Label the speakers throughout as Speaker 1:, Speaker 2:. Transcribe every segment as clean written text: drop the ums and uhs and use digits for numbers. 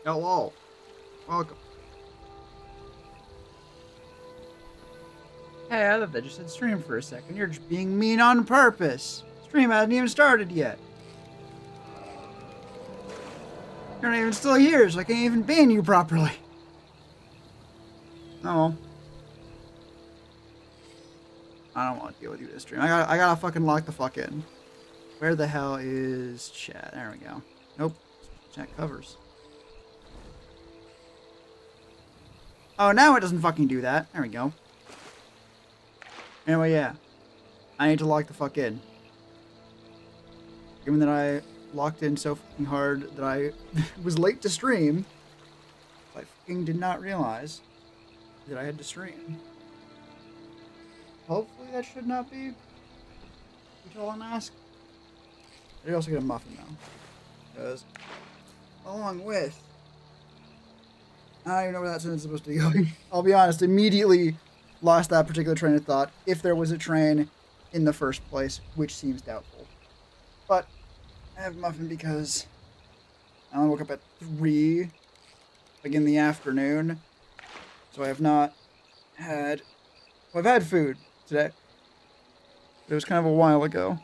Speaker 1: Hello. Welcome. Hey, I thought that just said stream for a second. You're just being mean on purpose. Stream hasn't even started yet. You're not even still here, so I can't even ban you properly. No. I don't want to deal with you this stream. I gotta fucking lock the fuck in. Where the hell is chat? There we go. Nope. Chat covers. Oh, now it doesn't fucking do that. There we go. Anyway, yeah. I need to lock the fuck in. Given that I locked in so fucking hard that I was late to stream, I fucking did not realize that I had to stream. Hopefully that should not be too tall an ask. I did also get a muffin now. Because, along with... I don't even know where that sentence is supposed to be going. I'll be honest, immediately lost that particular train of thought, if there was a train in the first place, which seems doubtful. But I have a muffin because I only woke up at 3, like in the afternoon, so I have not had... Well, I've had food today. It was kind of a while ago.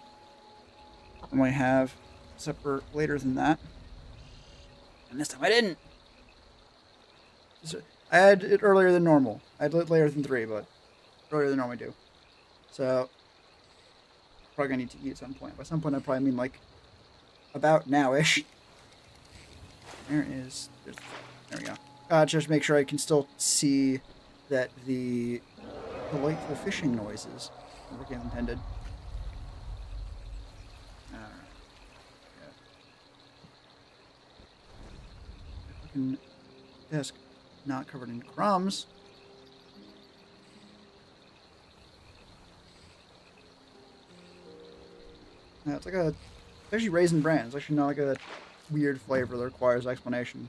Speaker 1: I might have supper later than that. And this time I didn't. So I had it earlier than normal. I had it later than 3, but earlier than normal I do. So, probably gonna need to eat at some point. By some point I probably mean like about now-ish. There we go. Just make sure I can still see that the delightful fishing noises are working as intended. Alright. Yeah. Fucking desk not covered in crumbs. Yeah, it's like a... It's actually Raisin Bran. It's actually not like a weird flavor that requires explanation.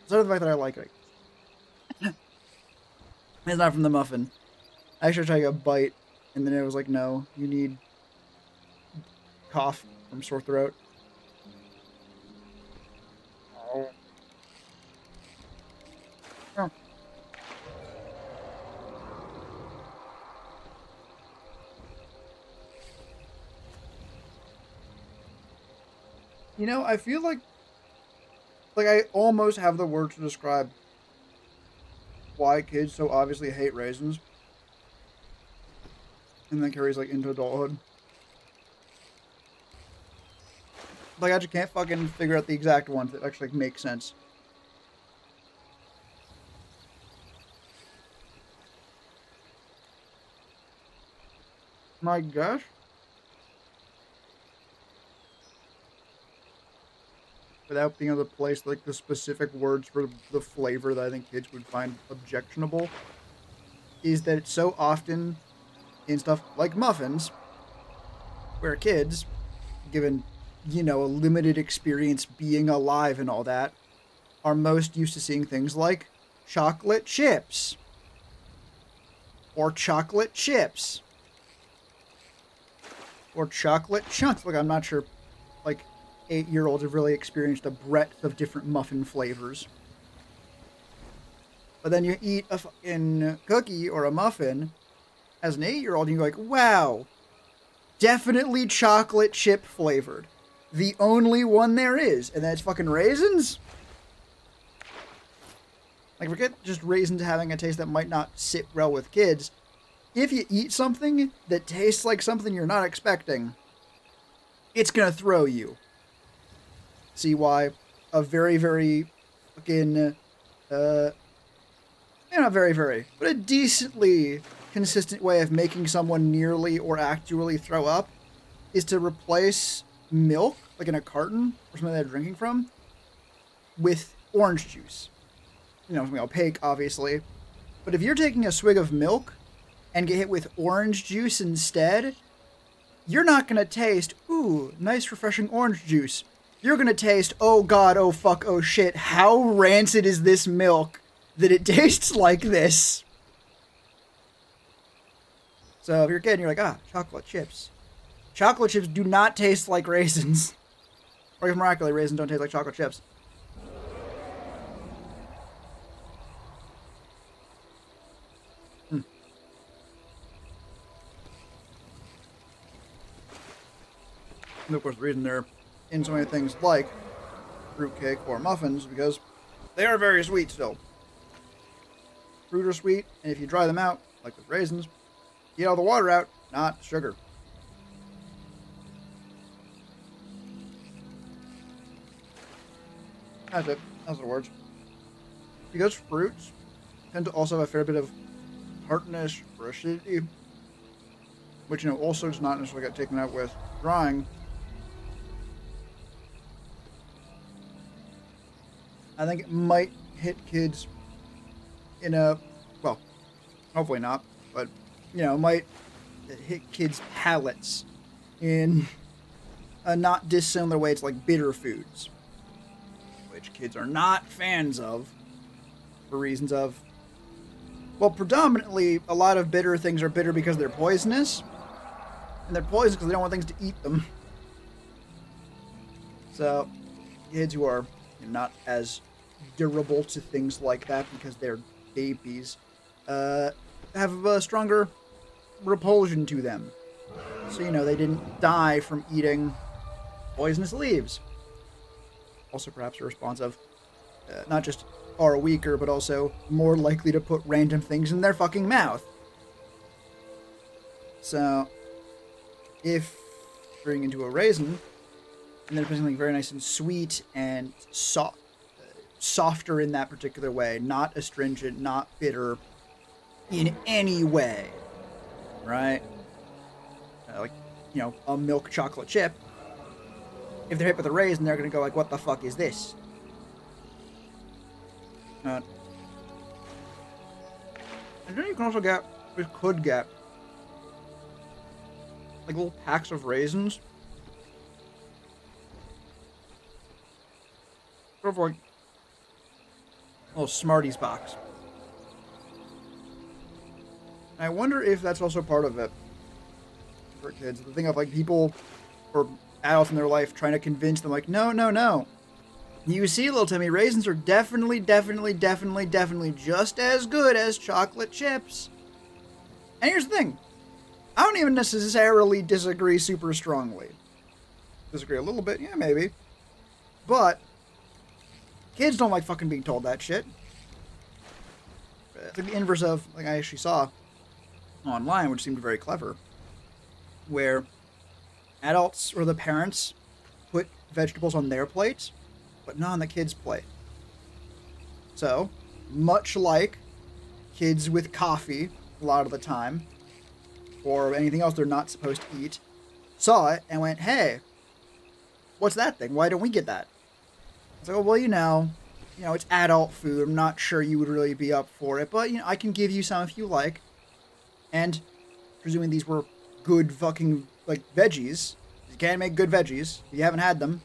Speaker 1: Besides the fact that I like it. It's not from the muffin. I actually tried to take a bite, and then it was like, no, you need cough from sore throat. Oh. Oh. You know, I feel like I almost have the words to describe why kids so obviously hate raisins. And then carries like into adulthood. Like I just can't fucking figure out the exact ones that actually make sense. My gosh. Without being able to place like the specific words for the flavor that I think kids would find objectionable, is that it's so often in stuff like muffins, where kids, given, you know, a limited experience being alive and all that, are most used to seeing things like chocolate chips. Or chocolate chips. Or chocolate chunks. Like, I'm not sure, like, 8-year-olds have really experienced a breadth of different muffin flavors. But then you eat a fucking cookie or a muffin as an 8-year-old and you're like, wow, definitely chocolate chip flavored. The only one there is. And that's fucking raisins? Like, forget just raisins having a taste that might not sit well with kids. If you eat something that tastes like something you're not expecting, it's gonna throw you. See why a very, very fucking, not very, very, but a decently consistent way of making someone nearly or actually throw up is to replace milk, like in a carton or something they're drinking from, with orange juice. You know, something opaque, obviously. But if you're taking a swig of milk and get hit with orange juice instead, you're not going to taste, ooh, nice refreshing orange juice. You're going to taste, oh god, oh fuck, oh shit, how rancid is this milk that it tastes like this? So if you're a kid and you're like, ah, chocolate chips. Chocolate chips do not taste like raisins. Or if miraculously, raisins don't taste like chocolate chips. And of course, the reason they're in so many things like fruitcake or muffins because they are very sweet still. Fruit are sweet, and if you dry them out, like with raisins, you get all the water out, not sugar. That's it. That's the words. Because fruits tend to also have a fair bit of tartness or acidity, which, also does not necessarily get taken out with drying. I think it might hit kids in a, well, hopefully not, but, it might hit kids' palates in a not dissimilar way to, like, bitter foods, which kids are not fans of for reasons of, well, predominantly, a lot of bitter things are bitter because they're poisonous, and they're poisonous because they don't want things to eat them. So, kids who are not as durable to things like that because they're babies have a stronger repulsion to them. So, they didn't die from eating poisonous leaves. Also, perhaps a response of not just are weaker, but also more likely to put random things in their fucking mouth. So, if bring into a raisin, and then putting something very nice and sweet and softer in that particular way, not astringent, not bitter in any way, right? Like, a milk chocolate chip. If they're hit with a raisin, they're gonna go like, what the fuck is this? And then you can also could get, like little packs of raisins. Sort of like a little Smarties box. And I wonder if that's also part of it for kids. The thing of like people or adults in their life trying to convince them like, no. You see, little Timmy, raisins are definitely just as good as chocolate chips. And here's the thing. I don't even necessarily disagree super strongly. Disagree a little bit, yeah, maybe. But kids don't like fucking being told that shit. It's like the inverse of, like I actually saw online, which seemed very clever, where adults or the parents put vegetables on their plates, but not on the kids' plate. So, much like kids with coffee, a lot of the time, or anything else they're not supposed to eat, saw it and went, hey, what's that thing? Why don't we get that? It's like, oh, well, it's adult food. I'm not sure you would really be up for it, but, I can give you some if you like. And, presuming these were good fucking, like, veggies, you can't make good veggies if you haven't had them.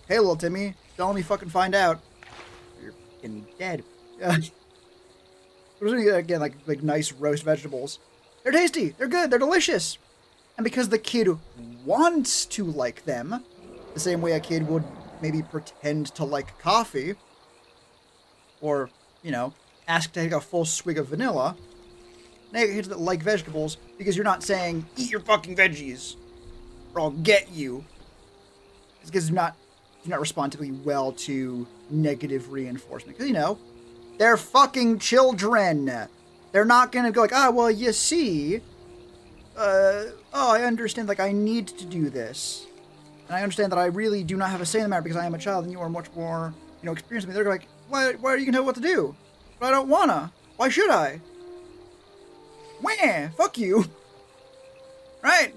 Speaker 1: Hey, little Timmy, don't let me fucking find out. You're fucking dead. Again, like nice roast vegetables. They're tasty. They're good. They're delicious. And because the kid wants to like them, the same way a kid would maybe pretend to like coffee, or, ask to take a full swig of vanilla, now you get kids that like vegetables because you're not saying, eat your fucking veggies, or I'll get you. It's because you're not respond particularly well to negative reinforcement. Because, they're fucking children. They're not going to go like, well, you see, I understand, like, I need to do this. And I understand that I really do not have a say in the matter because I am a child and you are much more, experienced than me. They're like, why are you going to tell me what to do? But I don't wanna. Why should I? Wah! Fuck you. Right?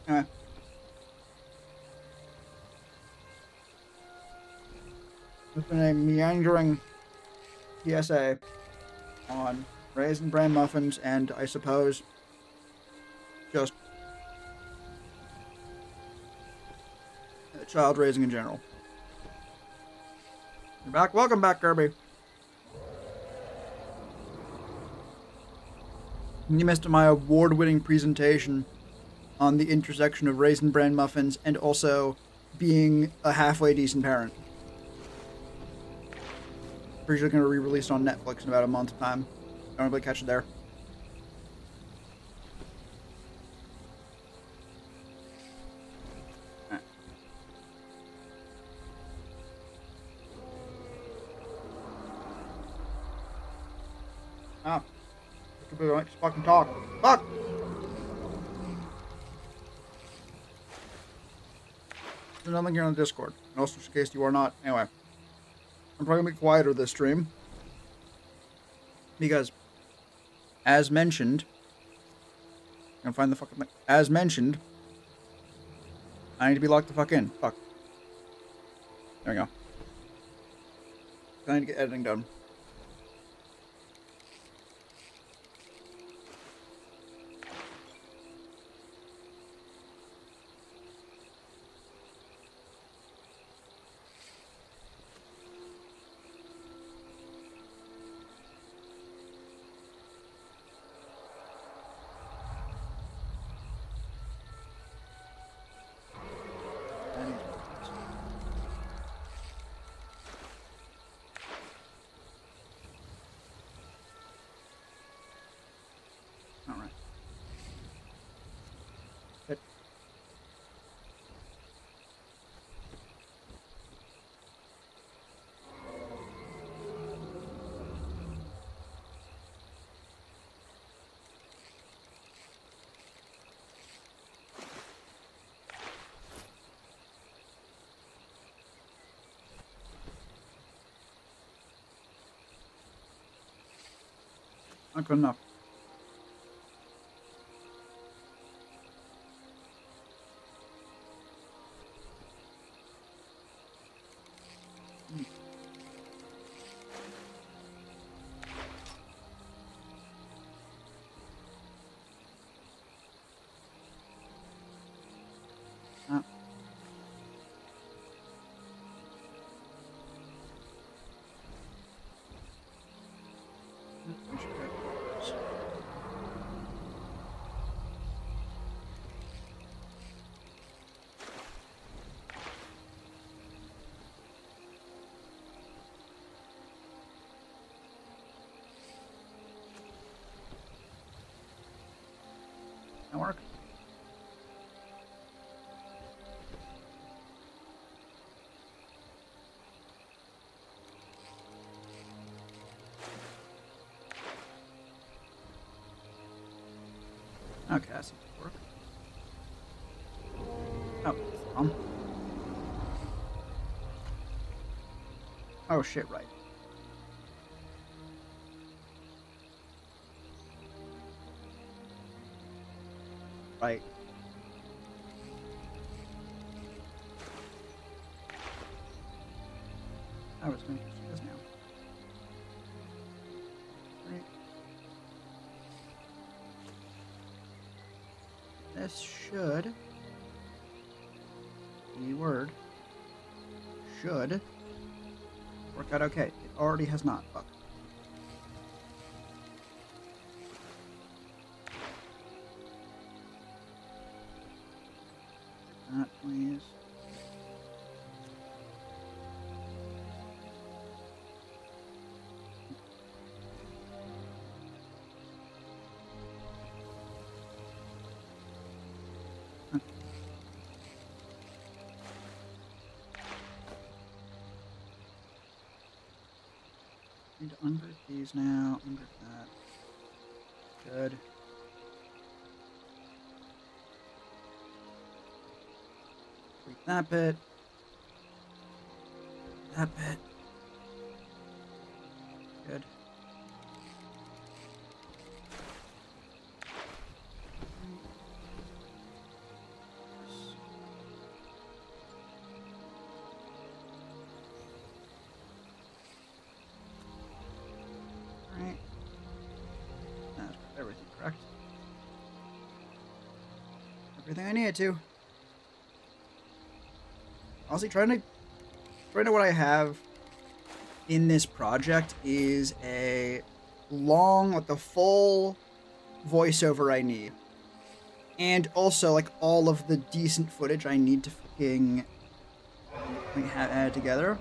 Speaker 1: Anyway. There's been a meandering PSA on Raisin Bran muffins and, I suppose, just child raising in general. You're back. Welcome back, Kirby. You missed my award-winning presentation on the intersection of Raisin Bran muffins and also being a halfway decent parent. Pretty sure going to be re-released on Netflix in about a month's time. Don't really catch it there. Ah. Just fucking talk. Fuck! There's nothing here on the Discord. And also, in case you are not. Anyway. I'm probably gonna be quieter this stream. Because, as mentioned. I'm gonna find the fucking thing. As mentioned. I need to be locked the fuck in. Fuck. There we go. I need to get editing done. Alright. Good. Not good enough. Ah. That work? Okay, that seems to work. Oh, oh shit, right. Right. I was going to use this now. Right. This should. Keyword. Should. Work out okay. It already has not. Fuck. That, please. Need to unbreak these now. Unbreak that. Good. Break that bit. That bit. Good. Alright. That's everything, correct? Everything I needed to. Honestly, trying to what I have in this project is a long, like the full voiceover I need. And also, like, all of the decent footage I need to fucking have added together.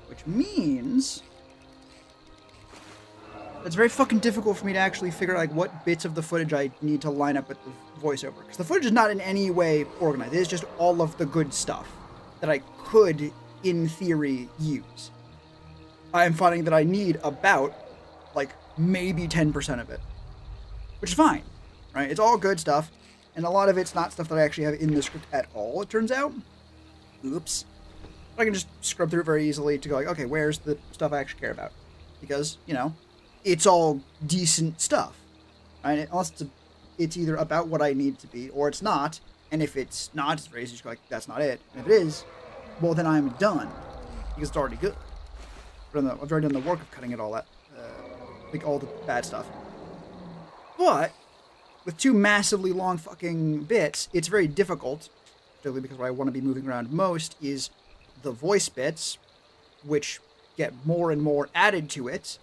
Speaker 1: Which means it's very fucking difficult for me to actually figure out, like, what bits of the footage I need to line up with the voiceover. Because the footage is not in any way organized. It is just all of the good stuff that I could, in theory, use. I'm finding that I need about, like, maybe 10% of it. Which is fine, right? It's all good stuff. And a lot of it's not stuff that I actually have in the script at all, it turns out. Oops. But I can just scrub through it very easily to go like, okay, where's the stuff I actually care about? Because, you know, it's all decent stuff, right? Unless it's either about what I need it to be, or it's not. And if it's not, it's very easy to go like, that's not it. And if it is, well, then I'm done. Because it's already good. I've already done the work of cutting it all out. Like, all the bad stuff. But, with two massively long fucking bits, it's very difficult, particularly because what I want to be moving around most is the voice bits, which get more and more added to it,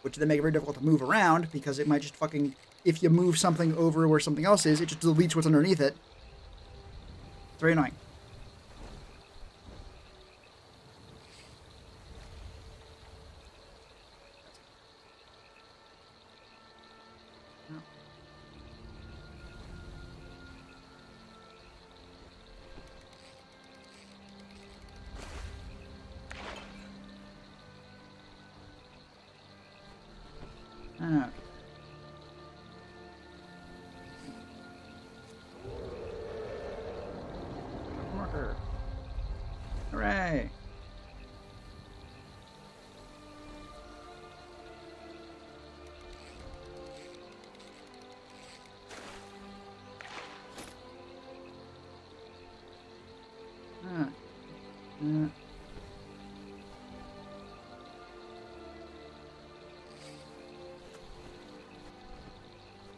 Speaker 1: which then make it very difficult to move around, because it might just fucking, if you move something over where something else is, it just deletes what's underneath it. It's very annoying. Okay. Marker. Hooray!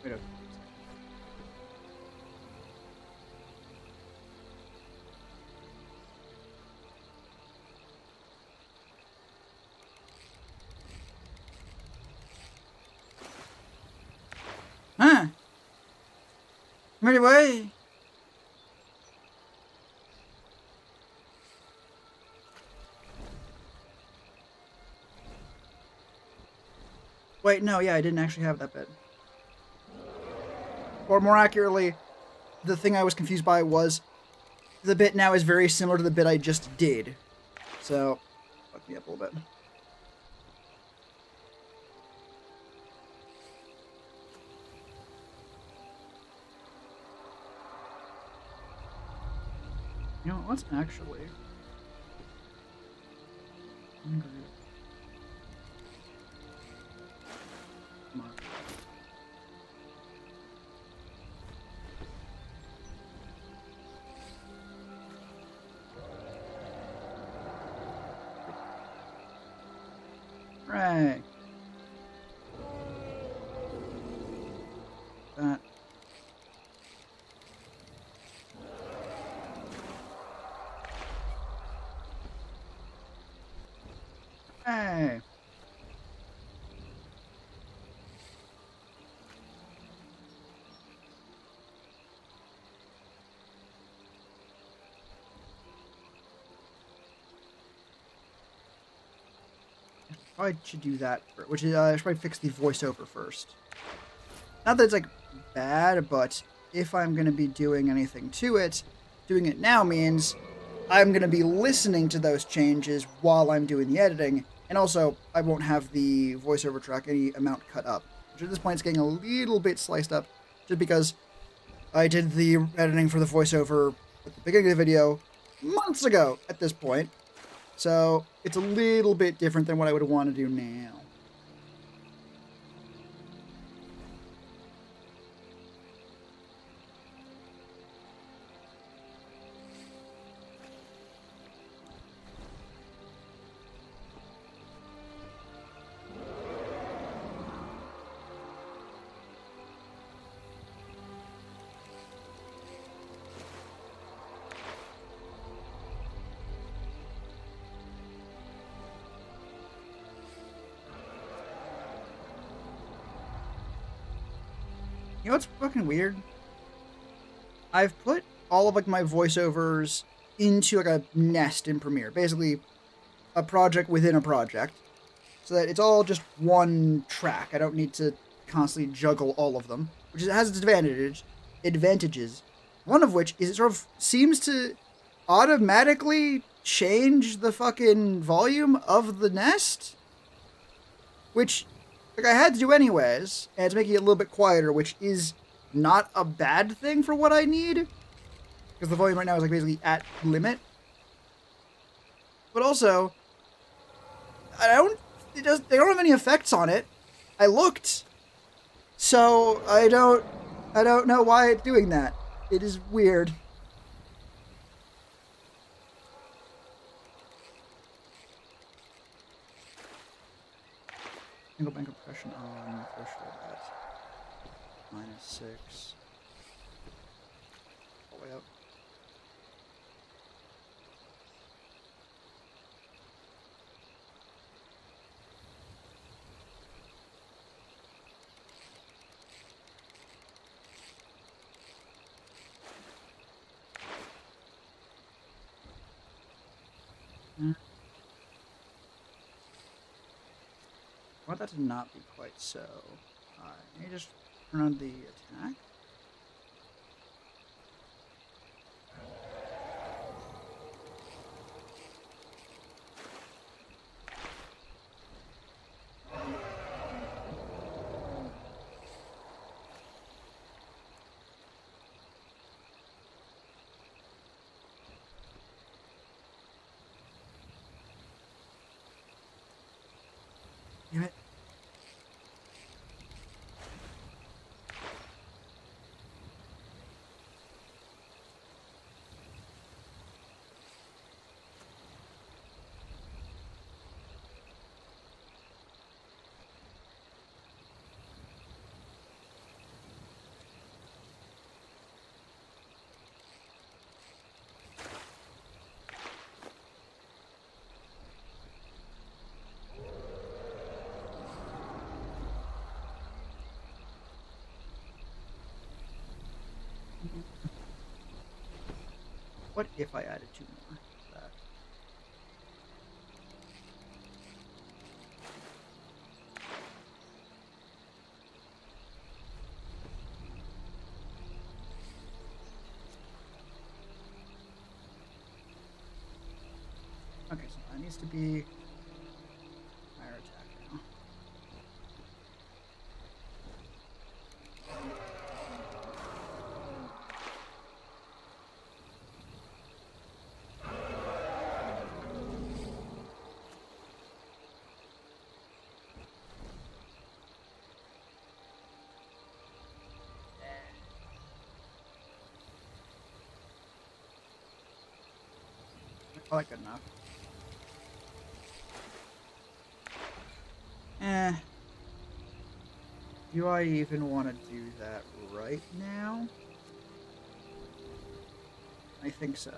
Speaker 1: Wait up. Huh? Right away. Wait, no, yeah, I didn't actually have that bit. Or more accurately, the thing I was confused by was the bit now is very similar to the bit I just did. So, fuck me up a little bit. You know, let's actually... Come on. Right. That. Hey. I should do that, which is, I should probably fix the voiceover first. Not that it's, like, bad, but if I'm going to be doing anything to it, doing it now means I'm going to be listening to those changes while I'm doing the editing, and also I won't have the voiceover track any amount cut up, which at this point is getting a little bit sliced up, just because I did the editing for the voiceover at the beginning of the video months ago at this point. So, it's a little bit different than what I would want to do now. You know what's fucking weird? I've put all of like my voiceovers into like a nest in Premiere, basically a project within a project, so that it's all just one track. I don't need to constantly juggle all of them, which has its advantages. One of which is it sort of seems to automatically change the fucking volume of the nest. which like I had to do anyways, and it's making it a little bit quieter, which is not a bad thing for what I need, because the volume right now is like basically at limit. But also, I don't. It does. They don't have any effects on it. I looked, so I don't. I don't know why it's doing that. It is weird. Single bank compression on threshold at -6. All the way up. I want that to not be quite so high. Let me just turn on the attack. Damn it. What if I added 2 more to that? Okay, so that needs to be higher attack now. Probably good enough. Do I even want to do that right now? I think so.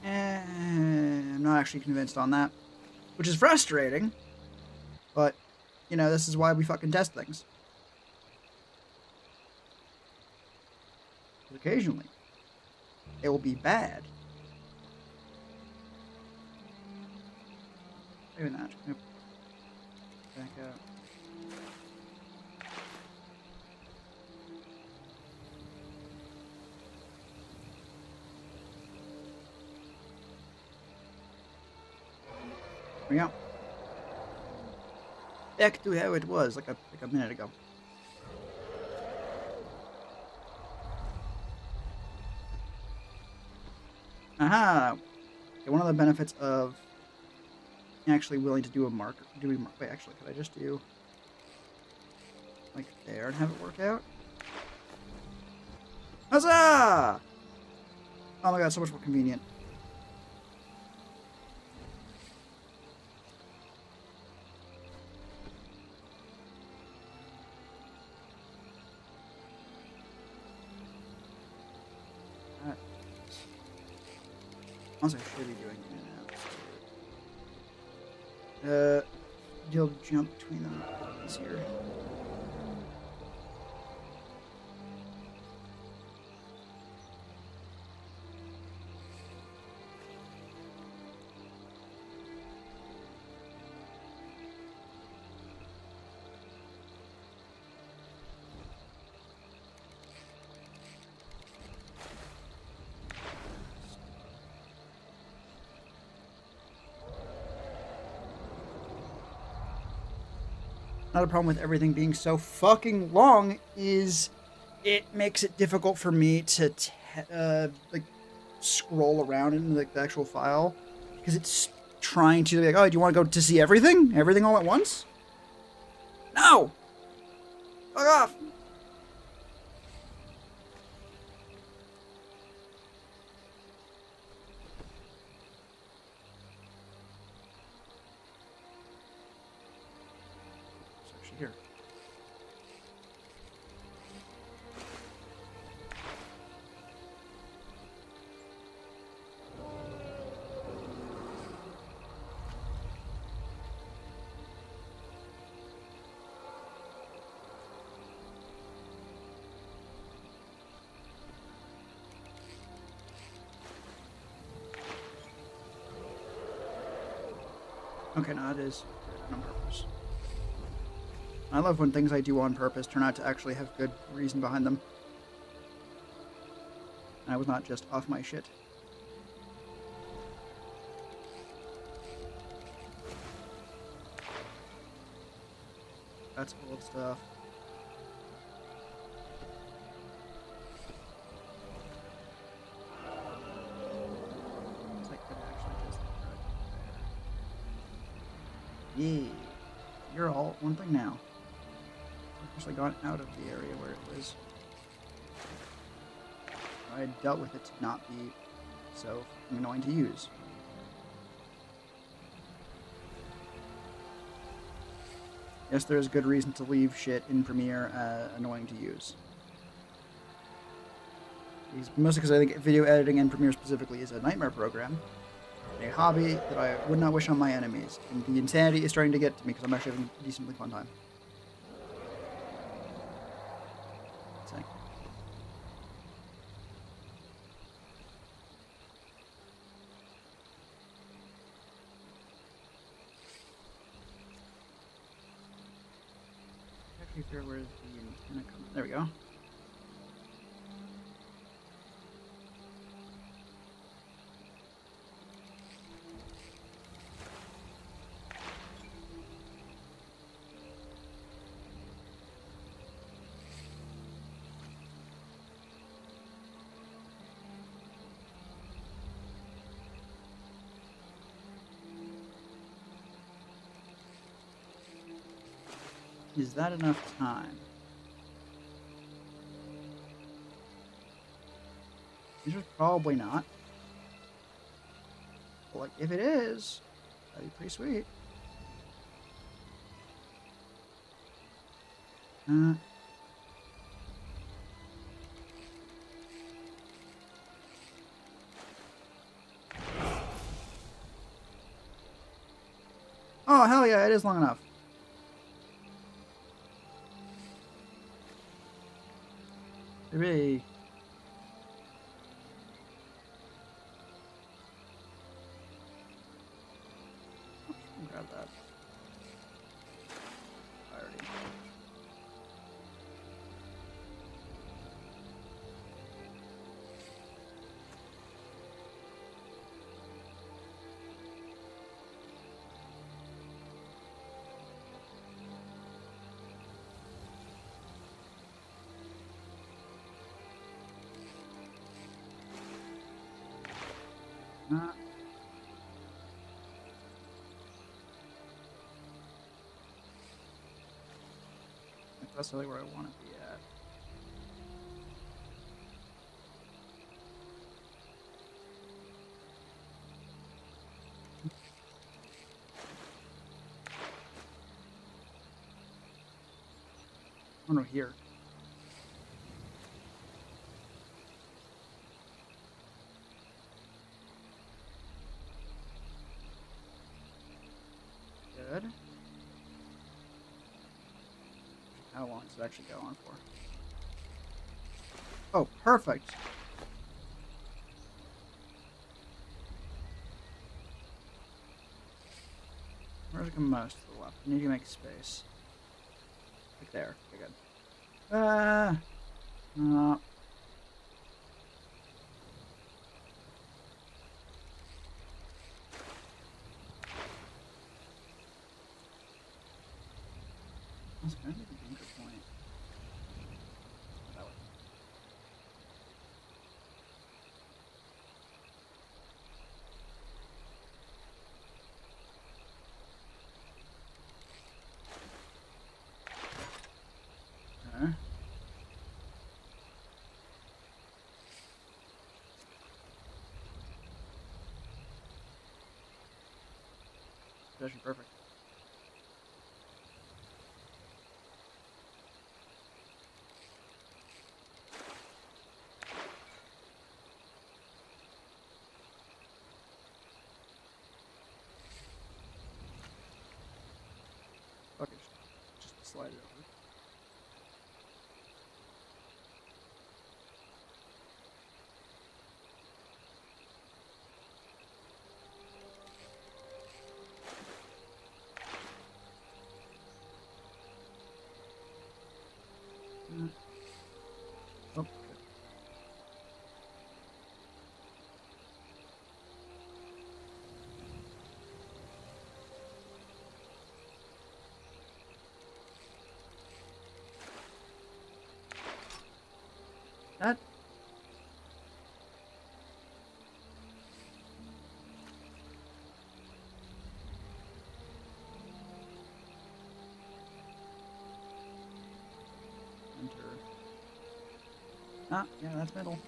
Speaker 1: I'm not actually convinced on that, which is frustrating, but, you know, this is why we fucking test things. Occasionally, it will be bad. Maybe not. Nope. Back out. There we go. Back to how it was like a minute ago. Aha! Okay, one of the benefits of actually willing to do a marker. Wait, actually, could I just do like there and have it work out? Huzzah! Oh my god, so much more convenient. Honestly, I should be doing it now. You'll jump between them easier. Another problem with everything being so fucking long is it makes it difficult for me to like scroll around in like the actual file because it's trying to be like, oh, do you want to go to see everything all at once? No, fuck off. It's actually here. Okay, now it is on purpose. I love when things I do on purpose turn out to actually have good reason behind them. And I was not just off my shit. That's old stuff. It's like could actually just yeah. You're all one thing now. I've actually gone out of the area where it was. I dealt with it to not be so annoying to use. Yes, there is good reason to leave shit in Premiere annoying to use. Mostly because I think video editing in Premiere specifically is a nightmare program. A hobby that I would not wish on my enemies. And the insanity is starting to get to me because I'm actually having a decently fun time. Where's the antenna coming? There we go. Is that enough time? This is probably not. But like, if it is, that'd be pretty sweet. Oh, hell yeah, it is long enough. Maybe. Grab that. Alrighty. That's really where I want to be at. Oh no, here. good. How long does it actually go on for? Oh, perfect. Where's it go most to the left? I need to make space. Right there. Okay, good. No. That's kind of like a bunker point. That way. Okay. It's actually perfect. Okay, just slide it over. Oh, good. That. Enter. Ah, yeah, that's middle.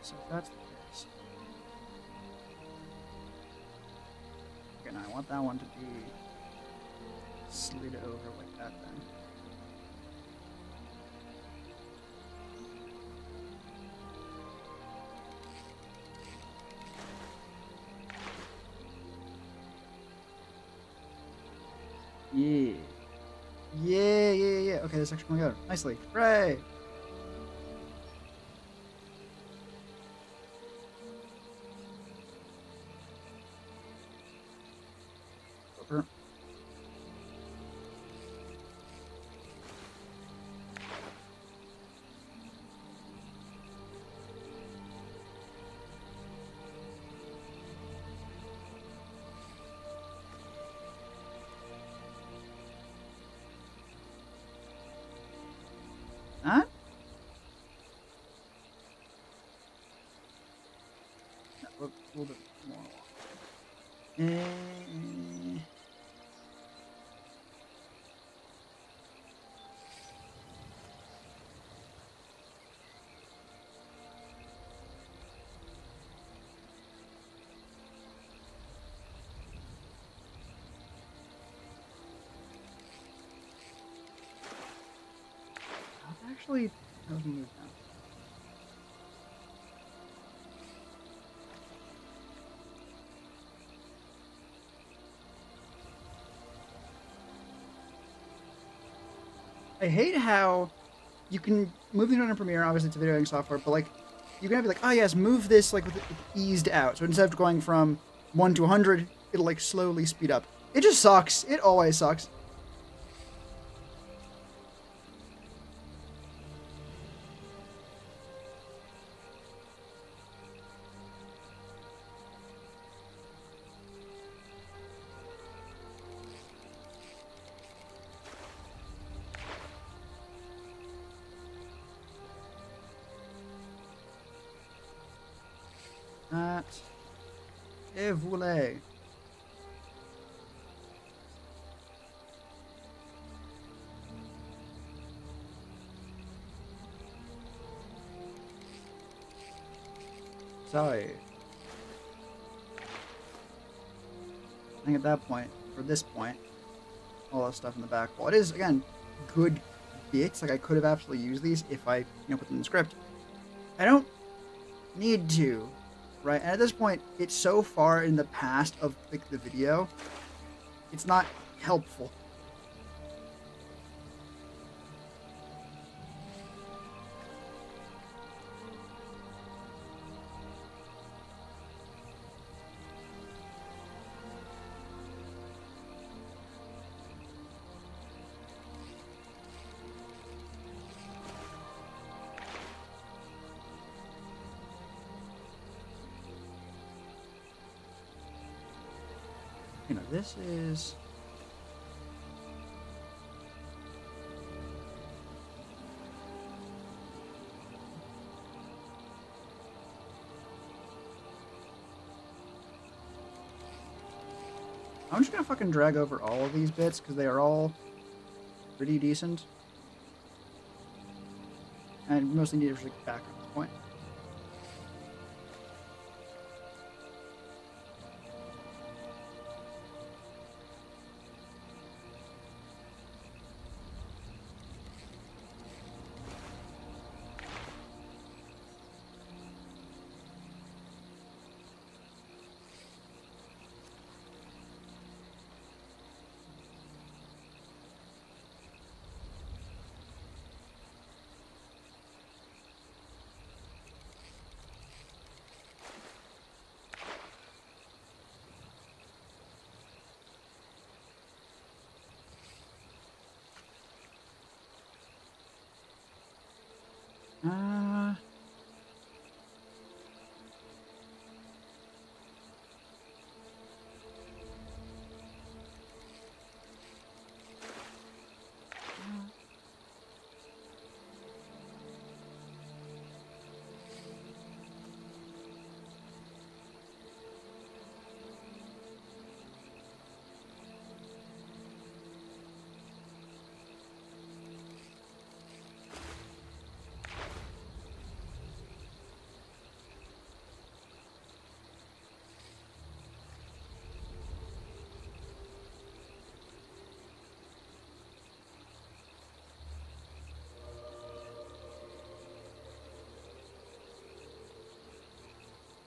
Speaker 1: So that's the case. Okay, now I want that one to be slid over like that then. Yeah. Yeah. Okay, this actually going good. Nicely. Hooray! Over. That? No, a little bit more along. Actually, that was moved now. I hate how you can move things on in Premiere. Obviously, it's a video editing software, but like you can have it like, oh yes, move this like with it eased out. So instead of going from 1 to 100, it'll like slowly speed up. It just sucks. It always sucks. That. Et voulez. Sorry. I think at that point, or this point, all that stuff in the back wall. It is, again, good bits. Like, I could have absolutely used these if I, put them in the script. I don't need to, right? And at this point, it's so far in the past of, like, the video, it's not helpful. This is... I'm just gonna fucking drag over all of these bits because they are all pretty decent. And mostly need to back at this point.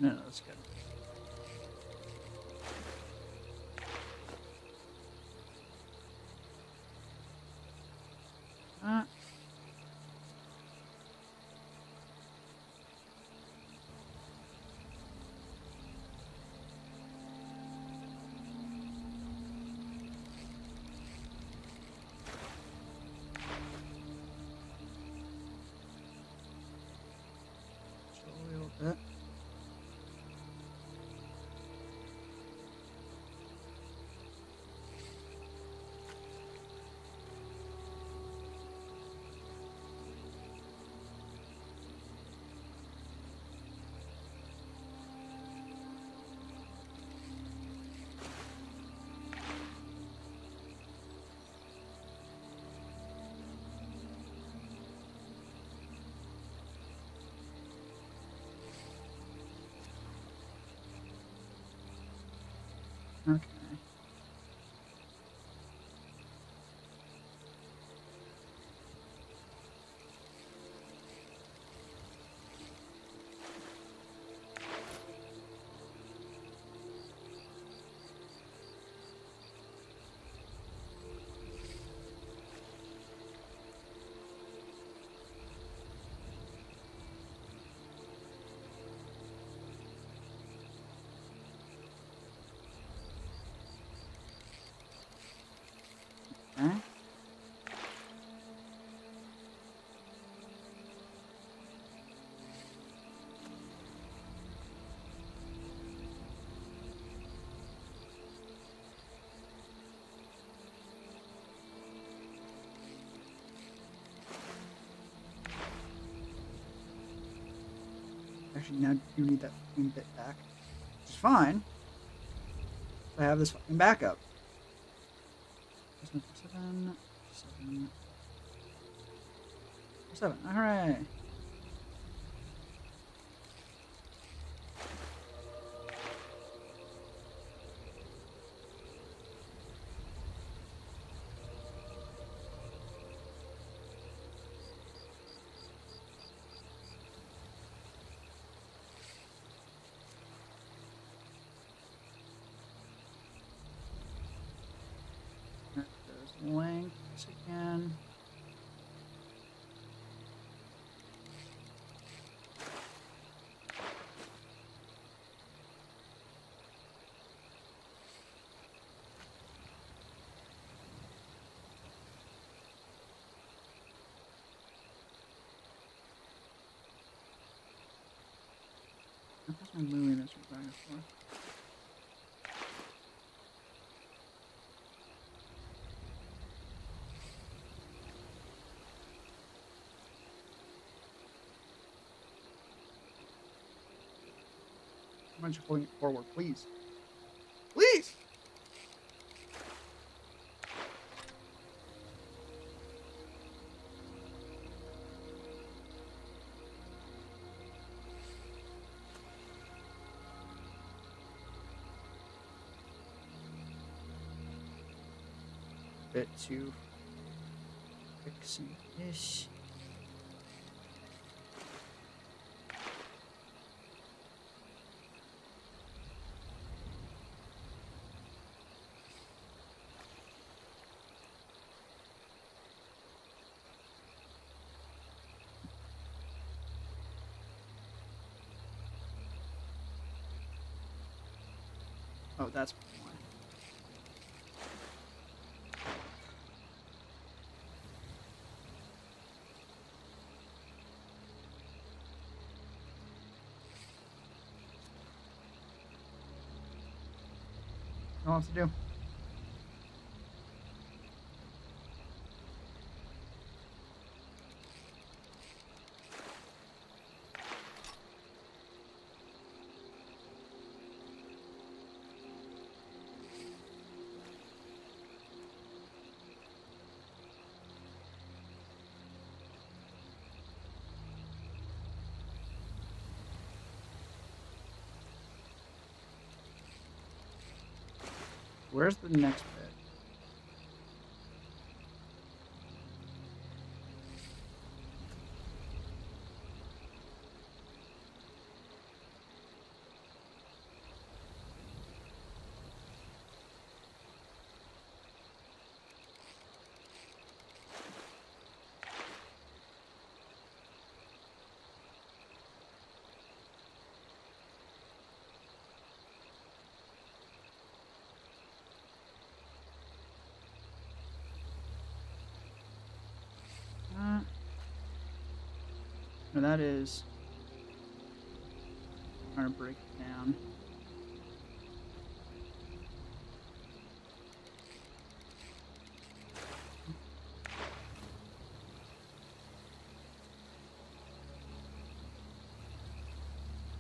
Speaker 1: No, that's good. A little bit. Okay. Okay. Actually, now you need that fucking bit back. Which is fine. I have this fucking backup. 7, 7, 7. Alright. lengths again. How's my moviness back and forth? Why don't you pulling it forward, please? Please! Bit too fixing-ish. Oh, that's why. What else to do? Where's the next bit? No, that is trying to break it down.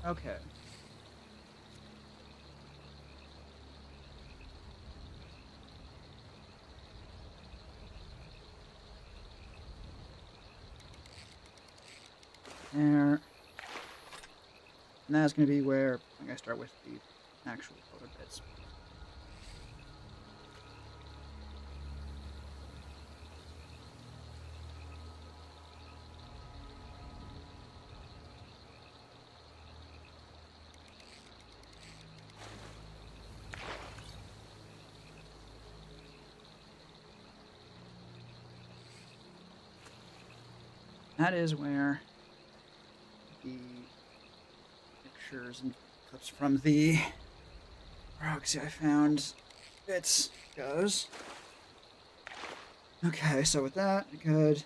Speaker 1: Okay. There. And that's going to be where I'm going to start with the actual other bits. That is where the pictures and clips from the Roxy I found bits goes. Okay, so with that, I could.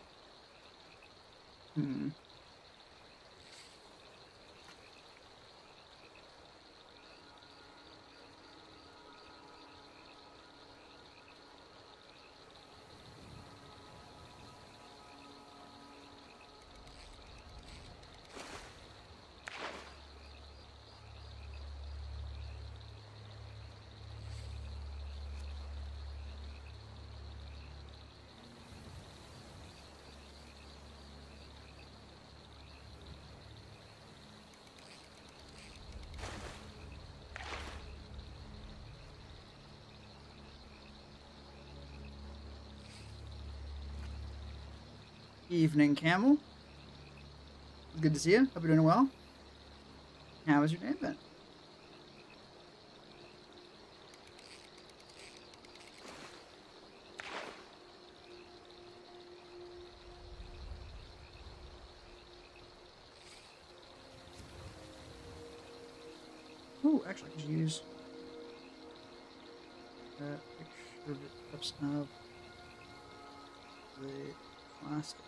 Speaker 1: Evening, Camel. Good to see you. Hope you're doing well. How was your day been? Ooh, actually, I could use that picture of clips of the plastic.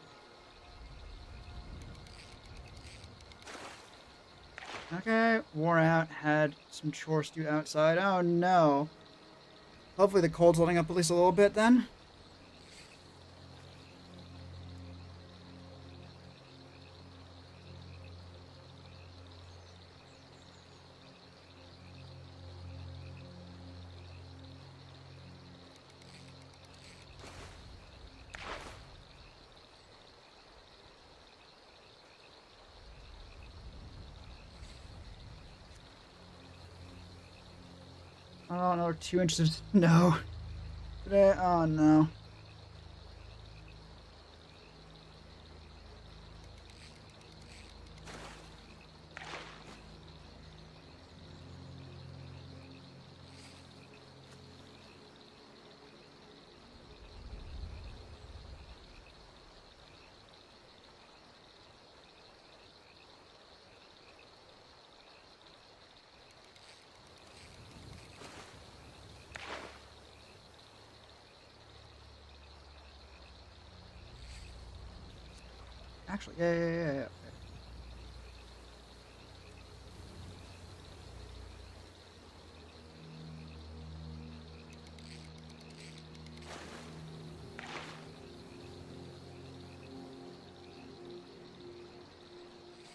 Speaker 1: Okay, wore out, had some chores to do outside. Oh no. Hopefully the cold's letting up at least a little bit then. Oh, another 2 inches of snow. Today, oh no. Actually, yeah.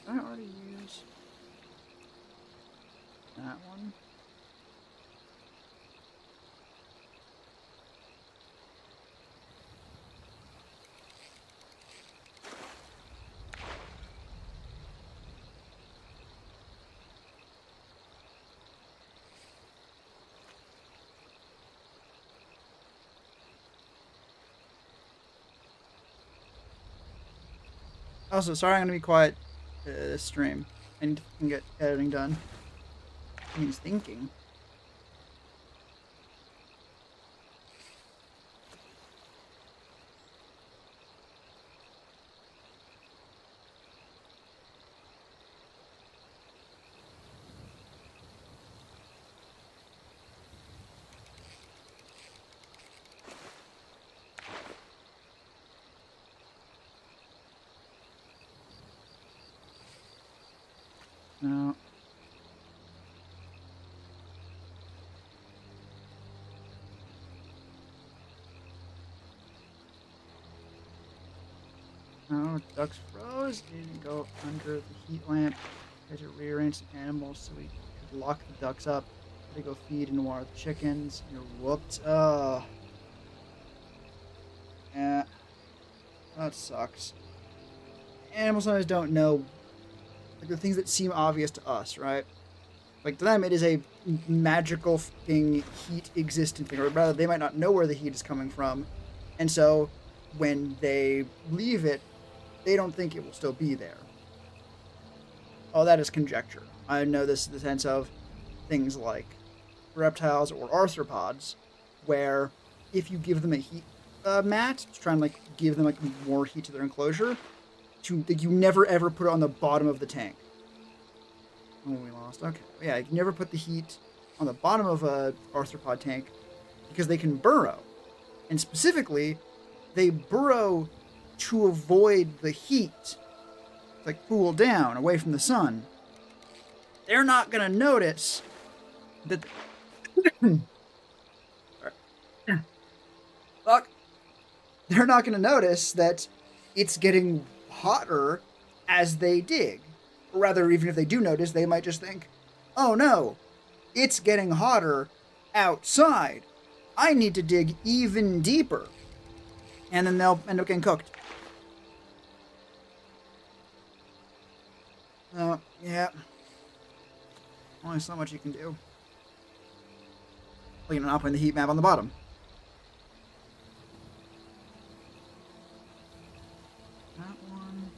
Speaker 1: Did I already use that one? Also, sorry I'm gonna be quiet this stream. I need to get editing done. He's thinking. No. No, ducks froze. Didn't go under the heat lamp. Had to rearrange the animals so we could lock the ducks up. They go feed and water the chickens. You're whooped. Oh. Yeah. That sucks. Animals sometimes don't know, like, the things that seem obvious to us, right? Like, to them, it is a magical thing, heat existent thing, or rather, they might not know where the heat is coming from, and so when they leave it, they don't think it will still be there. Oh, that is conjecture. I know this in the sense of things like reptiles or arthropods, where if you give them a heat mat to try and like give them like more heat to their enclosure, like, you never ever put it on the bottom of the tank. Oh, we lost. Okay, yeah, you can never put the heat on the bottom of a arthropod tank because they can burrow, and specifically, they burrow to avoid the heat, like cool down away from the sun. They're not gonna notice that. Fuck. They're not gonna notice that it's getting hotter as they dig. Or rather, even if they do notice, they might just think, "Oh no, it's getting hotter outside. I need to dig even deeper," and then they'll end up getting cooked. Yeah. Only so much you can do. Well, not putting the heat map on the bottom. That one.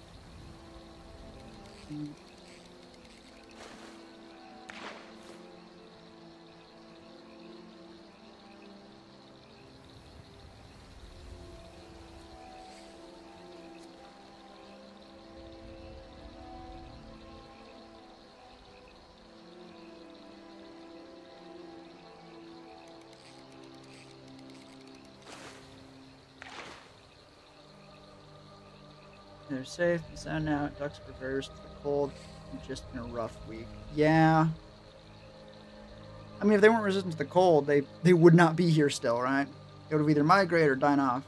Speaker 1: they're safe and sound now. Ducks are very resistant to the cold. Just been a rough week. Yeah. I mean, if they weren't resistant to the cold, they would not be here still, right? They would have either migrated or died off.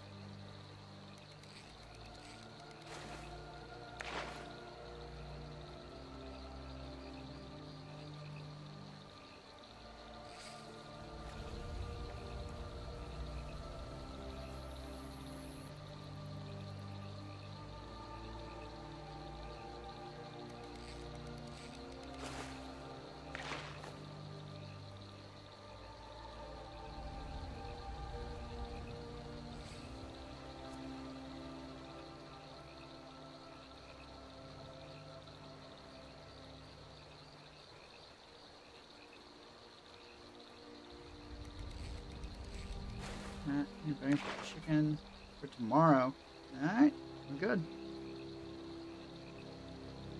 Speaker 1: You're going for chicken for tomorrow. Alright, I'm good.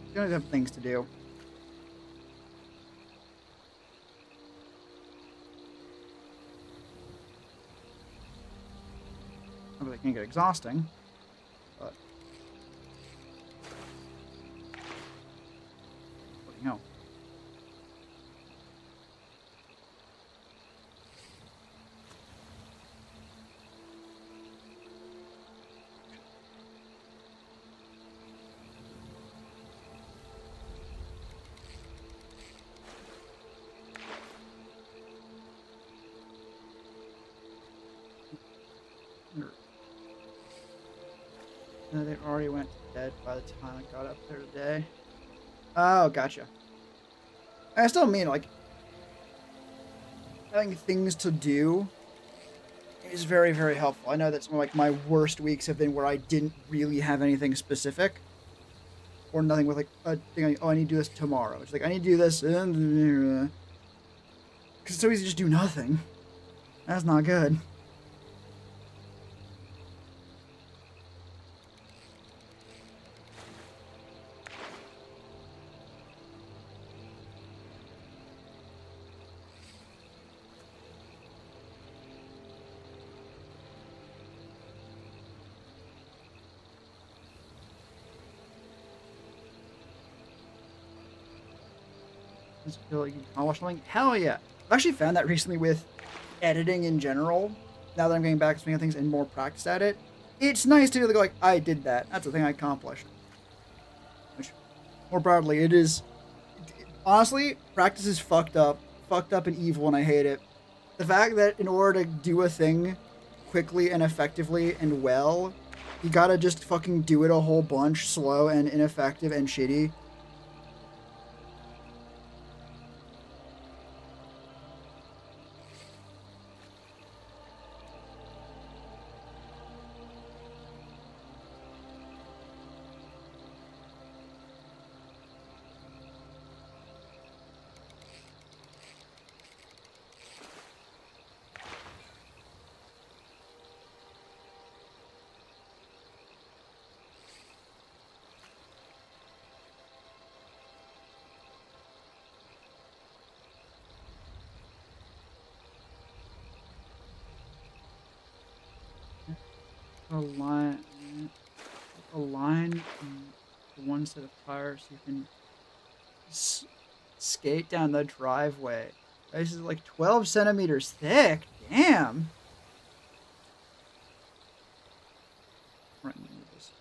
Speaker 1: You guys have things to do. I really can get exhausting, but what do you know? No, they already went to bed by the time I got up there today. Oh, gotcha. I still mean, like, having things to do is very, very helpful. I know that some of, like, my worst weeks have been where I didn't really have anything specific. Or nothing with, like, a thing like, oh, I need to do this tomorrow. It's like, I need to do this. Because it's so easy to just do nothing. That's not good. I feel like you can watch something. Hell yeah. I've actually found that recently with editing in general. Now that I'm getting back to swing of things and more practice at it, it's nice to go like, I did that. That's the thing I accomplished. Which, more broadly, it is. Honestly, practice is fucked up and evil, and I hate it. The fact that in order to do a thing quickly and effectively and well, you gotta just fucking do it a whole bunch, slow and ineffective and shitty. A line to one set of tires so you can skate down the driveway. This is like 12 centimeters thick. Damn. Right, this.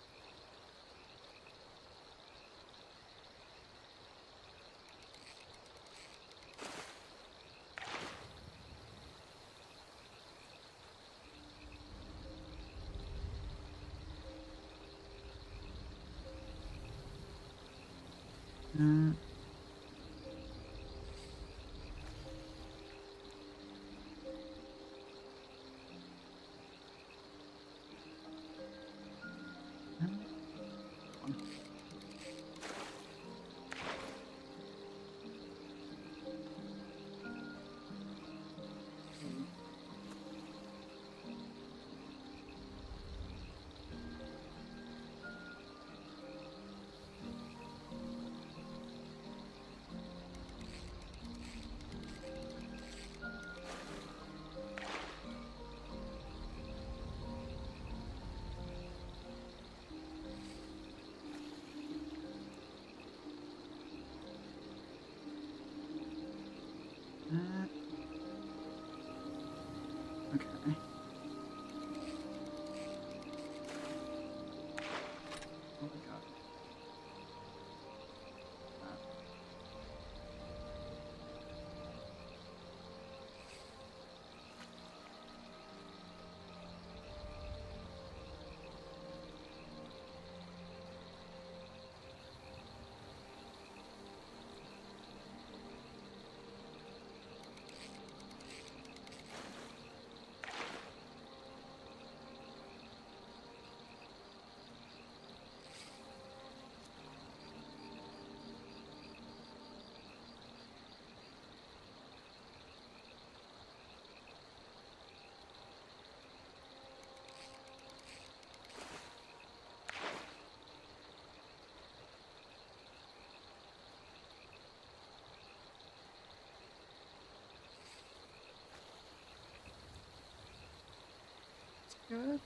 Speaker 1: good.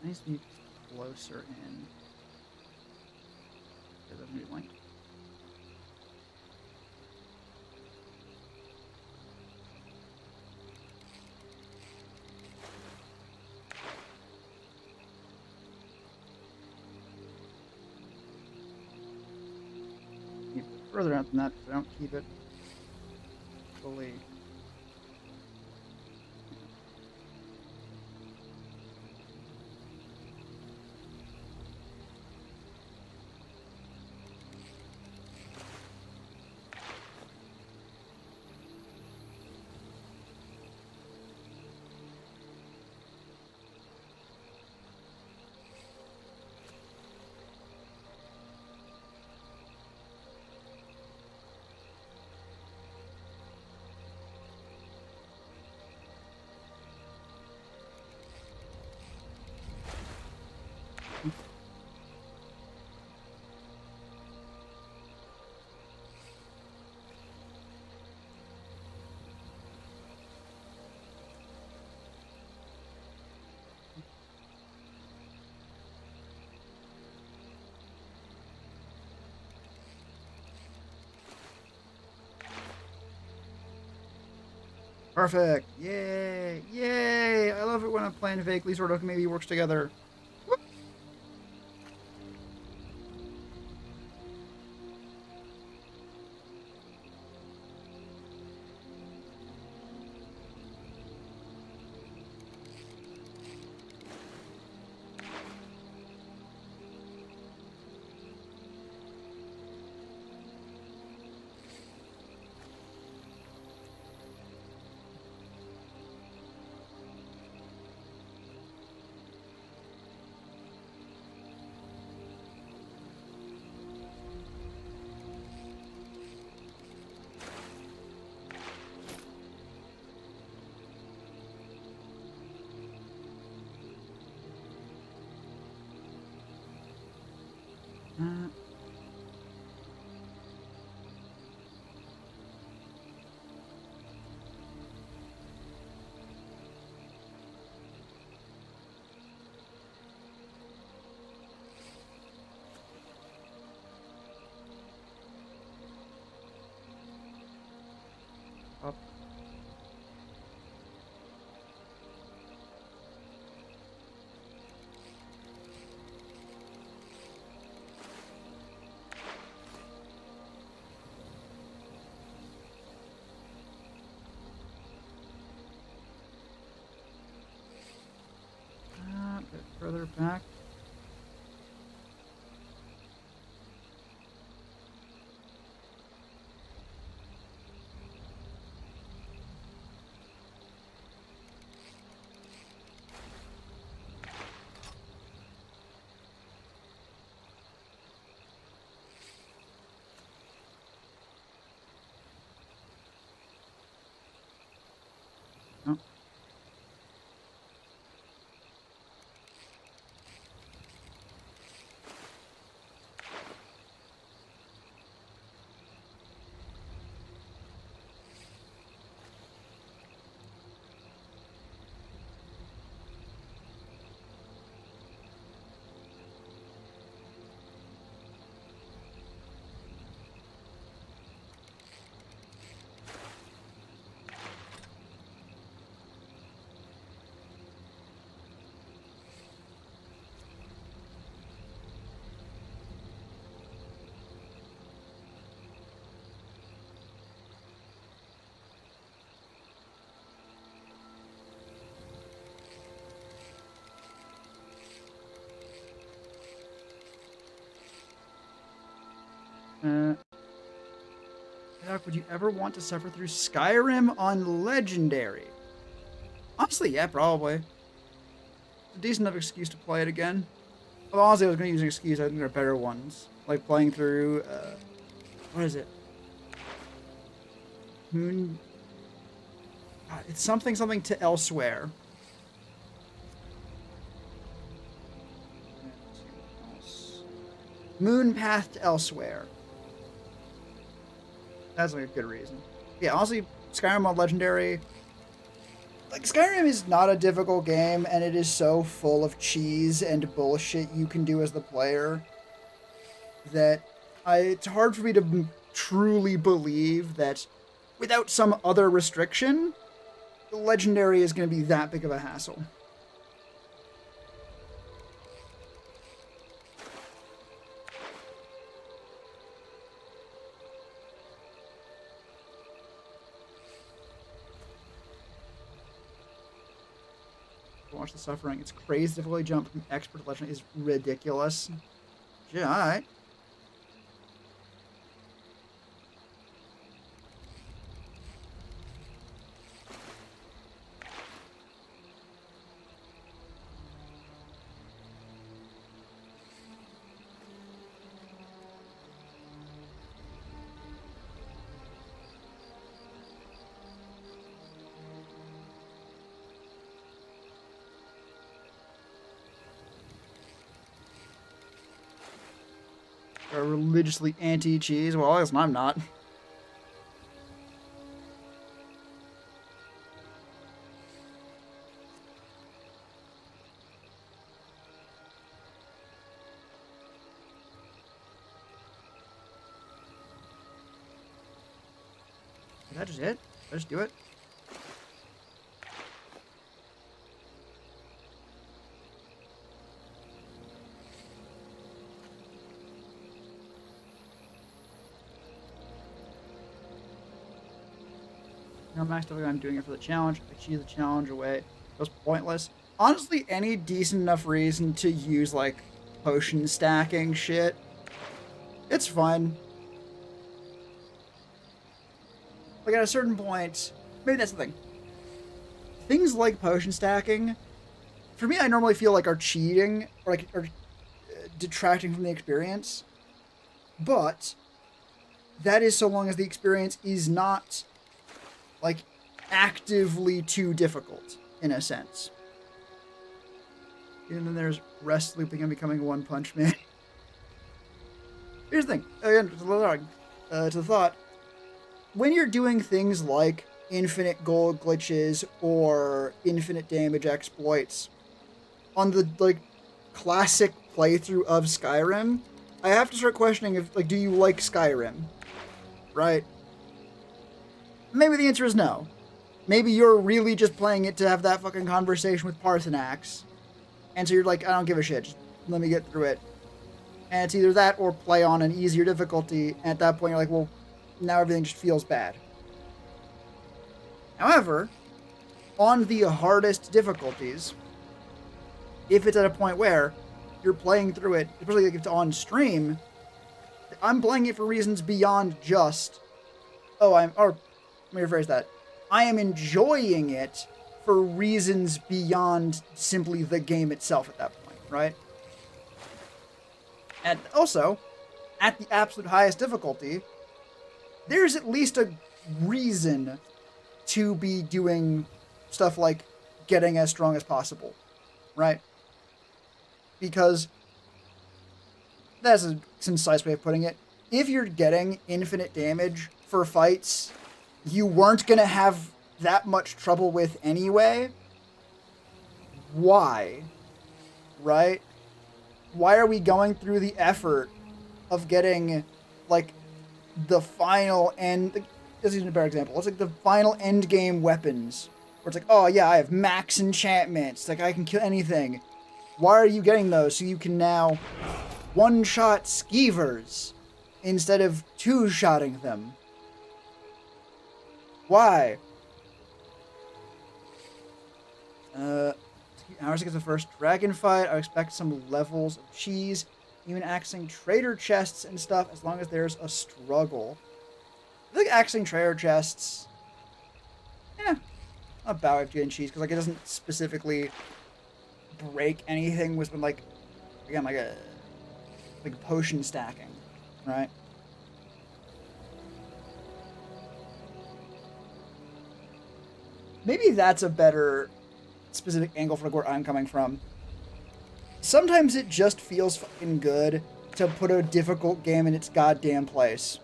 Speaker 1: I need to be closer in. It doesn't be link. Keep it further out than that because I don't keep it fully. Perfect. Yay. Yay. I love it when a plan vaguely sort of maybe works together. Whoop. Uh, up. A bit further back. Oh. Doc, would you ever want to suffer through Skyrim on Legendary? Honestly, yeah, probably. It's a decent enough excuse to play it again. Well, honestly, I was going to use an excuse. I think there are better ones. Like playing through, what is it? Moon... It's something to elsewhere. Moon path to elsewhere. That's like a good reason. Yeah, honestly, Skyrim on Legendary. Like, Skyrim is not a difficult game, and it is so full of cheese and bullshit you can do as the player that it's hard for me to truly believe that without some other restriction, Legendary is going to be that big of a hassle. Watch the suffering. It's crazy. Difficulty jump from expert to legend is ridiculous. Yeah, alright. Are religiously anti-cheese. Well, I guess I'm not. Is that just it? Did I just do it? No, max difficulty, I'm doing it for the challenge. Achieve the challenge away. It was pointless. Honestly, any decent enough reason to use, like, potion stacking shit, it's fine. Like, at a certain point, maybe that's the thing. Things like potion stacking, for me, I normally feel like are cheating, or like, are detracting from the experience. But, that is so long as the experience is not like, actively too difficult, in a sense. And then there's rest looping and becoming a One Punch Man. Here's the thing, again, to the thought, when you're doing things like infinite gold glitches or infinite damage exploits on the, like, classic playthrough of Skyrim, I have to start questioning if, like, do you like Skyrim? Right? Maybe the answer is no. Maybe you're really just playing it to have that fucking conversation with Parthenax. And so you're like, I don't give a shit, just let me get through it. And it's either that or play on an easier difficulty, and at that point you're like, well, now everything just feels bad. However, on the hardest difficulties, if it's at a point where you're playing through it, especially if it's on stream, I'm playing it for reasons beyond just, let me rephrase that. I am enjoying it for reasons beyond simply the game itself at that point, right? And also, at the absolute highest difficulty, there's at least a reason to be doing stuff like getting as strong as possible, right? Because that's a concise way of putting it. If you're getting infinite damage for fights you weren't going to have that much trouble with anyway, why? Right? Why are we going through the effort of getting, like, the final end... This is a better example. It's like the final end game weapons. Where it's like, oh yeah, I have max enchantments. Like, I can kill anything. Why are you getting those? So you can now one-shot skeevers instead of two-shotting them. Why? Hours to get the first dragon fight. I expect some levels of cheese. Even accessing trader chests and stuff as long as there's a struggle. I think accessing trader chests... Yeah. Not bad getting cheese, because like, it doesn't specifically break anything with, like, again, like potion stacking, right? maybe that's a better specific angle for where I'm coming from. Sometimes it just feels fucking good to put a difficult game in its goddamn place.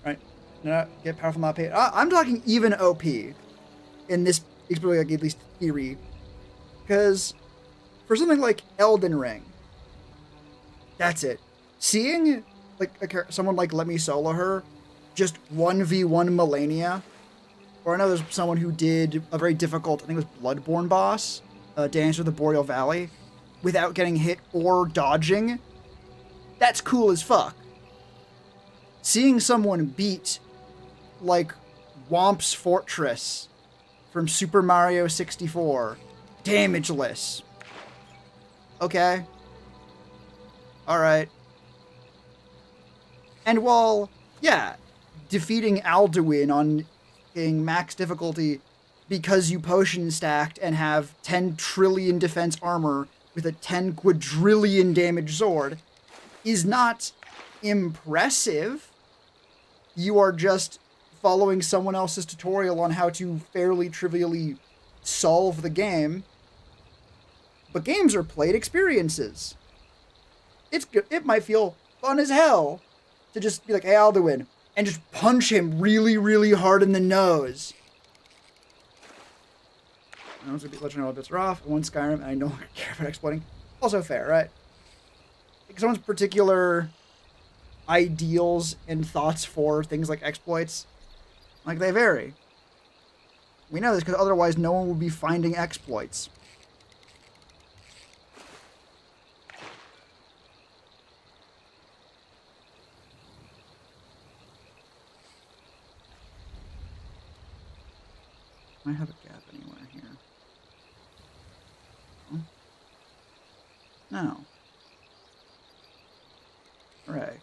Speaker 1: Right? No, get powerful, not paid. I'm talking even OP in this, like, at least theory. Because for something like Elden Ring, that's it. Seeing like someone like Let Me Solo Her just 1v1 Melania, or I know there's someone who did a very difficult, I think it was Bloodborne boss, Dancer of the Boreal Valley, without getting hit or dodging. That's cool as fuck. Seeing someone beat, like, Whomp's Fortress from Super Mario 64, damageless. Okay. Alright. And while, yeah, defeating Alduin on max difficulty because you potion stacked and have 10 trillion defense armor with a 10 quadrillion damage sword is not impressive. You are just following someone else's tutorial on how to fairly trivially solve the game. But games are played experiences. It might feel fun as hell to just be like, hey, Alduin, and just punch him really, really hard in the nose. I don't want to let you know if it's rough. One Skyrim, and I no longer care about exploiting. Also fair, right? Like someone's particular ideals and thoughts for things like exploits, like, they vary. We know this because otherwise no one would be finding exploits. Might have a gap anywhere here. No. Hooray.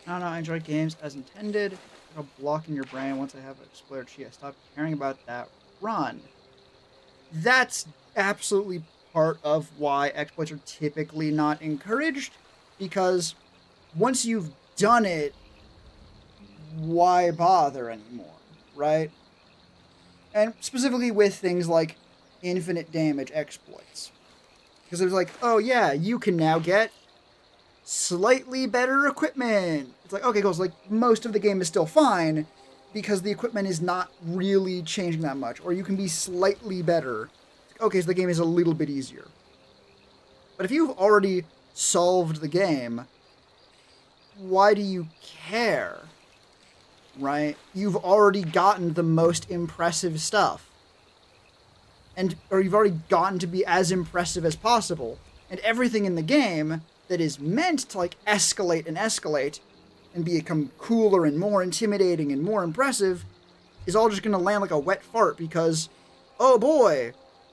Speaker 1: I don't know, I enjoy games as intended. A block in your brain once I have explored chi. I stop caring about that run. That's absolutely part of why exploits are typically not encouraged, because once you've done it, why bother anymore, right? And specifically with things like infinite damage exploits. Because there's like, oh yeah, you can now get slightly better equipment. It's like, okay, cool. So like most of the game is still fine because the equipment is not really changing that much. Or you can be slightly better. Okay, so the game is a little bit easier. But if you've already solved the game, why do you care? Right? You've already gotten the most impressive stuff. Or you've already gotten to be as impressive as possible. And everything in the game that is meant to like escalate and become cooler and more intimidating and more impressive is all just gonna land like a wet fart because, oh boy,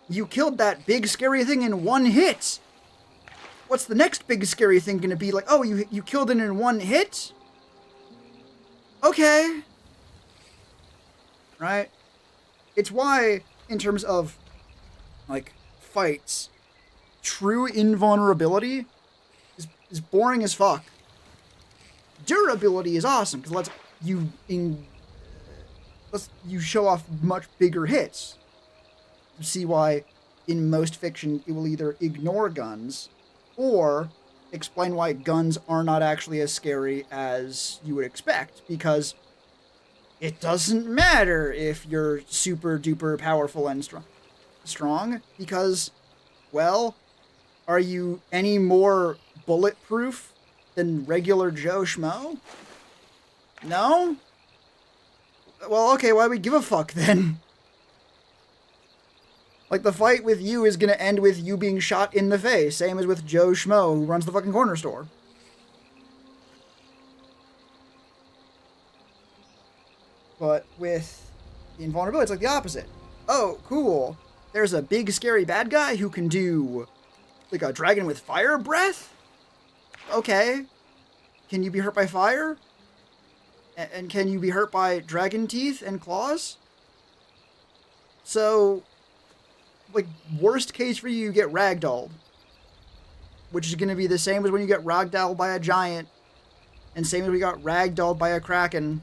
Speaker 1: you killed that big scary thing in one hit. What's the next big scary thing gonna be? Like, oh, you killed it in one hit? Okay. Right? It's why, in terms of, like, fights, true invulnerability is boring as fuck. Durability is awesome, because lets you show off much bigger hits. You see why, in most fiction, it will either ignore guns, or explain why guns are not actually as scary as you would expect, because it doesn't matter if you're super duper powerful and strong because, well, are you any more bulletproof than regular Joe Schmo? No? Well, okay, why do we give a fuck then? Like, the fight with you is gonna end with you being shot in the face, same as with Joe Schmo, who runs the fucking corner store. But with the invulnerability, it's like the opposite. Oh, cool. There's a big, scary bad guy who can do, like, a dragon with fire breath? Okay. Can you be hurt by fire? And can you be hurt by dragon teeth and claws? So, like, worst case for you, you get ragdolled. Which is going to be the same as when you get ragdolled by a giant. And same as we got ragdolled by a kraken.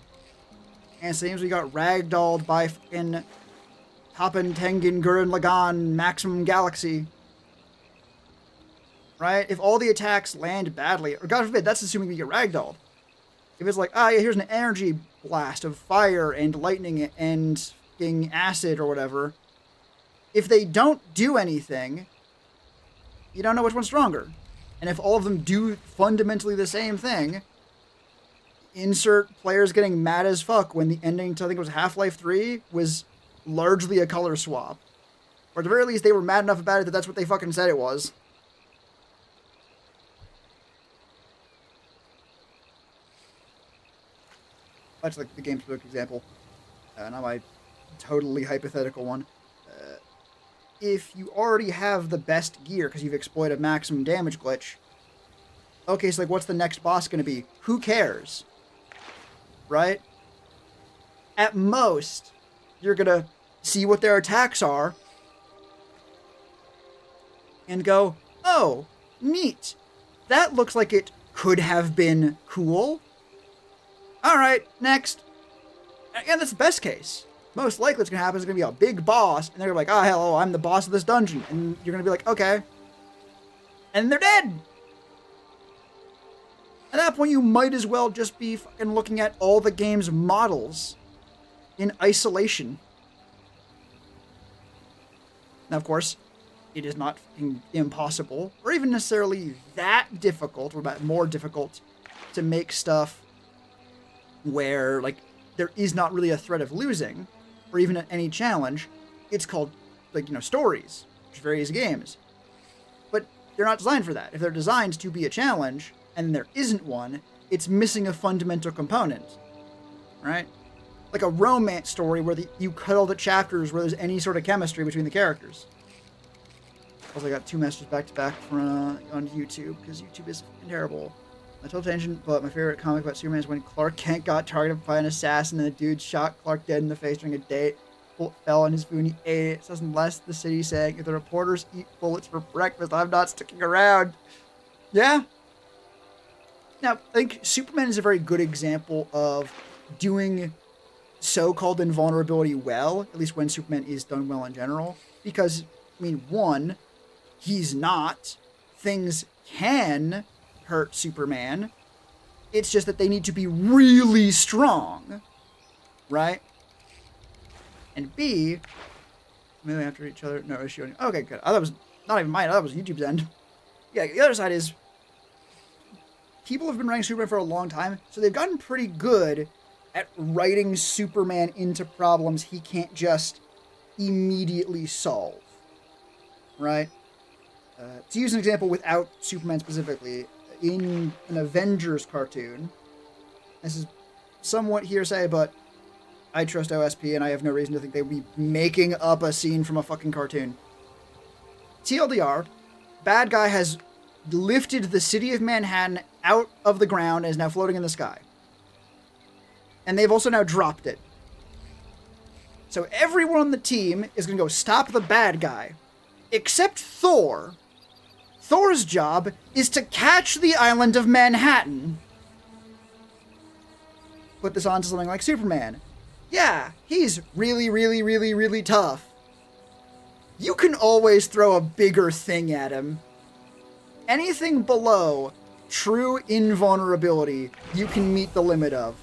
Speaker 1: And same as we got ragdolled by fucking Toppen, Tengen, Gurren Lagann, Maximum Galaxy. Right? If all the attacks land badly, or God forbid, that's assuming we get ragdolled. If it's like, yeah, here's an energy blast of fire and lightning and fucking acid or whatever. If they don't do anything, you don't know which one's stronger. And if all of them do fundamentally the same thing, insert players getting mad as fuck when the ending to, I think it was Half-Life 3, was largely a color swap. Or at the very least, they were mad enough about it that that's what they fucking said it was. That's like the game's book example. Not my totally hypothetical one. If you already have the best gear because you've exploited a maximum damage glitch, okay, so like what's the next boss going to be? Who cares? Right? At most, you're going to see what their attacks are and go, oh, neat. That looks like it could have been cool. Alright, next. And that's the best case. Most likely what's going to happen is going to be a big boss, and they're like, oh, hello, I'm the boss of this dungeon. And you're going to be like, okay. And they're dead. At that point, you might as well just be fucking looking at all the game's models in isolation. Now, of course, it is not fucking impossible, or even necessarily that difficult, or more difficult, to make stuff where, like, there is not really a threat of losing, or even any challenge. It's called, like, you know, stories, which are very easy games. But they're not designed for that. If they're designed to be a challenge, and there isn't one, it's missing a fundamental component, right? Like a romance story where you cut all the chapters where there's any sort of chemistry between the characters. Also, I got 2 messages back to back from on YouTube, because YouTube is terrible. A total tangent, but my favorite comic about Superman is when Clark Kent got targeted by an assassin and the dude shot Clark dead in the face during a date. Bullet fell on his food and he ate it. It says unless the city saying, if the reporters eat bullets for breakfast, I'm not sticking around. Yeah. Now, I think Superman is a very good example of doing so-called invulnerability well, at least when Superman is done well in general. Because, I mean, one, he's not. Things can hurt Superman. It's just that they need to be really strong, right? And B, maybe after each other. No issue. Okay, good. That was not even mine. That was YouTube's end. Yeah, the other side is people have been writing Superman for a long time, so they've gotten pretty good at writing Superman into problems he can't just immediately solve, right? To use an example without Superman specifically, in an Avengers cartoon, this is somewhat hearsay, but I trust OSP and I have no reason to think they would be making up a scene from a fucking cartoon. TLDR, bad guy has lifted the city of Manhattan out of the ground and is now floating in the sky. And they've also now dropped it. So everyone on the team is going to go stop the bad guy, except Thor. Thor's job is to catch the island of Manhattan. Put this on to something like Superman. Yeah, he's really, really, really, really tough. You can always throw a bigger thing at him. Anything below true invulnerability, you can meet the limit of.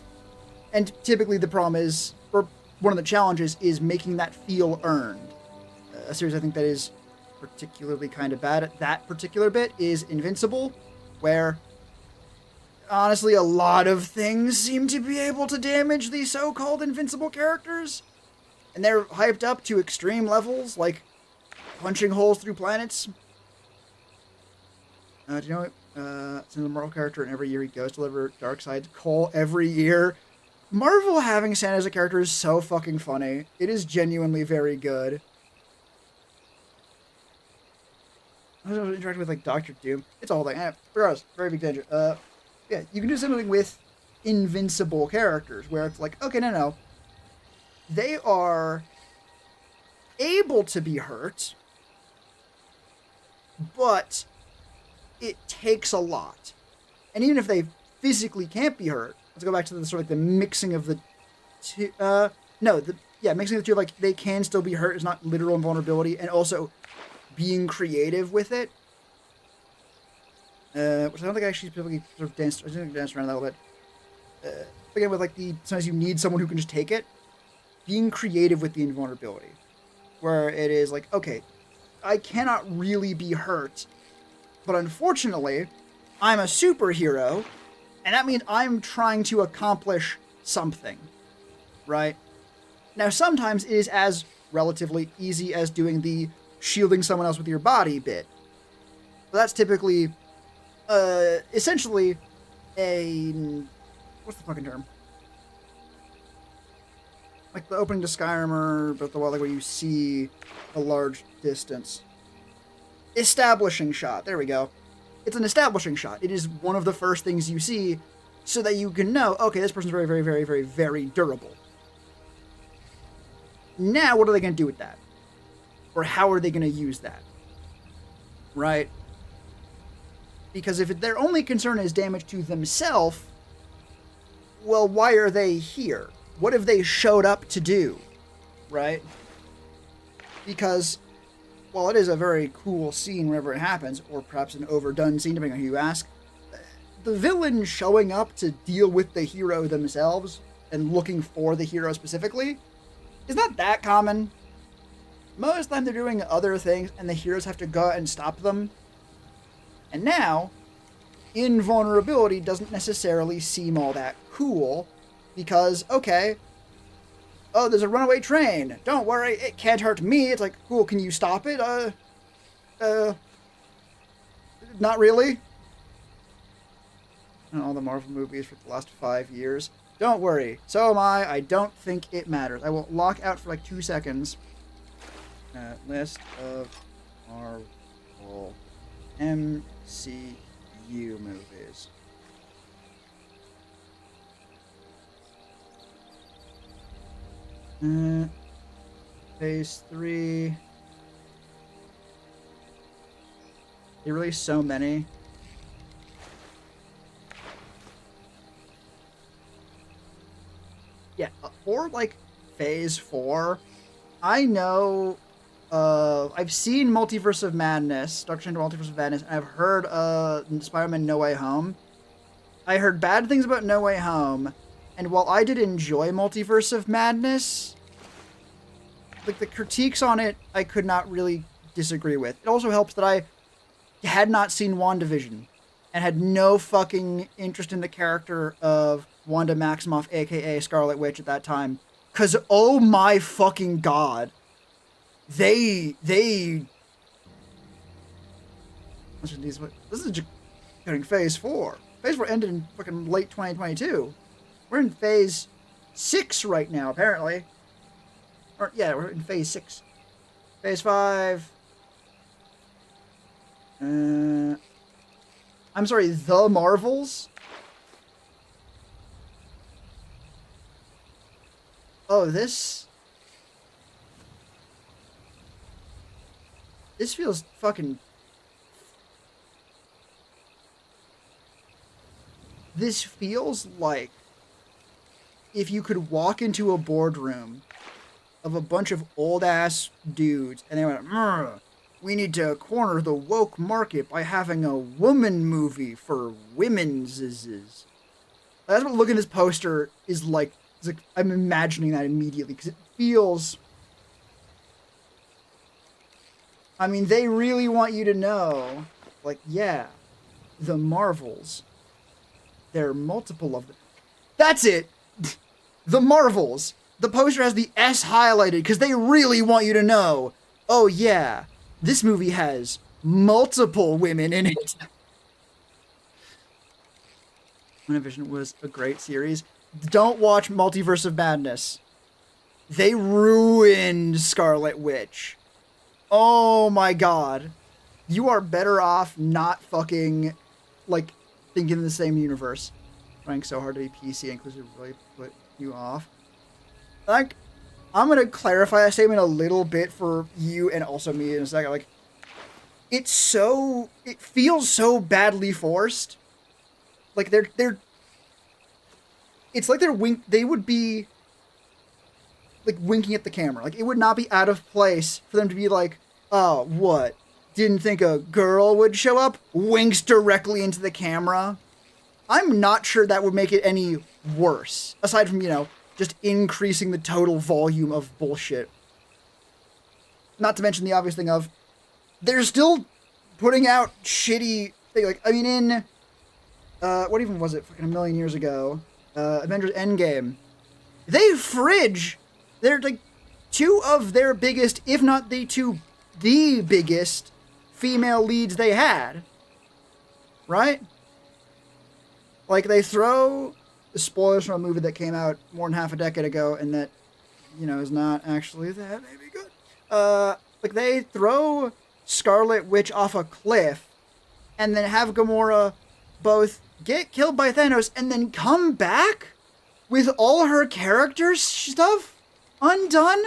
Speaker 1: And typically the problem is, or one of the challenges is making that feel earned. A series I think that is particularly kind of bad at that particular bit is Invincible, where honestly a lot of things seem to be able to damage the so-called invincible characters. And they're hyped up to extreme levels, like punching holes through planets. Do you know what? It's a Marvel character, and every year he goes to deliver Darkseid's call every year. Marvel having Santa as a character is so fucking funny. It is genuinely very good. I was interacting with like Doctor Doom. It's all like, regardless, very big danger. Yeah, you can do something with invincible characters where it's like, okay, no. They are able to be hurt, but it takes a lot. And even if they physically can't be hurt, let's go back to the sort of like the mixing of the two. Mixing of the two, like they can still be hurt. It's not literal invulnerability, and also being creative with it. Which I don't think I actually specifically sort of danced around that a little bit. Again, with like sometimes you need someone who can just take it. Being creative with the invulnerability, where it is like, okay, I cannot really be hurt, but unfortunately, I'm a superhero, and that means I'm trying to accomplish something, right? Now, sometimes it is as relatively easy as doing the shielding someone else with your body bit. But that's typically, essentially, what's the fucking term? Like the opening to Skyrim, but the one like where you see a large distance. Establishing shot. There we go. It's an establishing shot. It is one of the first things you see so that you can know, okay, this person's very, very, very, very, very durable. Now, what are they going to do with that? Or how are they going to use that? Right? Because if their only concern is damage to themselves, well, why are they here? What have they showed up to do? Right? Because while it is a very cool scene whenever it happens, or perhaps an overdone scene, depending on who you ask, the villain showing up to deal with the hero themselves and looking for the hero specifically is not that common. Most of the time they're doing other things and the heroes have to go out and stop them. And now, invulnerability doesn't necessarily seem all that cool because, okay, oh, there's a runaway train. Don't worry, it can't hurt me. It's like, cool, can you stop it? Not really. And all the Marvel movies for the last 5 years. Don't worry, so am I. I don't think it matters. I will lock out for like 2 seconds. List of Marvel MCU movies. Phase 3. They released so many. Yeah, or like Phase 4. I know, I've seen Multiverse of Madness, Doctor Strange Multiverse of Madness, and I've heard Spider-Man No Way Home. I heard bad things about No Way Home, and while I did enjoy Multiverse of Madness, like the critiques on it, I could not really disagree with. It also helps that I had not seen WandaVision and had no fucking interest in the character of Wanda Maximoff, aka Scarlet Witch, at that time. Cause oh my fucking god, this is just getting Phase 4. Phase 4 ended in fucking late 2022. We're in Phase 6 right now, apparently. Or, yeah, we're in Phase 6. Phase 5. I'm sorry, The Marvels? Oh, this feels fucking... This feels like if you could walk into a boardroom of a bunch of old-ass dudes and they went, we need to corner the woke market by having a woman movie for women's. That's what looking at this poster is like. It's like I'm imagining that immediately because it feels. I mean, they really want you to know, like, yeah, the Marvels. There are multiple of them. That's it. The Marvels. The poster has the S highlighted because they really want you to know. Oh yeah, this movie has multiple women in it. WandaVision was a great series. Don't watch Multiverse of Madness. They ruined Scarlet Witch. Oh my god. You are better off not fucking, like, thinking in the same universe. Trying so hard to be PC inclusive really put you off. Like, I'm gonna clarify that statement a little bit for you and also me in a second. Like, it feels so badly forced. Like it's like they would be like winking at the camera. Like, it would not be out of place for them to be like, oh, what? Didn't think a girl would show up? Winks directly into the camera. I'm not sure that would make it any worse. Aside from, just increasing the total volume of bullshit. Not to mention the obvious thing of, they're still putting out shitty things. Like, I mean, in, what even was it? Fucking a million years ago. Avengers Endgame. They're like two of their biggest, if not the biggest female leads they had. Right? Like, they throw the spoilers from a movie that came out more than half a decade ago and that, is not actually that maybe good. Like, they throw Scarlet Witch off a cliff and then have Gamora both get killed by Thanos and then come back with all her character's stuff undone?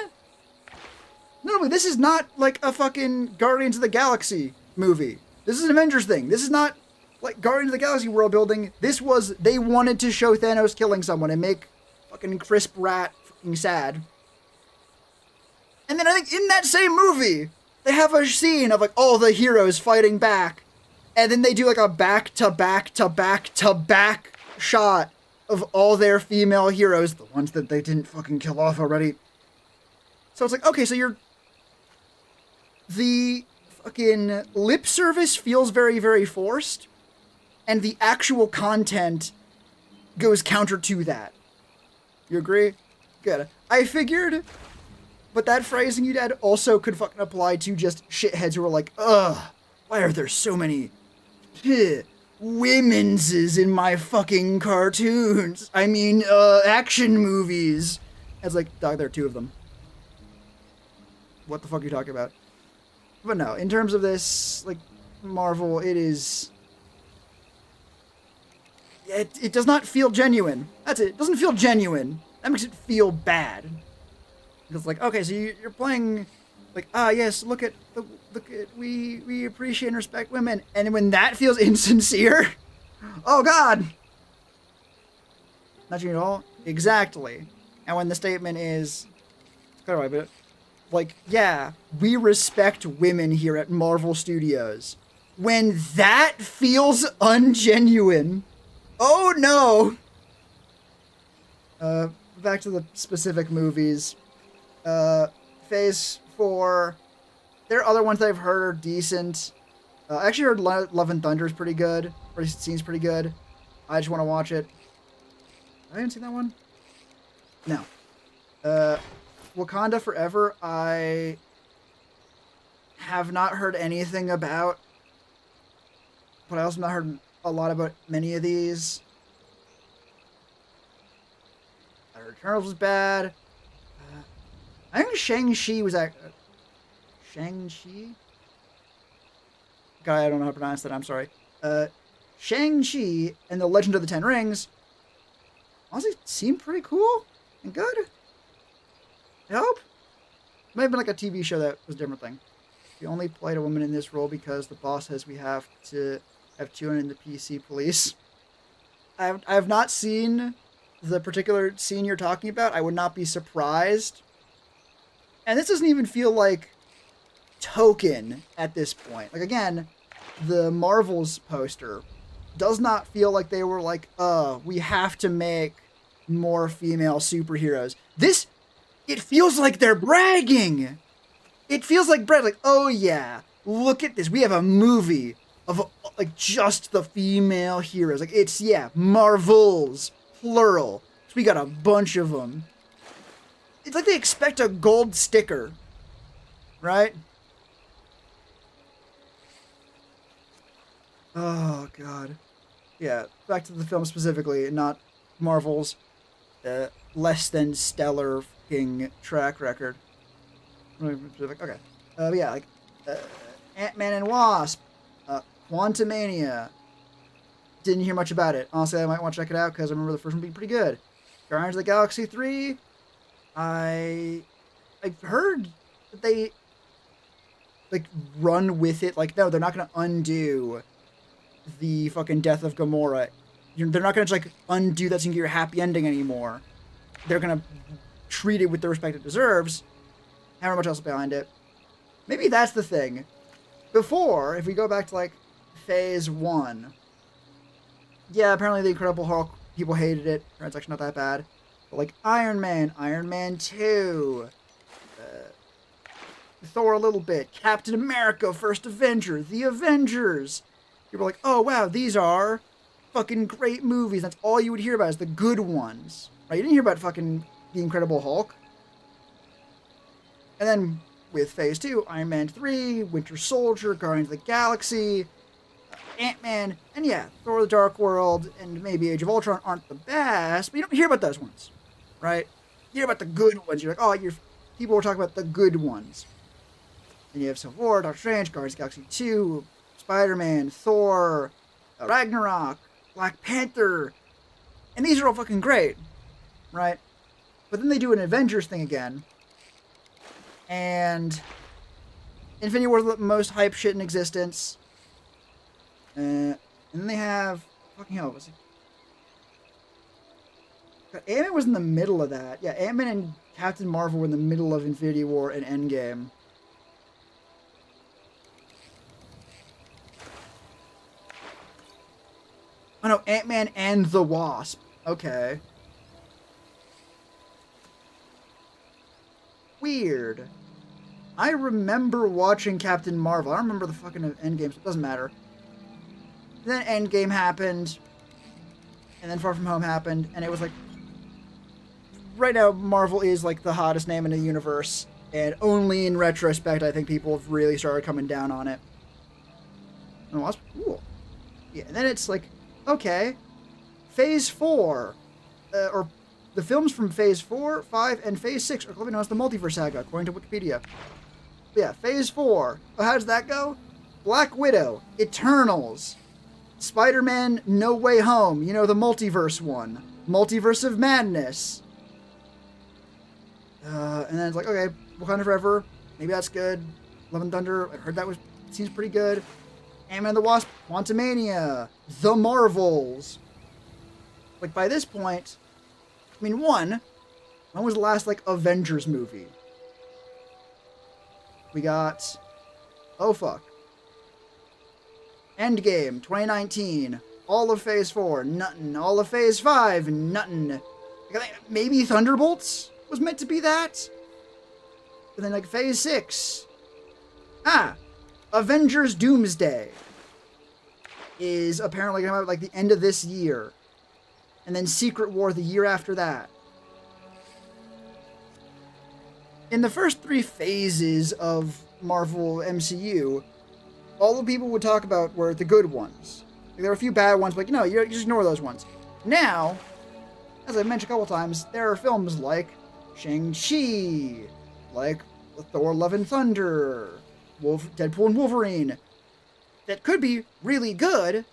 Speaker 1: No, this is not like a fucking Guardians of the Galaxy movie. This is an Avengers thing. This is not like Guardians of the Galaxy world building. They wanted to show Thanos killing someone and make fucking Crisp Rat fucking sad. And then I think in that same movie, they have a scene of like all the heroes fighting back. And then they do like a back-to-back-to-back-to-back shot of all their female heroes, the ones that they didn't fucking kill off already. So it's like, okay, so the fucking lip service feels very, very forced, and the actual content goes counter to that. You agree? Good. I figured, but that phrasing you did also could fucking apply to just shitheads who are like, ugh, why are there so many women's in my fucking cartoons? I mean, action movies. It's like, dog, there are two of them. What the fuck are you talking about? But no, in terms of this, like, Marvel, it is... It does not feel genuine. That's it. It doesn't feel genuine. That makes it feel bad. It's like, okay, so you're playing... Like, yes, look at, we appreciate and respect women. And when that feels insincere, oh god! Not you at all? Exactly. And when the statement is, but like, yeah, we respect women here at Marvel Studios. When that feels ungenuine, oh no! Back to the specific movies. Phase 4. There are other ones that I've heard are decent. I actually heard Love and Thunder is pretty good. Or it seems pretty good. I just want to watch it. I haven't seen that one? No. Wakanda Forever, I have not heard anything about. But I also have not heard a lot about many of these. I heard Eternals was bad. I think Shang-Chi was Shang-Chi? God, I don't know how to pronounce that, I'm sorry. Shang-Chi and the Legend of the Ten Rings honestly seemed pretty cool and good. I hope. It might have been like a TV show that was a different thing. We only played a woman in this role because the boss says we have to have two in the PC police. I have not seen the particular scene you're talking about. I would not be surprised. And this doesn't even feel like token at this point. Like, again, the Marvels poster does not feel like they were like, we have to make more female superheroes. This, it feels like they're bragging. It feels like brag, like, oh yeah, look at this. We have a movie of like just the female heroes. Like it's, yeah, Marvels, plural. So we got a bunch of them. It's like they expect a gold sticker, right? Oh god. Yeah, back to the film specifically, not Marvel's less than stellar fucking track record. Okay. Yeah, like uh, Ant-Man and Wasp, Quantumania. Didn't hear much about it. Honestly, I might want to check it out because I remember the first one being pretty good. Guardians of the Galaxy 3, I've heard that they like run with it. Like, no, they're not gonna undo the fucking death of Gamora. They're not gonna just like undo that and get your happy ending anymore. They're gonna treat it with the respect it deserves. However much else behind it. Maybe that's the thing. Before, if we go back to like Phase 1, yeah, apparently the Incredible Hulk, people hated it. It's actually not that bad. But like Iron Man 2, Thor a little bit, Captain America, First Avenger, The Avengers. People were like, oh wow, these are fucking great movies. That's all you would hear about is the good ones. Right? You didn't hear about fucking The Incredible Hulk. And then with Phase 2, Iron Man 3, Winter Soldier, Guardians of the Galaxy, Ant-Man, and yeah, Thor the Dark World, and maybe Age of Ultron aren't the best, but you don't hear about those ones, right? You hear about the good ones. You're like, oh, people were talking about the good ones. And you have Civil War, Doctor Strange, Guardians of the Galaxy 2, Spider-Man, Thor, Ragnarok, Black Panther, and these are all fucking great, right? But then they do an Avengers thing again, and Infinity War is the most hype shit in existence. And then they have fucking hell, was it? Ant-Man was in the middle of that. Yeah, Ant-Man and Captain Marvel were in the middle of Infinity War and Endgame. Oh no, Ant-Man and the Wasp. Okay. Weird. I remember watching Captain Marvel. I don't remember the fucking Endgame, so it doesn't matter. Then Endgame happened, and then Far From Home happened, and it was like, right now Marvel is like the hottest name in the universe, and only in retrospect I think people have really started coming down on it. And Wasp, cool. Yeah, and then it's like, okay, Phase 4, or the films from Phase 4, 5, and Phase 6 are commonly known as the Multiverse Saga, according to Wikipedia. But yeah, Phase 4. Oh, how does that go? Black Widow, Eternals, Spider-Man No Way Home, you know, the multiverse one. Multiverse of Madness. And then it's like, okay, Wakanda Forever, maybe that's good. Love and Thunder, I heard that seems pretty good. Ant-Man and the Wasp, Quantumania, The Marvels. Like, by this point, I mean, when was the last, like, Avengers movie? We got, oh fuck, Endgame, 2019, all of Phase 4, nuttin', all of Phase 5, nuttin'. Maybe Thunderbolts was meant to be that? And then, like, Phase 6, Avengers Doomsday is apparently going to come out, like, the end of this year. And then Secret War the year after that. In the first 3 phases of Marvel MCU, all the people would talk about were the good ones. Like, there were a few bad ones, but you know, you just ignore those ones. Now, as I mentioned a couple times, there are films like Shang-Chi, like Thor Love and Thunder, Deadpool and Wolverine, that could be really good.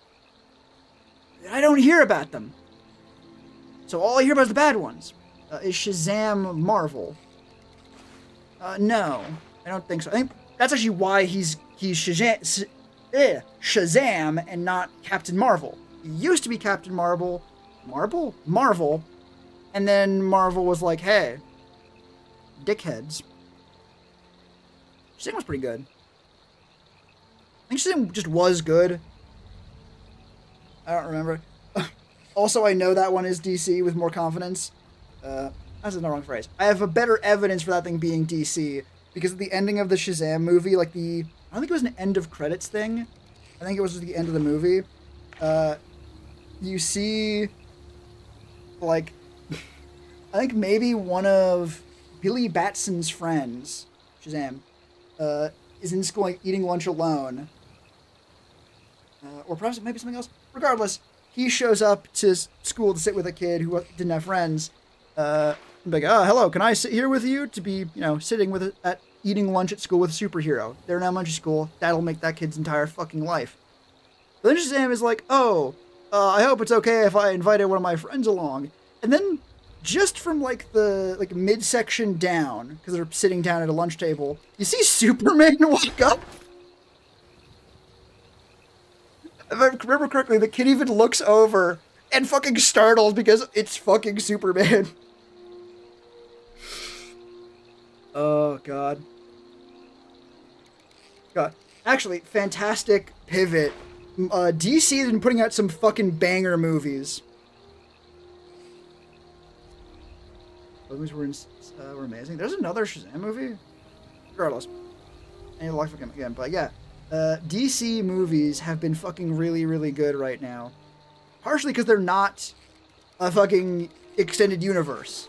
Speaker 1: I don't hear about them. So all I hear about is the bad ones. Is Shazam Marvel? No, I don't think so. I think that's actually why he's Shazam and not Captain Marvel. He used to be Captain Marvel, and then Marvel was like, hey, dickheads. Shazam was pretty good. I think Shazam just was good. I don't remember. Also, I know that one is DC with more confidence. That's the wrong phrase. I have a better evidence for that thing being DC because at the ending of the Shazam movie, like I don't think it was an end of credits thing. I think it was just the end of the movie. You see, like, I think maybe one of Billy Batson's friends, Shazam, is in school like, eating lunch alone. Or perhaps it might be something else. Regardless, he shows up to school to sit with a kid who didn't have friends. Like, oh, hello, can I sit here with you? To be, sitting at eating lunch at school with a superhero. They're in elementary school. That'll make that kid's entire fucking life. But then Shazam is like, oh, I hope it's okay if I invited one of my friends along. And then, just from the midsection down, because they're sitting down at a lunch table, you see Superman walk up. If I remember correctly, the kid even looks over and fucking startled because it's fucking Superman. Oh, God. God. Actually, fantastic pivot. DC has been putting out some fucking banger movies. Those movies were amazing. There's another Shazam movie? Regardless. I need to watch them again, but yeah. DC movies have been fucking really, really good right now. Partially because they're not a fucking extended universe.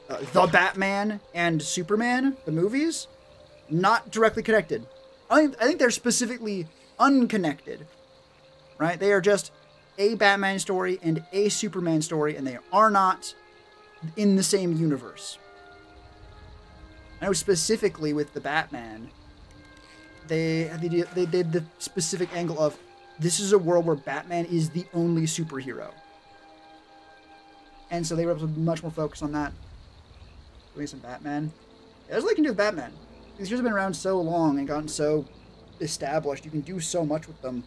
Speaker 1: The Batman and Superman, the movies, not directly connected. I think they're specifically unconnected. Right? They are just a Batman story and a Superman story, and they are not in the same universe. I know specifically with the Batman, they did the specific angle of this is a world where Batman is the only superhero. And so they were able to be much more focused on that. Doing some Batman. Yeah, that's what they can do with Batman. These heroes have been around so long and gotten so established. You can do so much with them.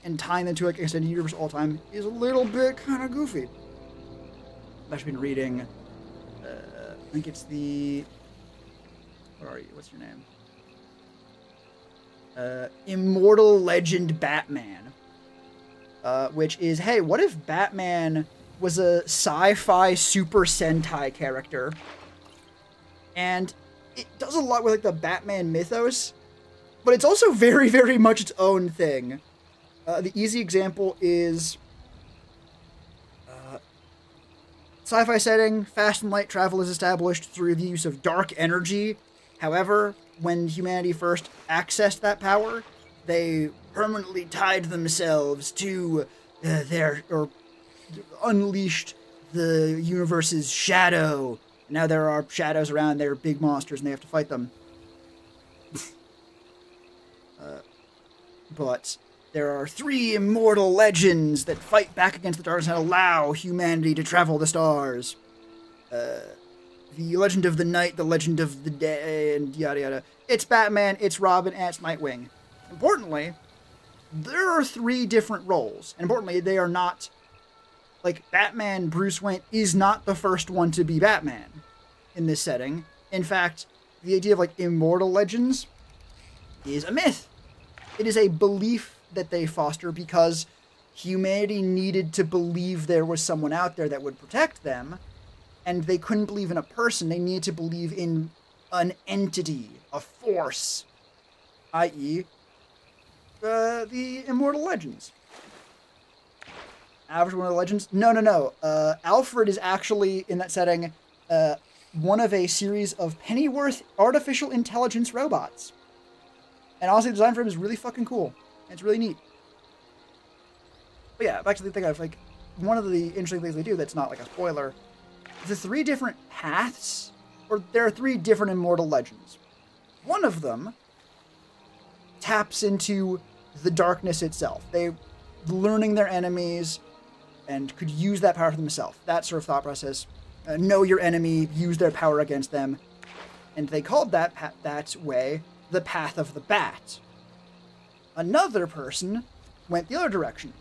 Speaker 1: And tying them to like extended universe all the time is a little bit kind of goofy. I've actually been reading, I think it's the, where are you? What's your name? Immortal Legend Batman. Which is, hey, what if Batman was a sci-fi Super Sentai character? And it does a lot with like the Batman mythos, but it's also very, very much its own thing. The easy example is sci-fi setting, fast and light travel is established through the use of dark energy. However, when humanity first accessed that power, they permanently tied themselves to or unleashed the universe's shadow. Now there are shadows around, they're big monsters, and they have to fight them. But there are 3 immortal legends that fight back against the darkness and allow humanity to travel the stars. The Legend of the Night, the Legend of the Day, and yada yada. It's Batman, it's Robin, and it's Nightwing. Importantly, there are 3 different roles. And importantly, they are not... Like, Batman, Bruce Wayne, is not the first one to be Batman in this setting. In fact, the idea of, like, immortal legends is a myth. It is a belief that they foster because humanity needed to believe there was someone out there that would protect them, and they couldn't believe in a person. They needed to believe in an entity, a force, i.e., the immortal legends. Alfred's one of the legends? No. Alfred is actually, in that setting, one of a series of Pennyworth artificial intelligence robots. And honestly, the design for him is really fucking cool. It's really neat. But yeah, back to the thing of, like, one of the interesting things they do that's not, like, a spoiler. The 3 different paths, or there are 3 different immortal legends. One of them taps into the darkness itself. They learning their enemies and could use that power for themselves. That sort of thought process. Know your enemy, use their power against them. And they called that way the Path of the Bat. Another person went the other direction,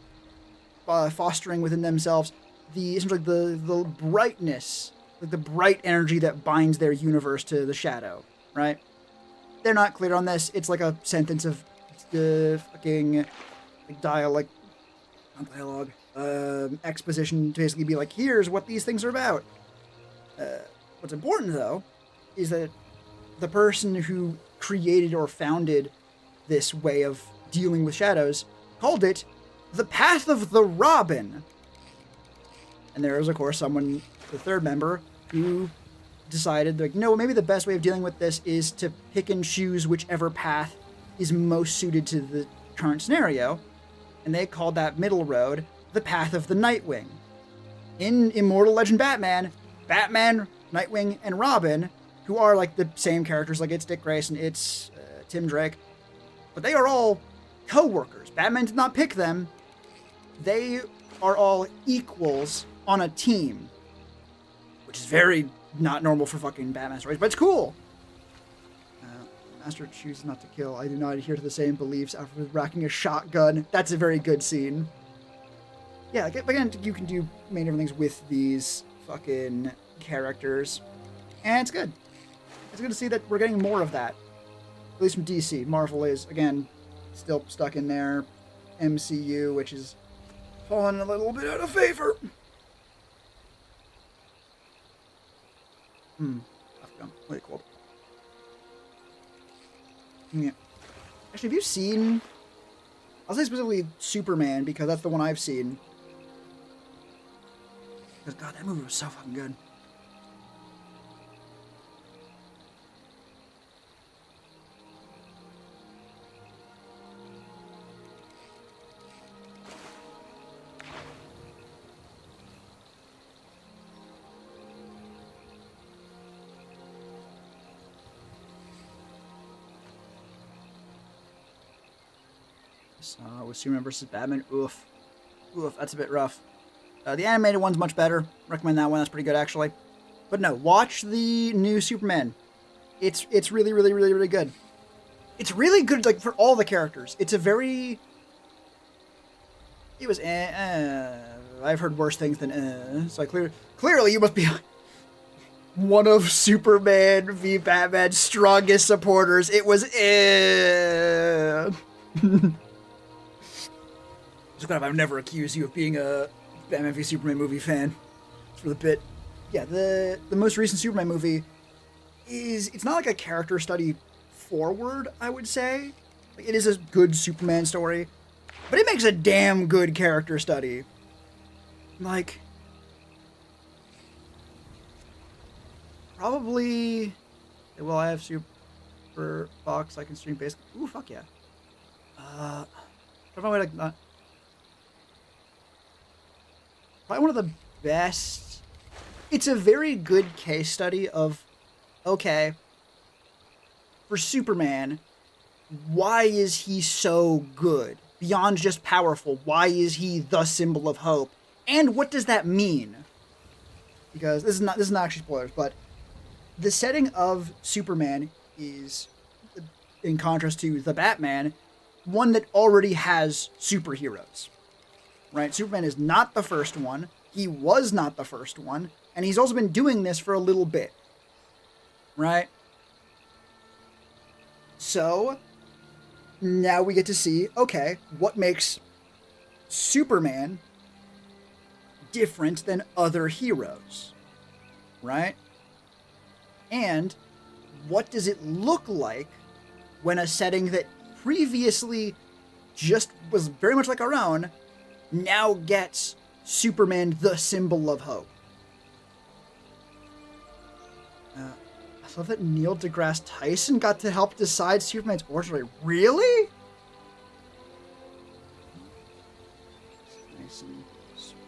Speaker 1: fostering within themselves essentially the brightness, like the bright energy that binds their universe to the shadow, right? They're not clear on this. It's like a sentence of fucking like dialect. not dialogue, exposition to basically be like, here's what these things are about. What's important though is that the person who created or founded this way of dealing with shadows called it the Path of the Robin. And there is, of course, someone, the third member, who decided, like, no, maybe the best way of dealing with this is to pick and choose whichever path is most suited to the current scenario. And they called that middle road the Path of the Nightwing. In Immortal Legend Batman, Batman, Nightwing, and Robin, who are like the same characters, like it's Dick Grayson, it's Tim Drake, but they are all co-workers. Batman did not pick them. They are all equals on a team, which is very not normal for fucking Batman stories, but it's cool. Master chooses not to kill. I do not adhere to the same beliefs after racking a shotgun. That's a very good scene. Yeah, again, you can do main different things with these fucking characters, and it's good. It's good to see that we're getting more of that. At least from DC. Marvel is, again, still stuck in their MCU, which is fallen a little bit out of favor. Really cool. Yeah. Actually, have you seen... I'll say specifically Superman, because that's the one I've seen. Because, God, that movie was so fucking good. With Superman vs. Batman, oof, that's a bit rough. The animated one's much better. Recommend that one. That's pretty good, actually. But no, watch the new Superman. It's really, really, really, really good. It's really good, like, for all the characters. It's a very... It was I've heard worse things than So clearly you must be one of Superman v Batman's strongest supporters. It was Just glad I've never accused you of being a Batman v Superman movie fan. It's for the bit. Yeah, the most recent Superman movie it's not like a character study forward, I would say. Like, it is a good Superman story, but it makes a damn good character study. Like, probably, will I have Super Box I can stream basic? Ooh, fuck yeah. I don't know, like, not. Probably one of the best. It's a very good case study of, okay, for Superman, why is he so good? Beyond just powerful, why is he the symbol of hope? And what does that mean? Because this is not actually spoilers, but the setting of Superman is, in contrast to the Batman, one that already has superheroes. Right? Superman is not the first one. He was not the first one. And he's also been doing this for a little bit. Right? So, now we get to see, okay, what makes Superman different than other heroes? Right? And what does it look like when a setting that previously just was very much like our own now gets Superman the symbol of hope? I love that Neil deGrasse Tyson got to help decide Superman's origin story. Really? Tyson, Superman.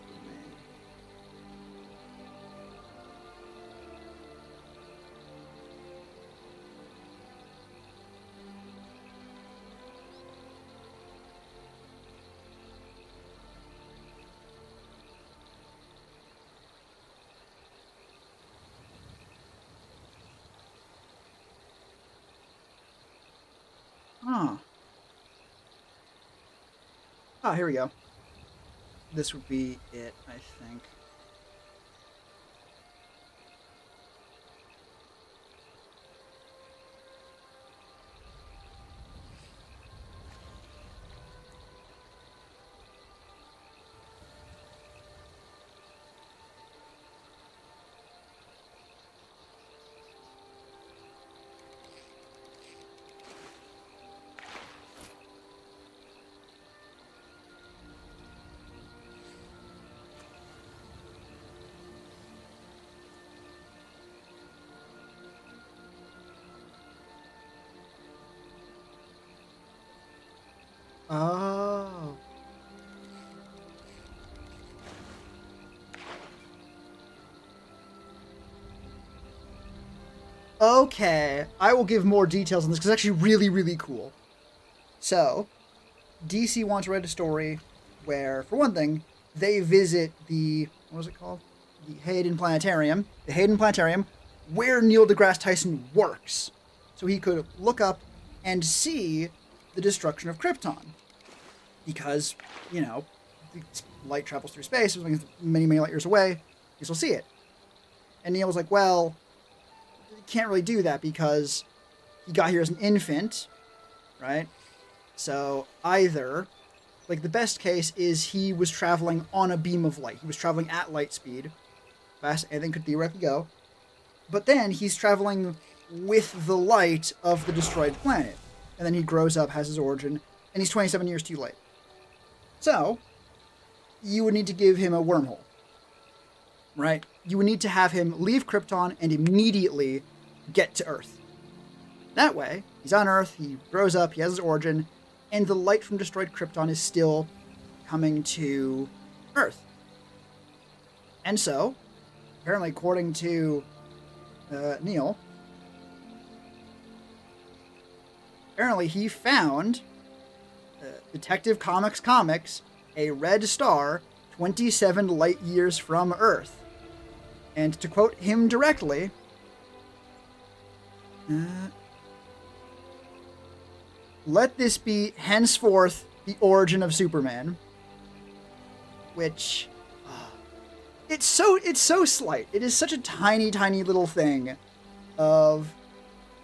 Speaker 1: Huh. Oh, here we go. This would be it, I think. Okay, I will give more details on this because it's actually really, really cool. So, DC wants to write a story where, for one thing, they visit what was it called? The Hayden Planetarium. The Hayden Planetarium, where Neil deGrasse Tyson works. So he could look up and see the destruction of Krypton. Because, you know, light travels through space, it's many, many light years away, you will see it. And Neil was like, well, you can't really do that because he got here as an infant, right? So either, like, the best case is he was traveling on a beam of light. He was traveling at light speed. Fast anything could theoretically go. But then he's traveling with the light of the destroyed planet. And then he grows up, has his origin, and he's 27 years too late. So, you would need to give him a wormhole. Right? You would need to have him leave Krypton and immediately get to Earth. That way, he's on Earth, he grows up, he has his origin, and the light from destroyed Krypton is still coming to Earth. And so, apparently, according to Neil, apparently he found Detective Comics, a red star 27 light years from Earth. And to quote him directly, let this be henceforth the origin of Superman. Which, it's so slight. It is such a tiny, tiny little thing because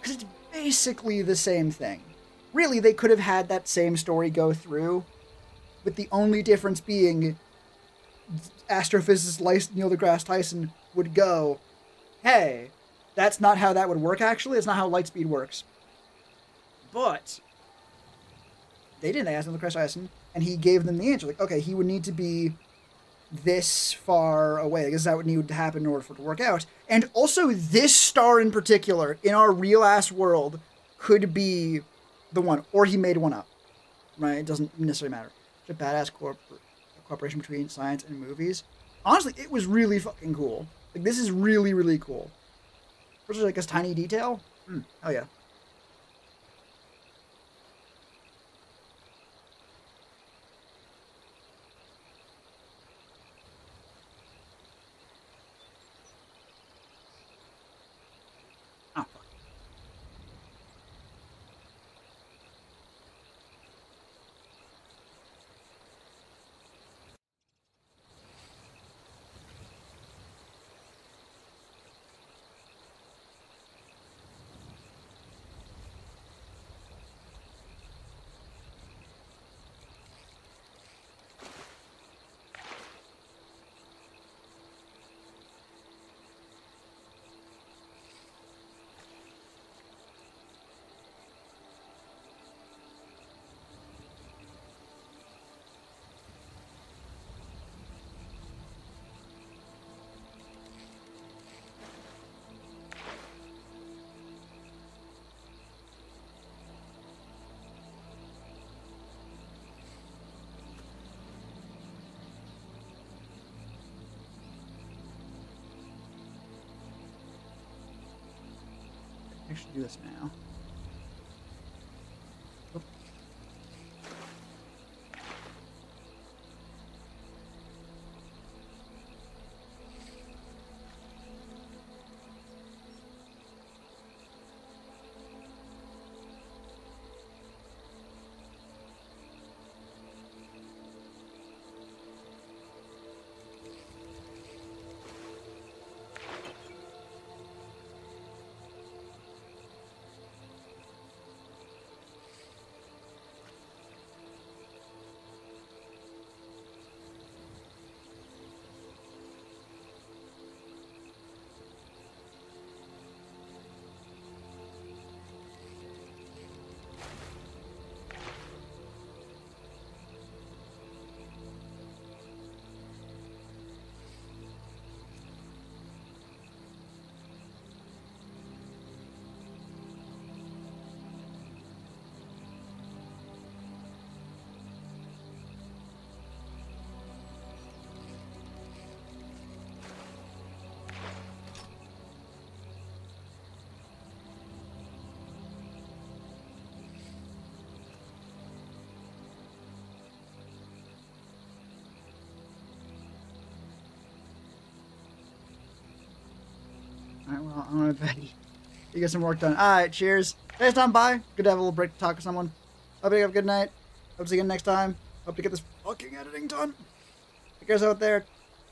Speaker 1: it's basically the same thing. Really, they could have had that same story go through, with the only difference being astrophysicist Neil deGrasse Tyson would go, hey, that's not how that would work, actually. It's not how light speed works. But they didn't ask Neil deGrasse Tyson, and he gave them the answer. Like, okay, he would need to be this far away. I guess that would need to happen in order for it to work out. And also, this star in particular, in our real-ass world, could be the one. Or he made one up. Right? It doesn't necessarily matter. It's a badass cooperation between science and movies. Honestly, it was really fucking cool. Like, this is really, really cool. Especially, like, this tiny detail. Hell yeah. Oh, fuck. I should do this now. Oop. Alright, well, I'm gonna bet you get some work done. Alright, cheers. Thanks for stopping by. Good to have a little break to talk to someone. Hope you have a good night. Hope to see you again next time. Hope to get this fucking editing done. Take care out there,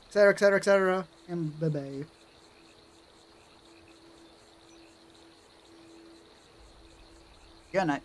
Speaker 1: etc., etc., etc. And bye-bye. Good night.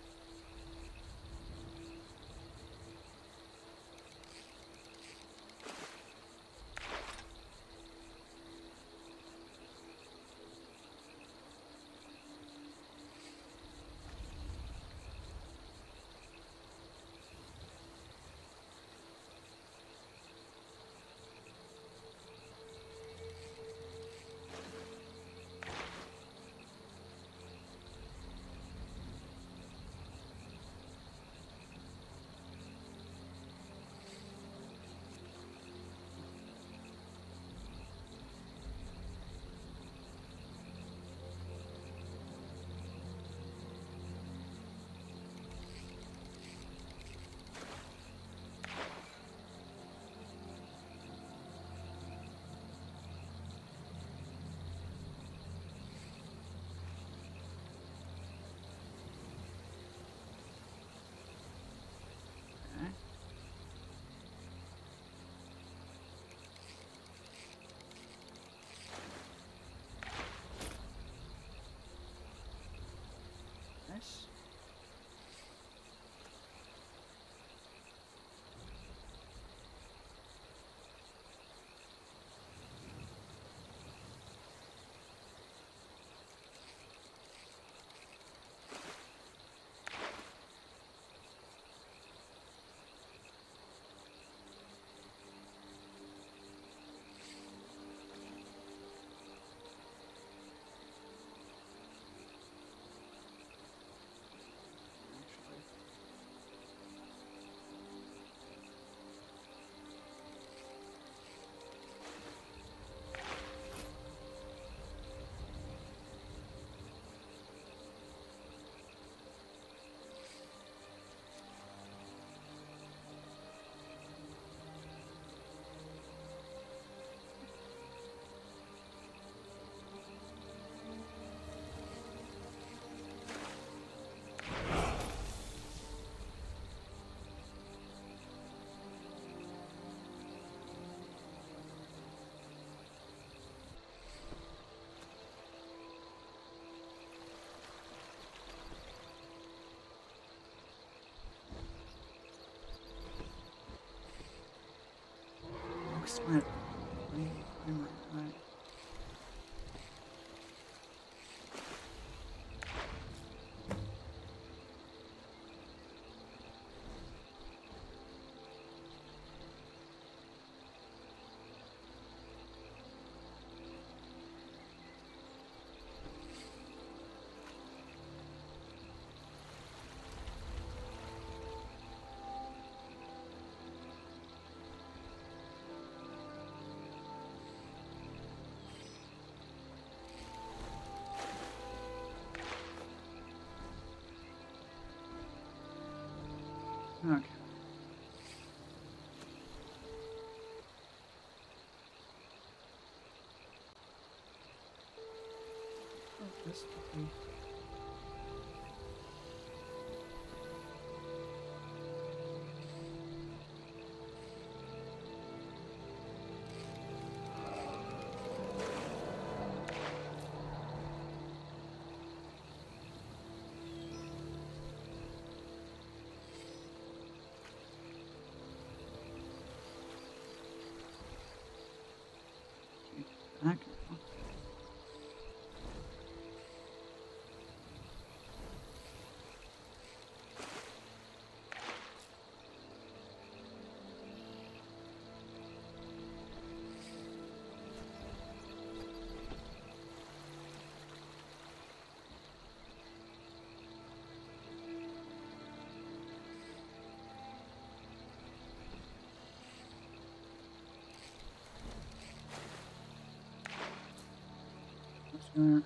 Speaker 1: Nice. Smart. Right. Okay. Oh, this would be... Okay. Smart.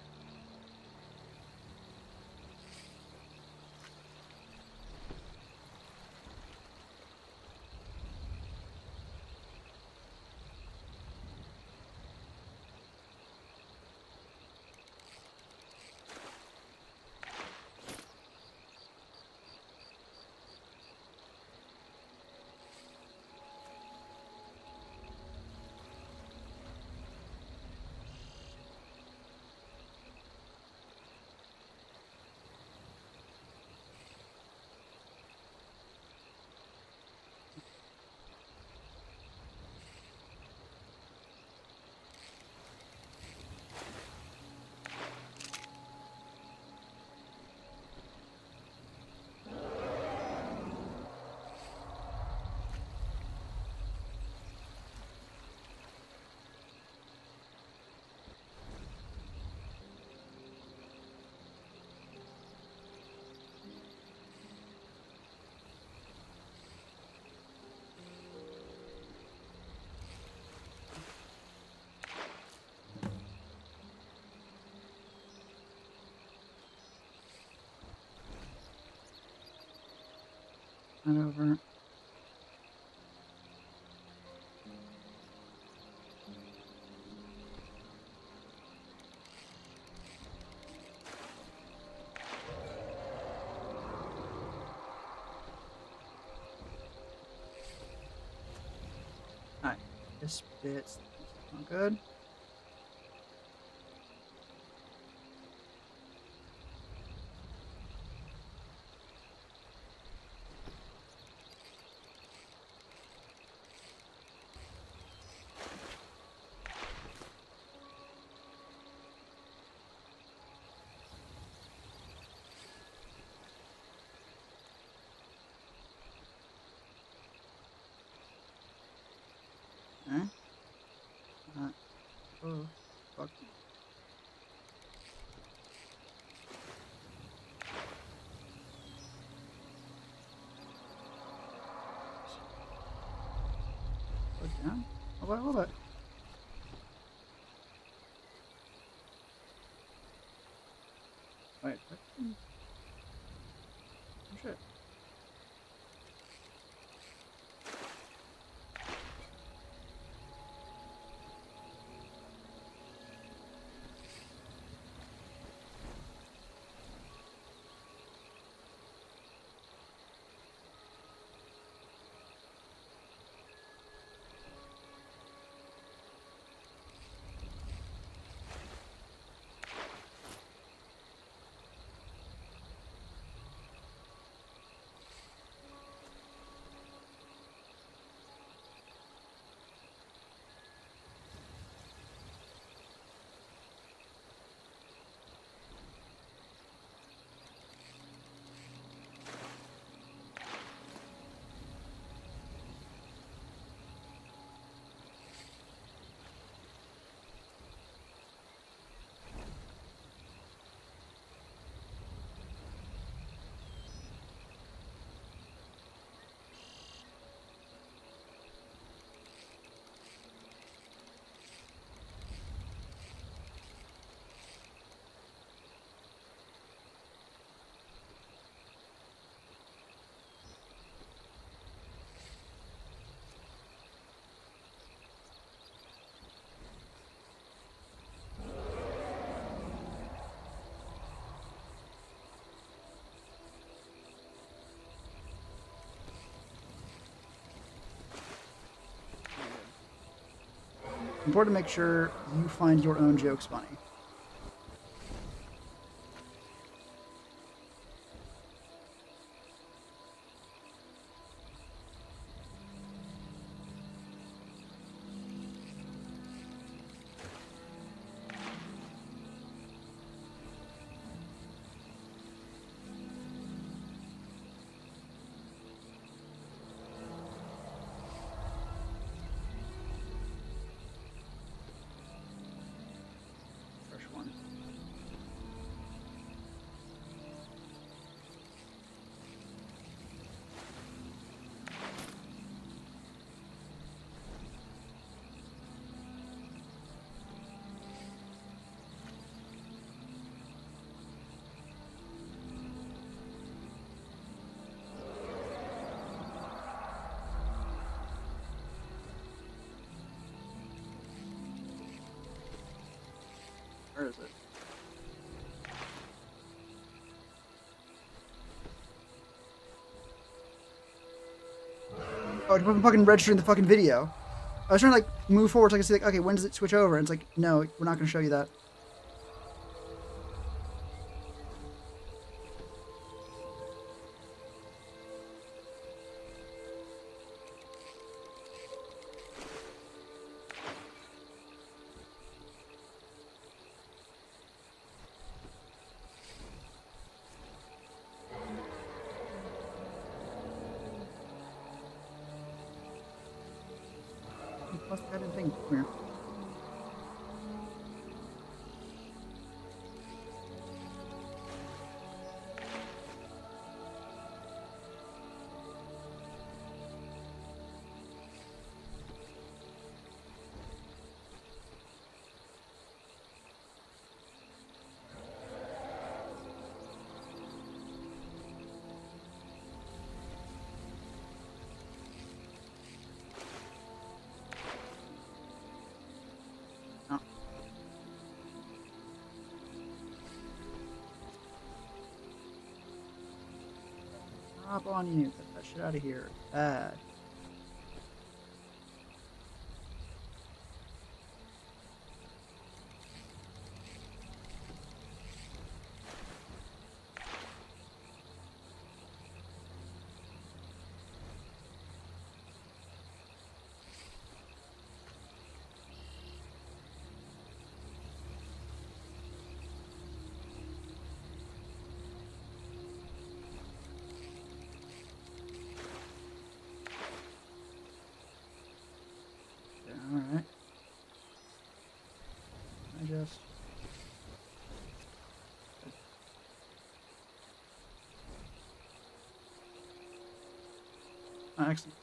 Speaker 1: Not over. Alright, this bit's not good. Okay. Oh, fuck. Put it down. A little bit. Wait. Oh shit. Important to make sure you find your own jokes funny. Fresh one. Where is it? Oh, it's fucking registering the fucking video. I was trying to like move forward so I could see like, okay, when does it switch over? And it's like, no, we're not gonna show you that. What's the goddamn thing? Come here. Hop on you. Get that shit out of here. Bad. Alright. I just... Oh, excellent.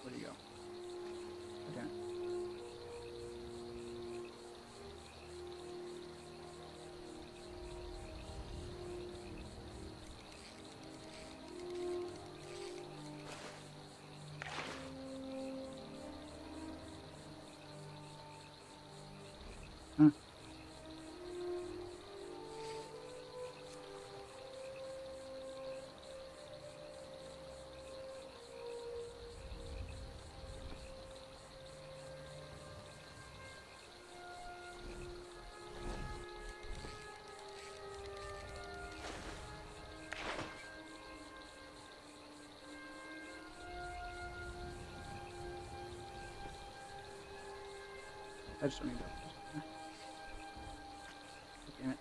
Speaker 1: Where'd he go? Okay. Huh. I just don't need that. Damn it.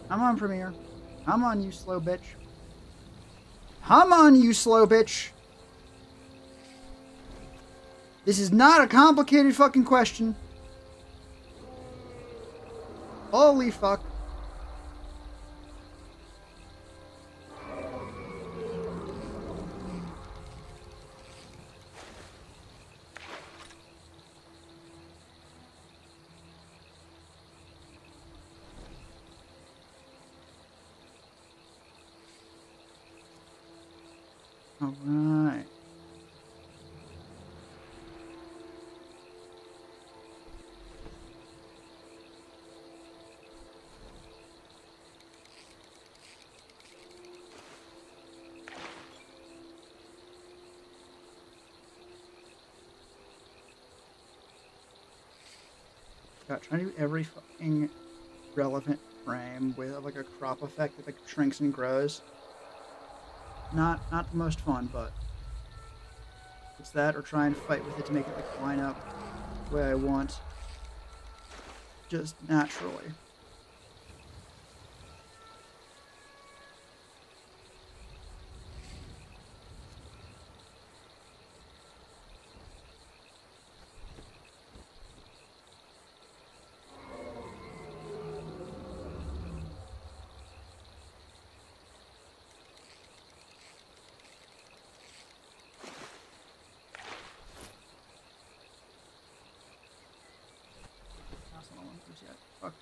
Speaker 1: Come on, Premiere. Come on, you slow bitch. Come on, you slow bitch. This is not a complicated fucking question. Holy fuck. All right. God, trying to do every fucking relevant frame with like a crop effect that like shrinks and grows. Not the most fun, but it's that or try and fight with it to make it like line up the way I want. Just naturally. That's not one yet. Fuck.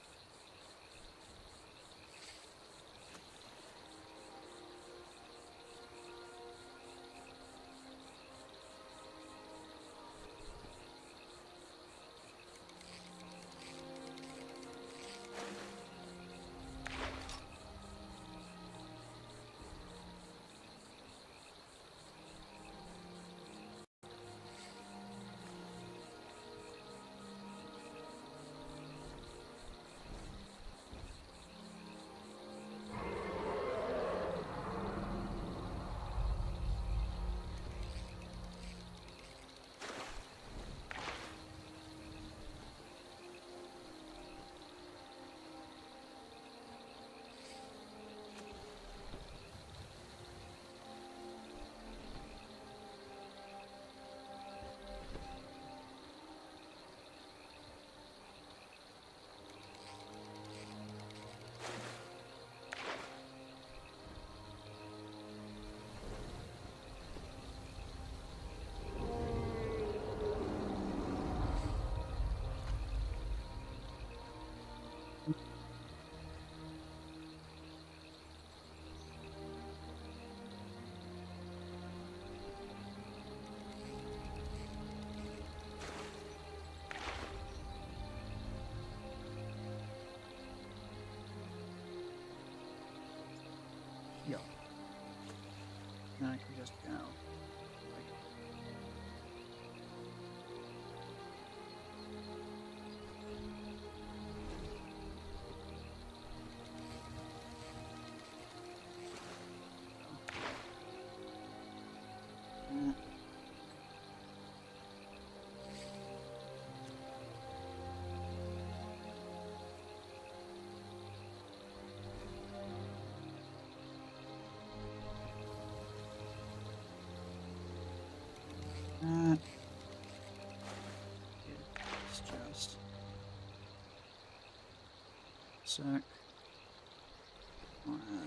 Speaker 1: sec.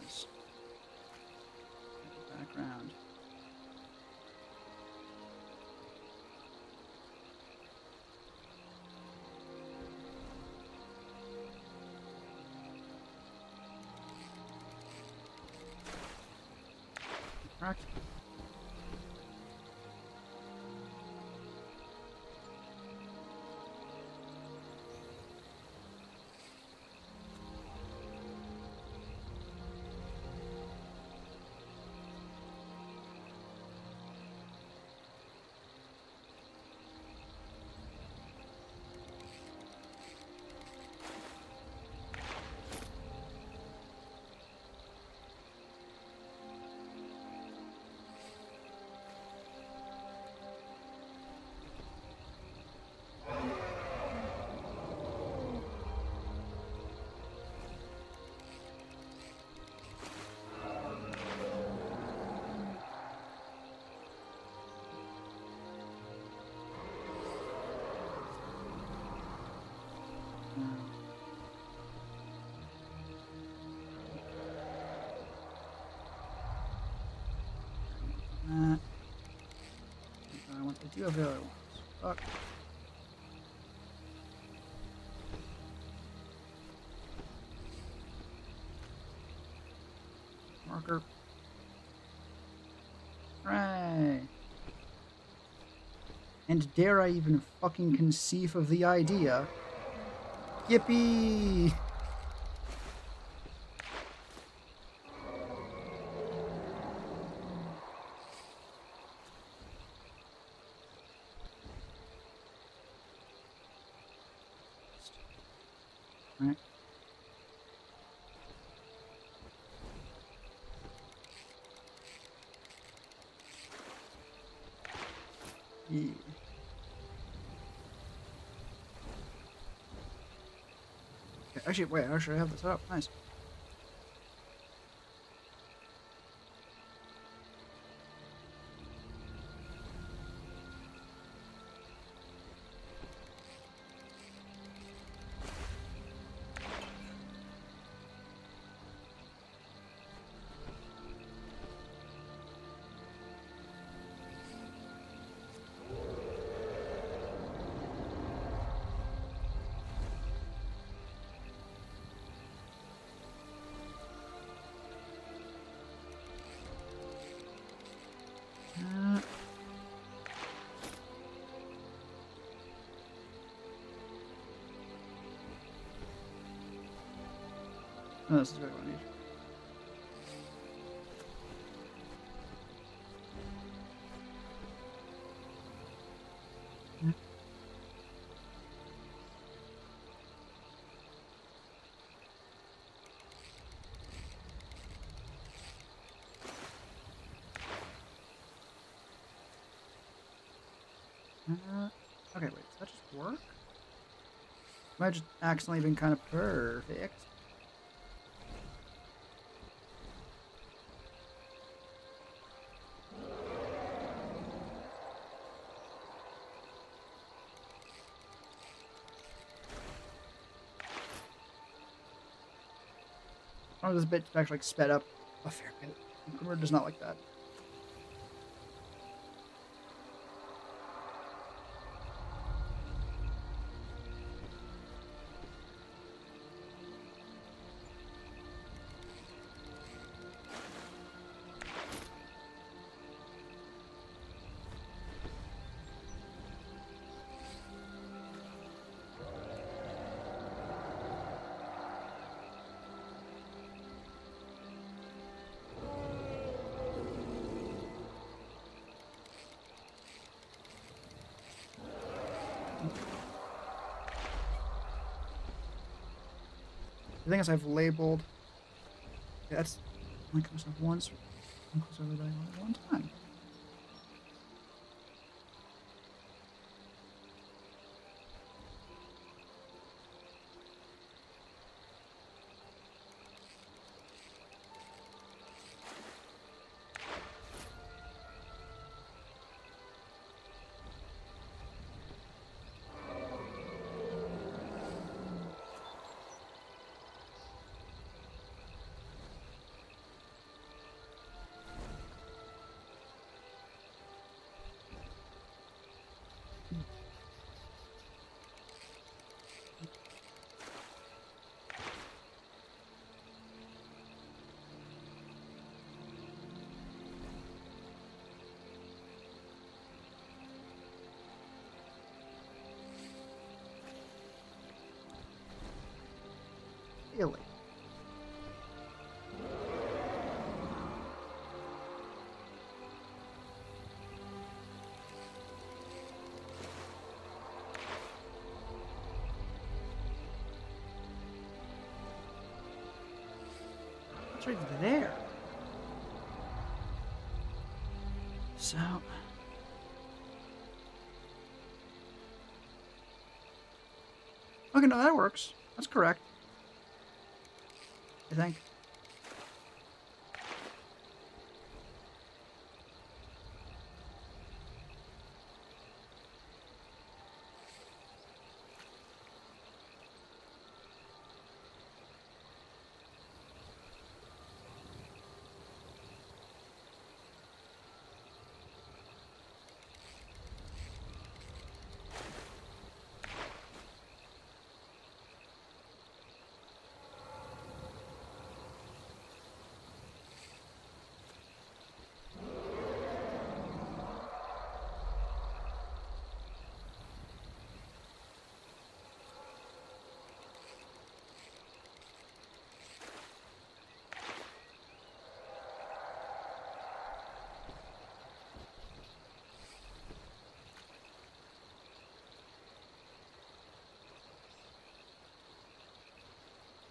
Speaker 1: As background. Correct. I want to do the other ones. Fuck. Marker. Hooray! And dare I even fucking conceive of the idea? Yippee! Right. Yeah. Okay, actually, wait, I should have this up. Nice. Oh, this is really what I need. Okay, wait, does that just work? Might have just accidentally been kind of perfect. Oh, this bit actually like, sped up a fair bit. Grimmer does not like that. The thing is, I've labeled. Yeah, that's link myself once, link everybody at one time. Really? It's right there. So... Okay, no, that works. That's correct. I think.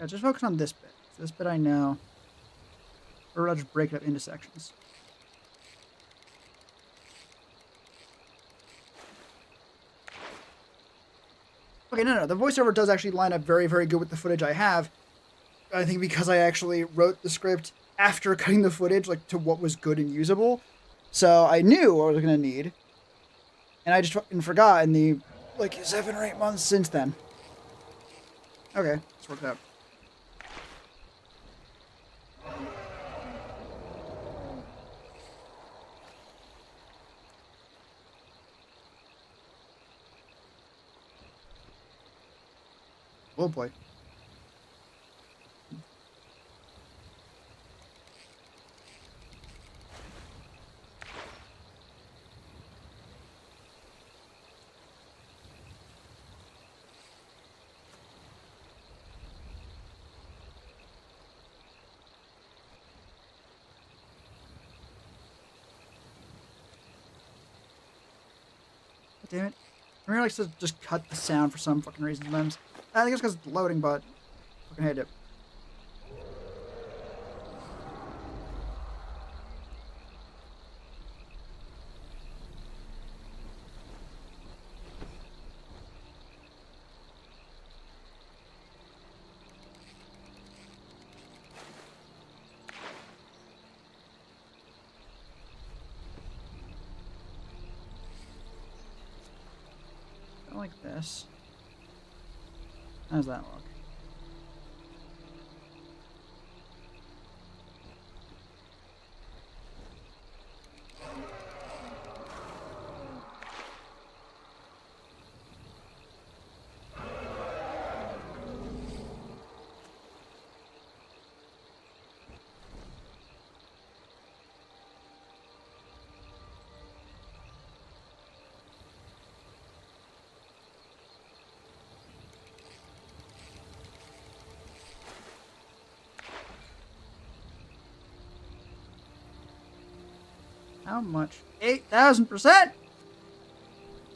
Speaker 1: Yeah, just focus on this bit. This bit I know. Or I'll just break it up into sections. Okay, no. The voiceover does actually line up very, very good with the footage I have. I think because I actually wrote the script after cutting the footage, like, to what was good and usable. So I knew what I was going to need. And I just fucking forgot in the, like, 7 or 8 months since then. Okay, it's worked out. Oh boy. Damn it. Premiere likes to just cut the sound for some fucking reason sometimes. I think it's because it's loading, but I fucking hate it. I like this. How does that look? How much? 8,000%!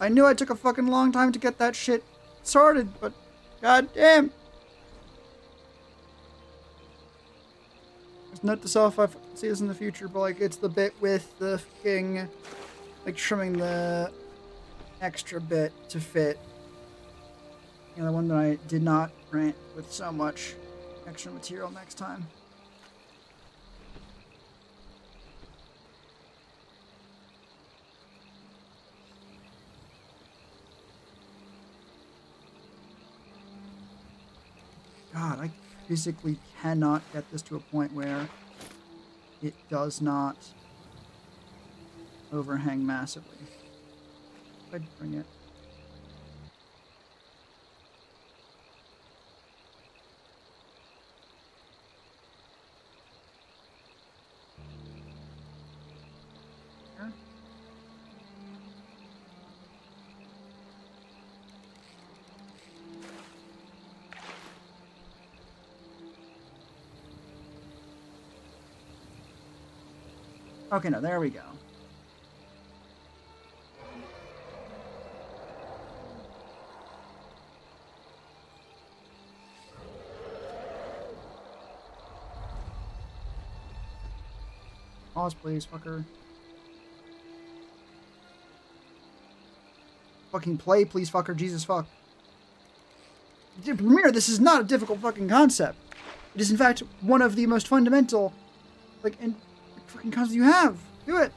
Speaker 1: I knew I took a fucking long time to get that shit sorted, but goddamn. Just note to self, I see this in the future, but like it's the bit with the fucking, like trimming the extra bit to fit. You know, the one that I did not print with so much extra material next time. God, I physically cannot get this to a point where it does not overhang massively. I'd bring it. Here. Okay, no, there we go. Pause, please, fucker. Fucking play, please, fucker. Jesus fuck. Dude, Premiere, this is not a difficult fucking concept. It is, in fact, one of the most fundamental, like, and fucking concepts you have. Do it.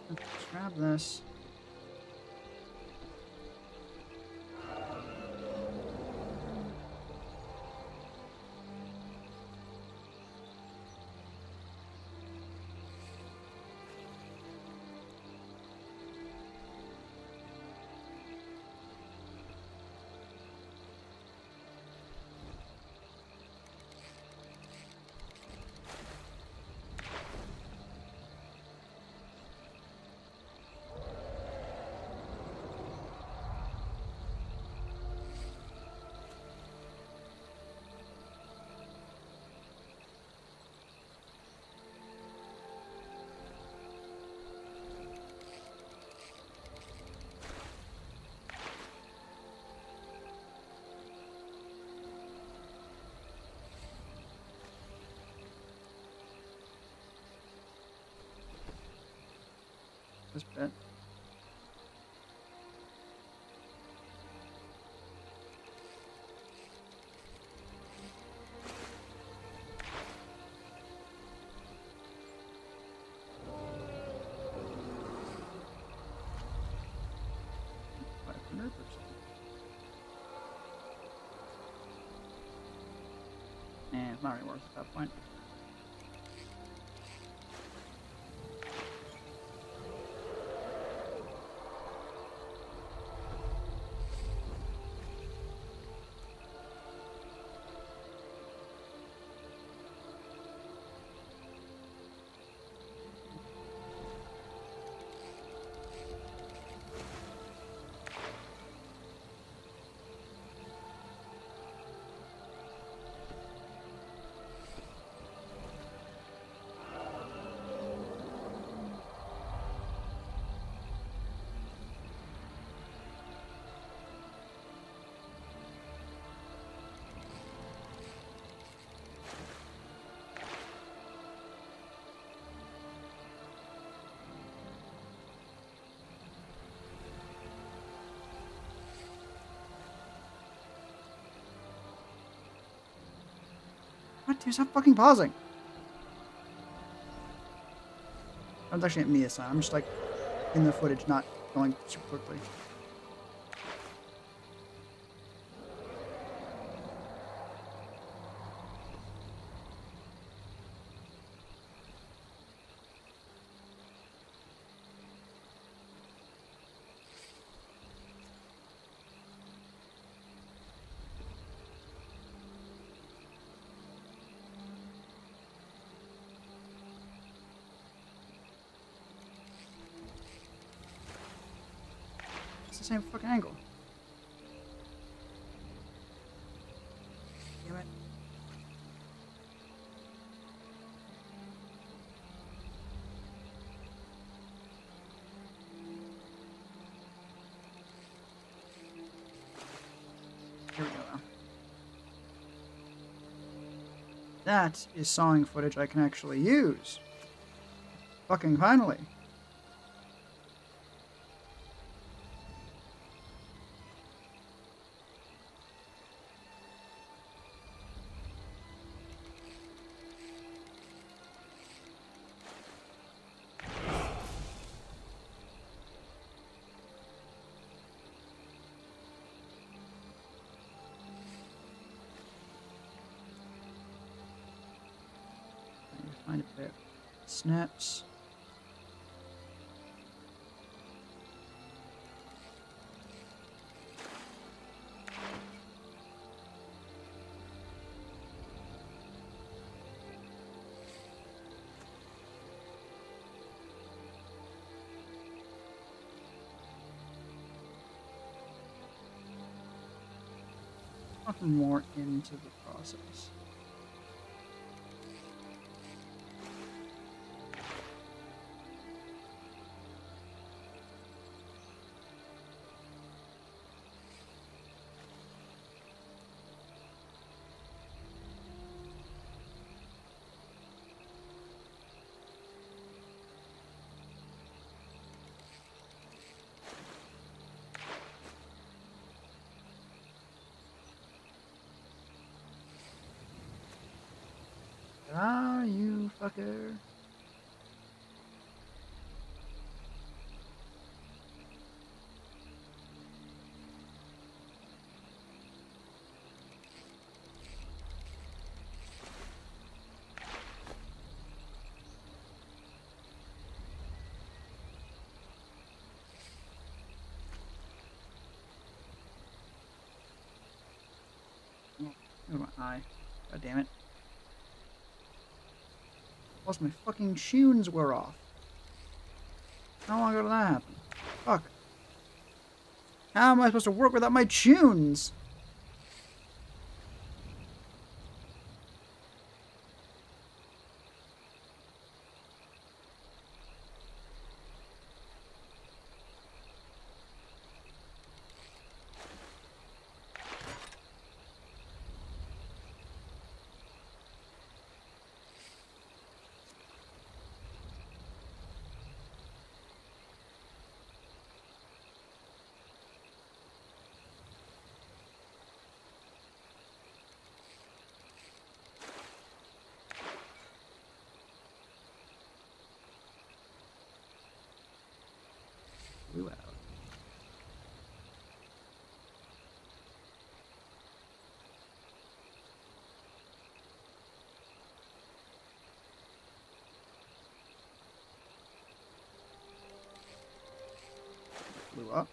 Speaker 1: Let's grab this. This bit. And it's not really worth at that point. What? Dude, stop fucking pausing. I was actually at me this time. I'm just like in the footage, not going super quickly. It's the same fucking angle. Damn it. Here we go now. That is sawing footage I can actually use. Fucking finally. Find it there. Snaps. Nothing more into the process. Ah, you fucker. Oh, my eye. God damn it. Plus my fucking tunes were off. How long ago did that happen? Fuck. How am I supposed to work without my tunes? Blew out. Blew up.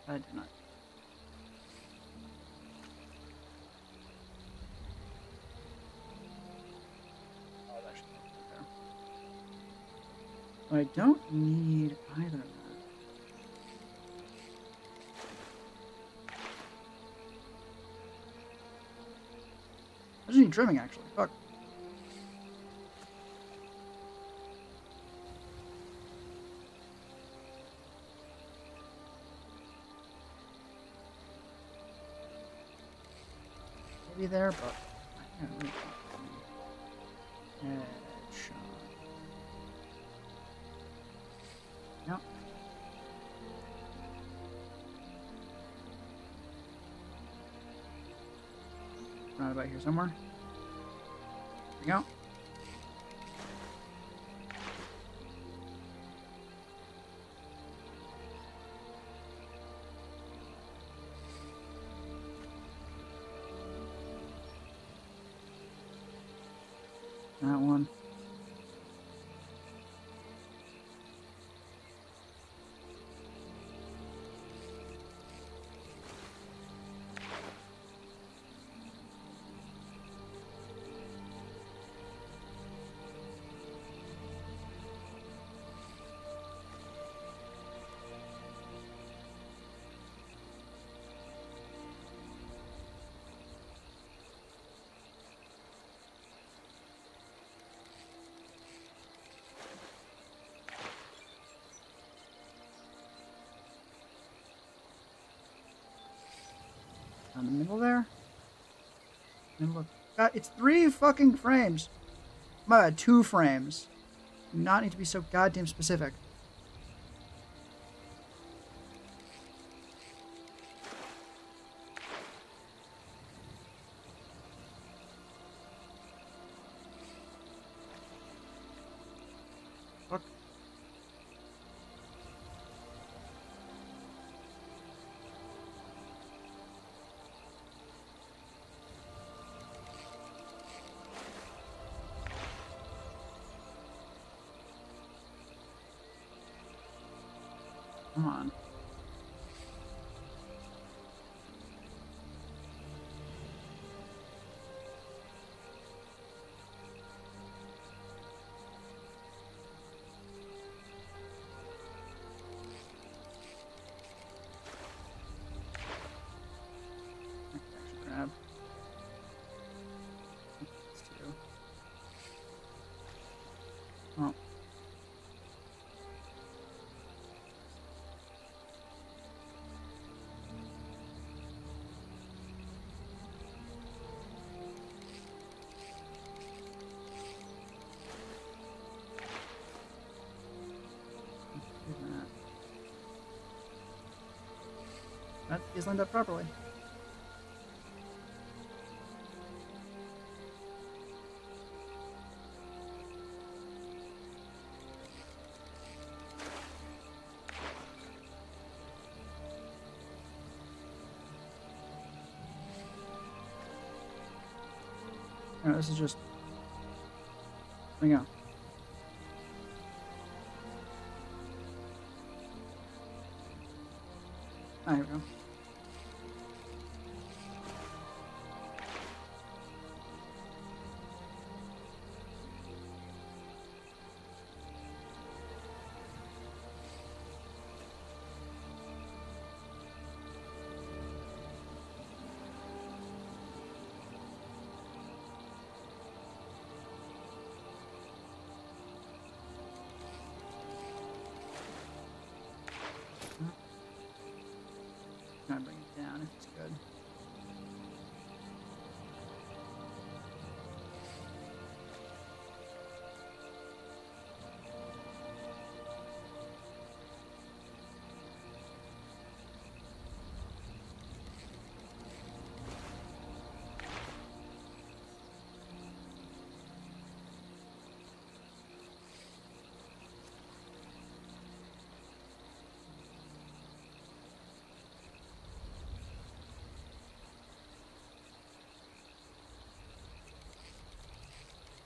Speaker 1: I did not. Oh, that should be there. I don't need either of that. I just need trimming, actually. Fuck. Maybe there, but I can't really. Headshot. Yep. Right about here somewhere. There we go. That one. Down the middle there. And look. God, it's 3 fucking frames. My bad, 2 frames. Do not need to be so goddamn specific. Fuck. Come on. Grab. These two. Oh. Do that. That is lined up properly. No, this is just. There we go. Ah, here we go. Try to bring it down if it's good.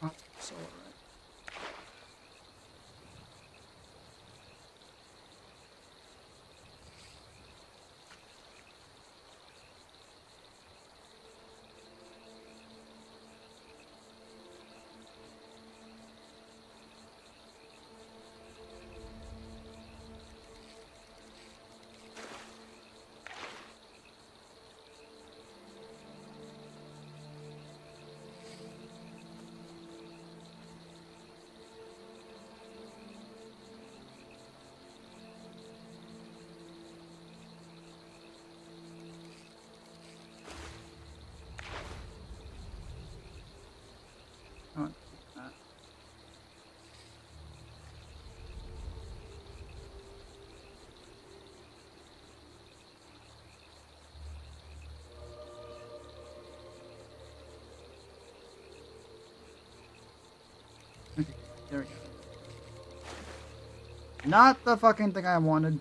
Speaker 1: Oh, it's solar, right? Oh, that. Okay, there we go. Not the fucking thing I wanted.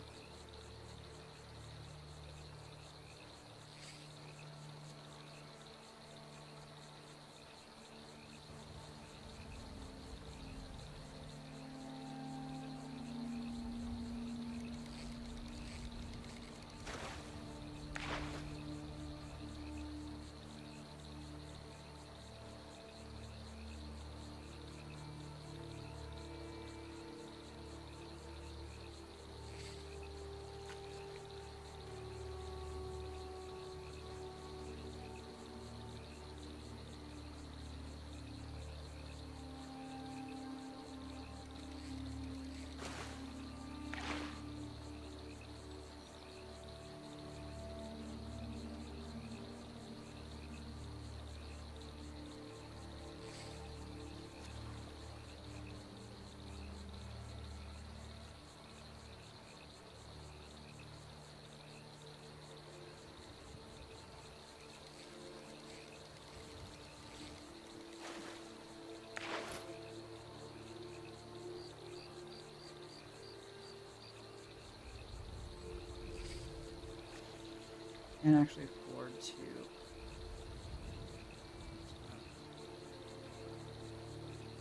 Speaker 1: And actually afford to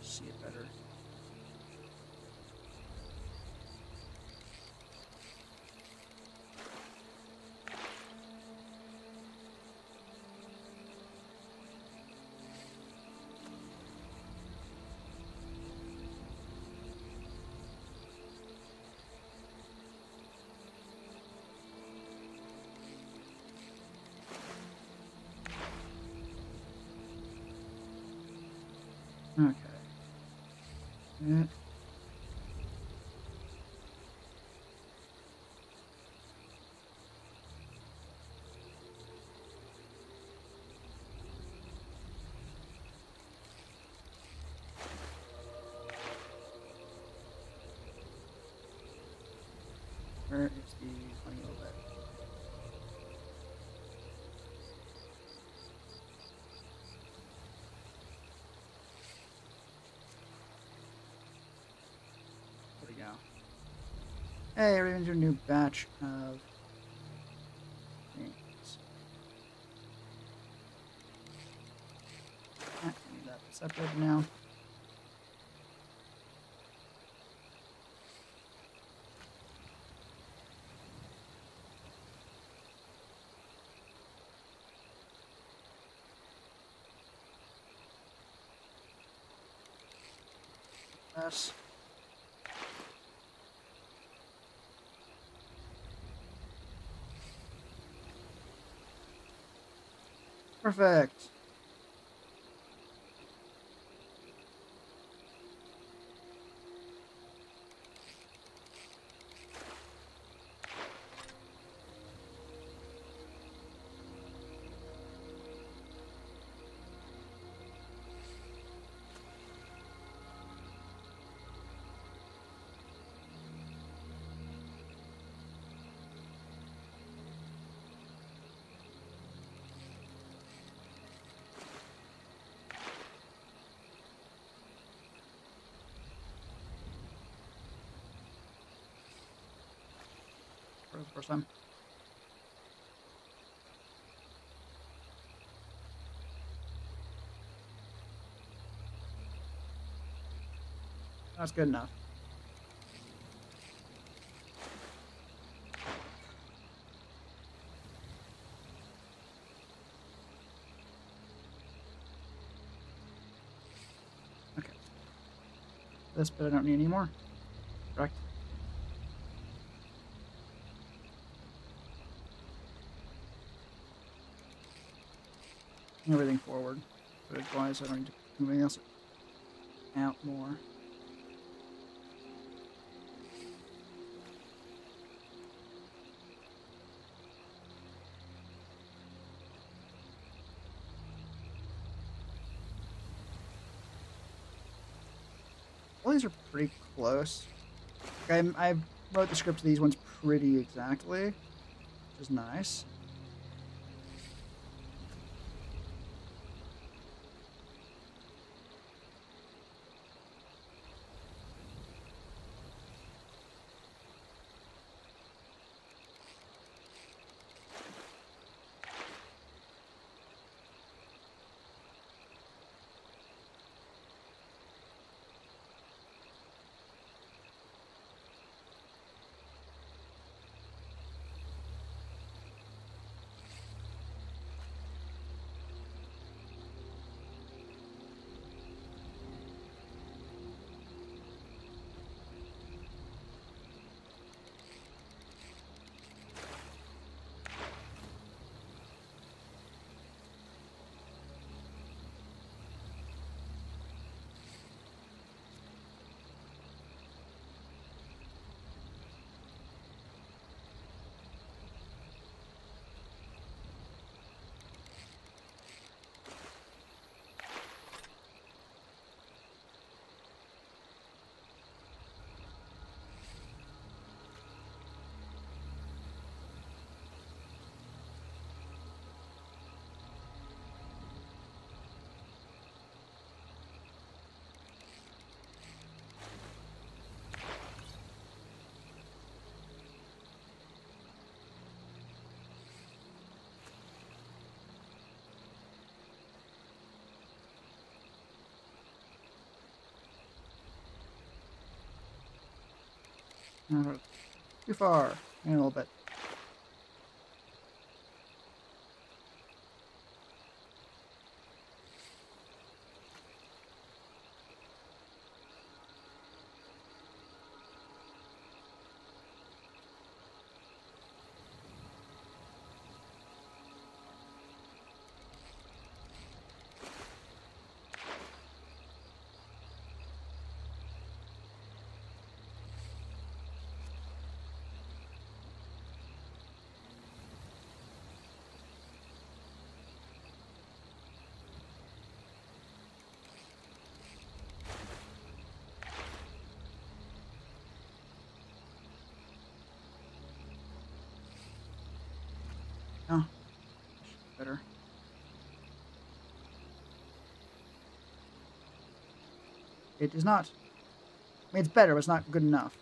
Speaker 1: see it better. Okay. Yeah. Where is the funny little bit? There we go. Hey, we're into a new batch of things. I need that separate now. Yes. Perfect. For the first time. That's good enough. Okay. This bit I don't need anymore. Correct? Everything forward. But otherwise, I don't need to move anything else out more. All these are pretty close. I wrote the script to these ones pretty exactly, which is nice. Too far. And a little bit. It is not. I mean, it's better, but it's not good enough.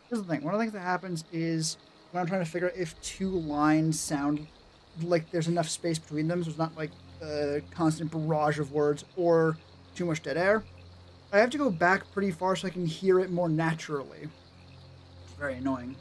Speaker 1: Here's the thing. One of the things that happens is when I'm trying to figure out if two lines sound like there's enough space between them, so it's not like a constant barrage of words or too much dead air, I have to go back pretty far so I can hear it more naturally. It's very annoying.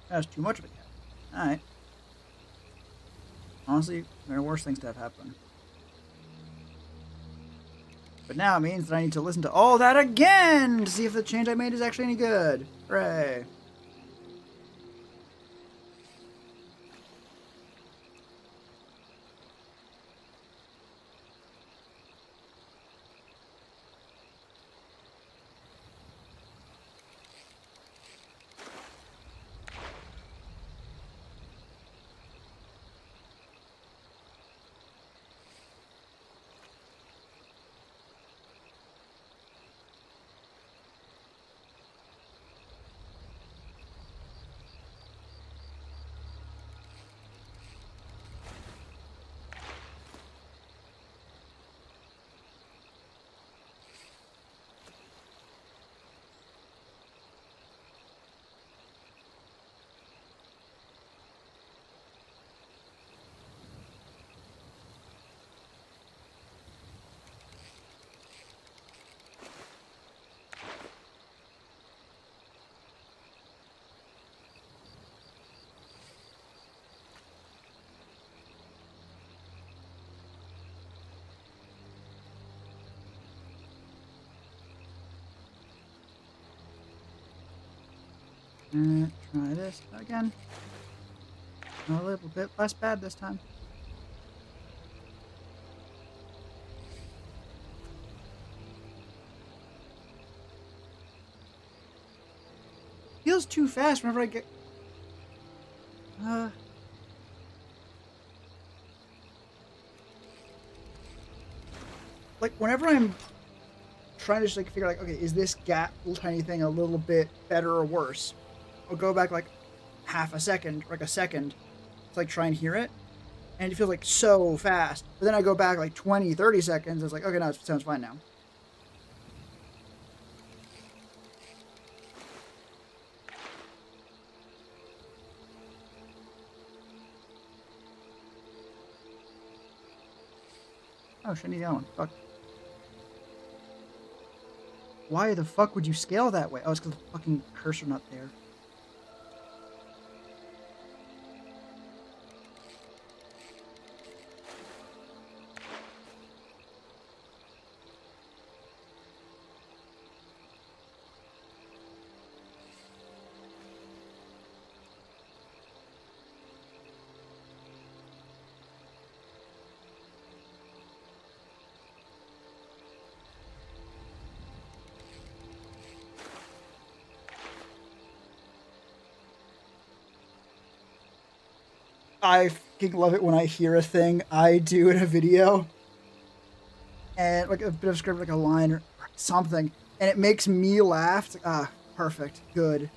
Speaker 1: That's too much of it. Alright. Honestly, there are worse things to have happen. But now it means that I need to listen to all that again to see if the change I made is actually any good. Hooray. Try this again. A little bit less bad this time. Feels too fast whenever I get... Like, whenever I'm trying to just, like, figure, like, okay, is this gap, little tiny thing, a little bit better or worse? I'll go back, like, half a second, or, like, a second, to, like, try and hear it. And it feels, like, so fast. But then I go back, like, 20, 30 seconds, it's like, okay, no, it sounds fine now. Oh, shouldn't need that one. Fuck. Why the fuck would you scale that way? Oh, it's because the fucking cursor not there. I fucking love it when I hear a thing I do in a video, and like a bit of script, like a line or something, and it makes me laugh. It's like, ah, perfect, good.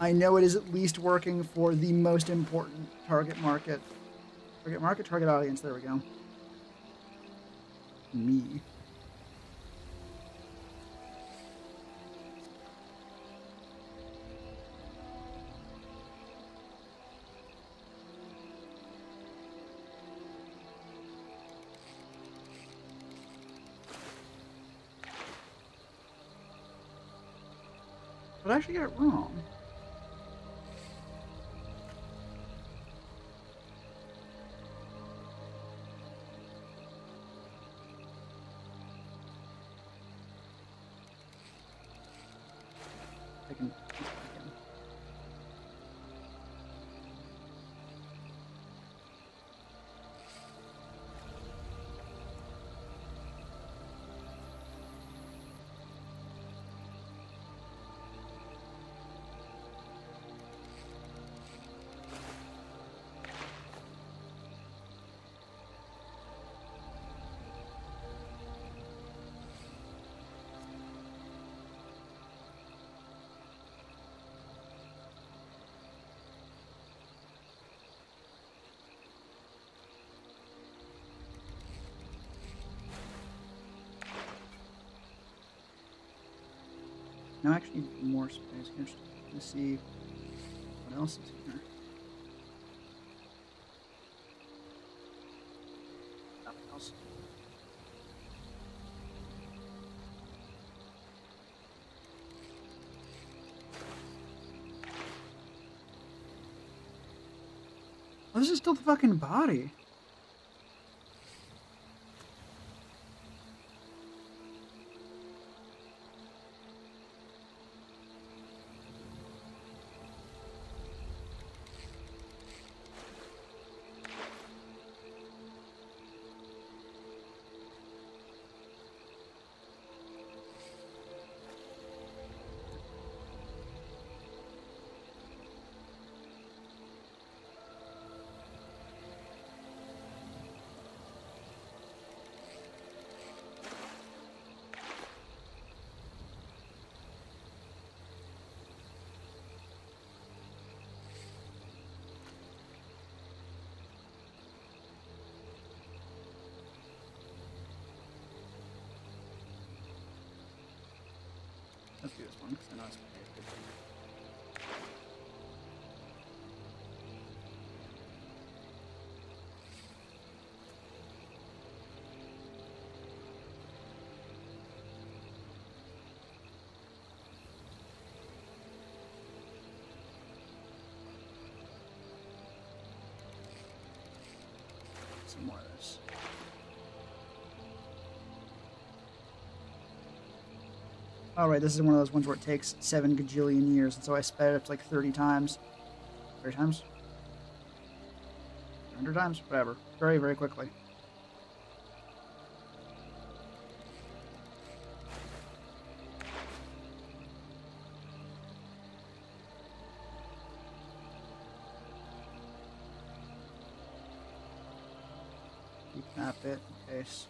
Speaker 1: I know it is at least working for the most important target market. Target market, target audience. There we go. Me. But I actually get it wrong. I can. Now I actually need more space here to see what else is here. Nothing else. Oh, this is still the fucking body. Let's do this one because I know it's pretty good. Some more of this. All right, this is one of those ones where it takes 7 gajillion years, and so I sped it up to like 30 times. 30 times? 100 times? Whatever. Very, very quickly. Decap it in case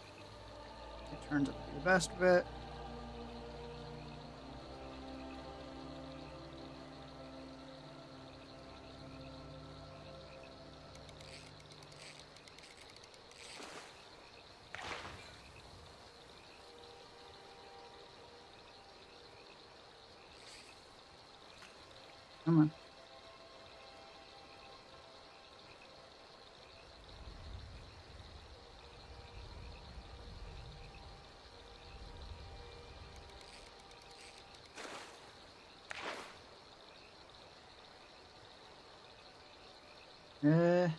Speaker 1: it turns out to be the best of it. Come on. Uh,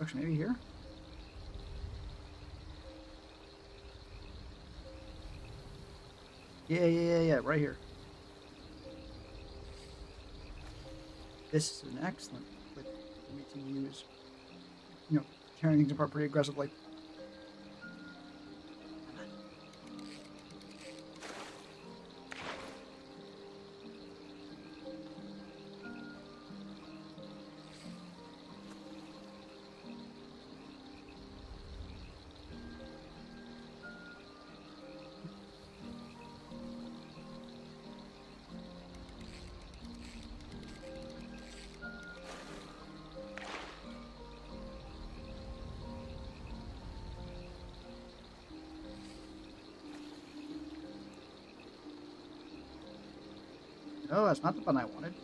Speaker 1: Actually, maybe here? Yeah, right here. This is an excellent clip for me to use. You know, tearing things apart pretty aggressively. No, that's not the button I wanted.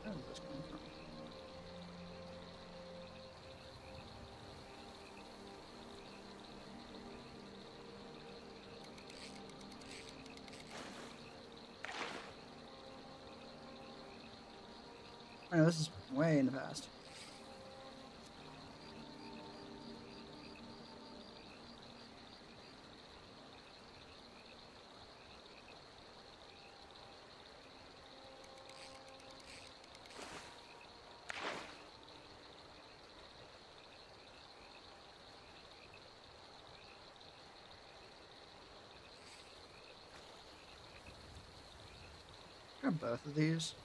Speaker 1: Where is this coming from? I know this is way in the past. Grab both of these.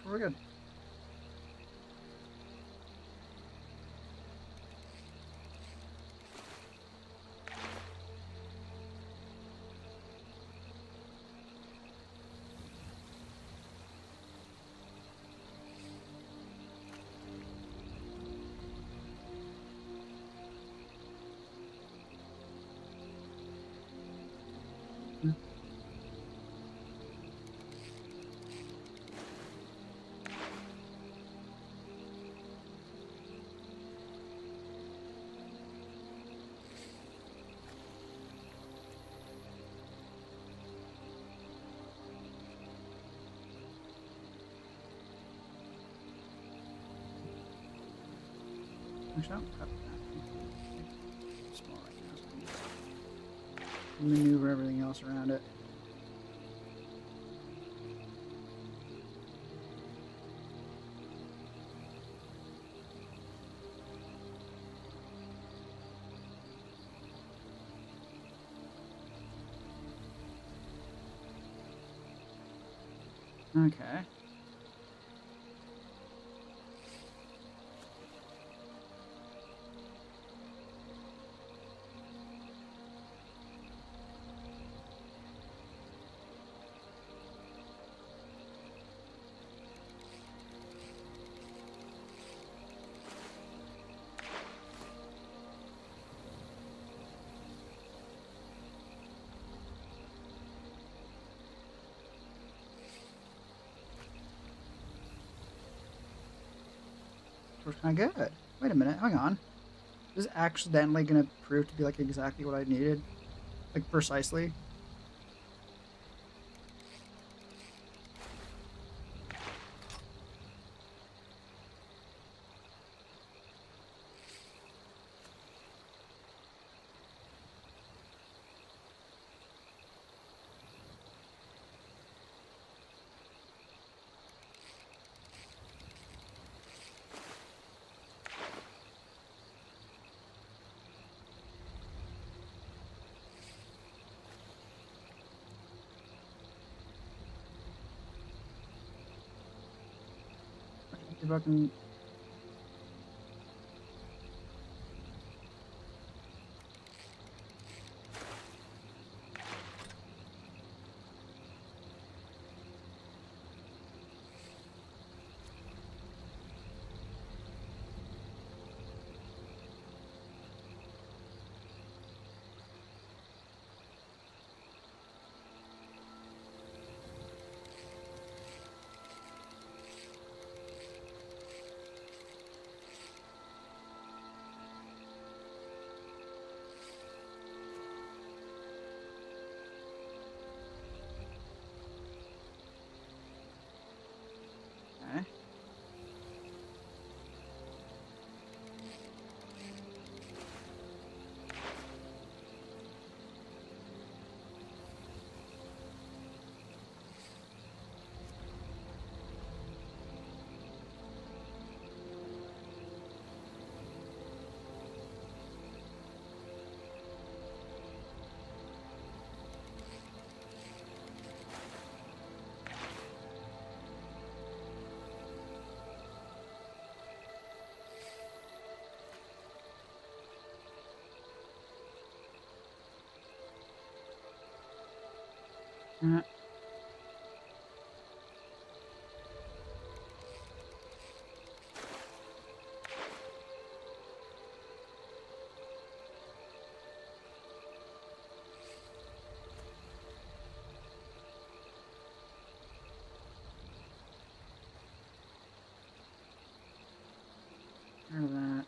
Speaker 1: We're good. Actually, I don't have that. Small right now, so I can just maneuver everything else around it. Okay. We're kind of good. Wait a minute, hang on. Is this accidentally going to prove to be like exactly what I needed? Like precisely? if I can. Okay. Uh, heard of that.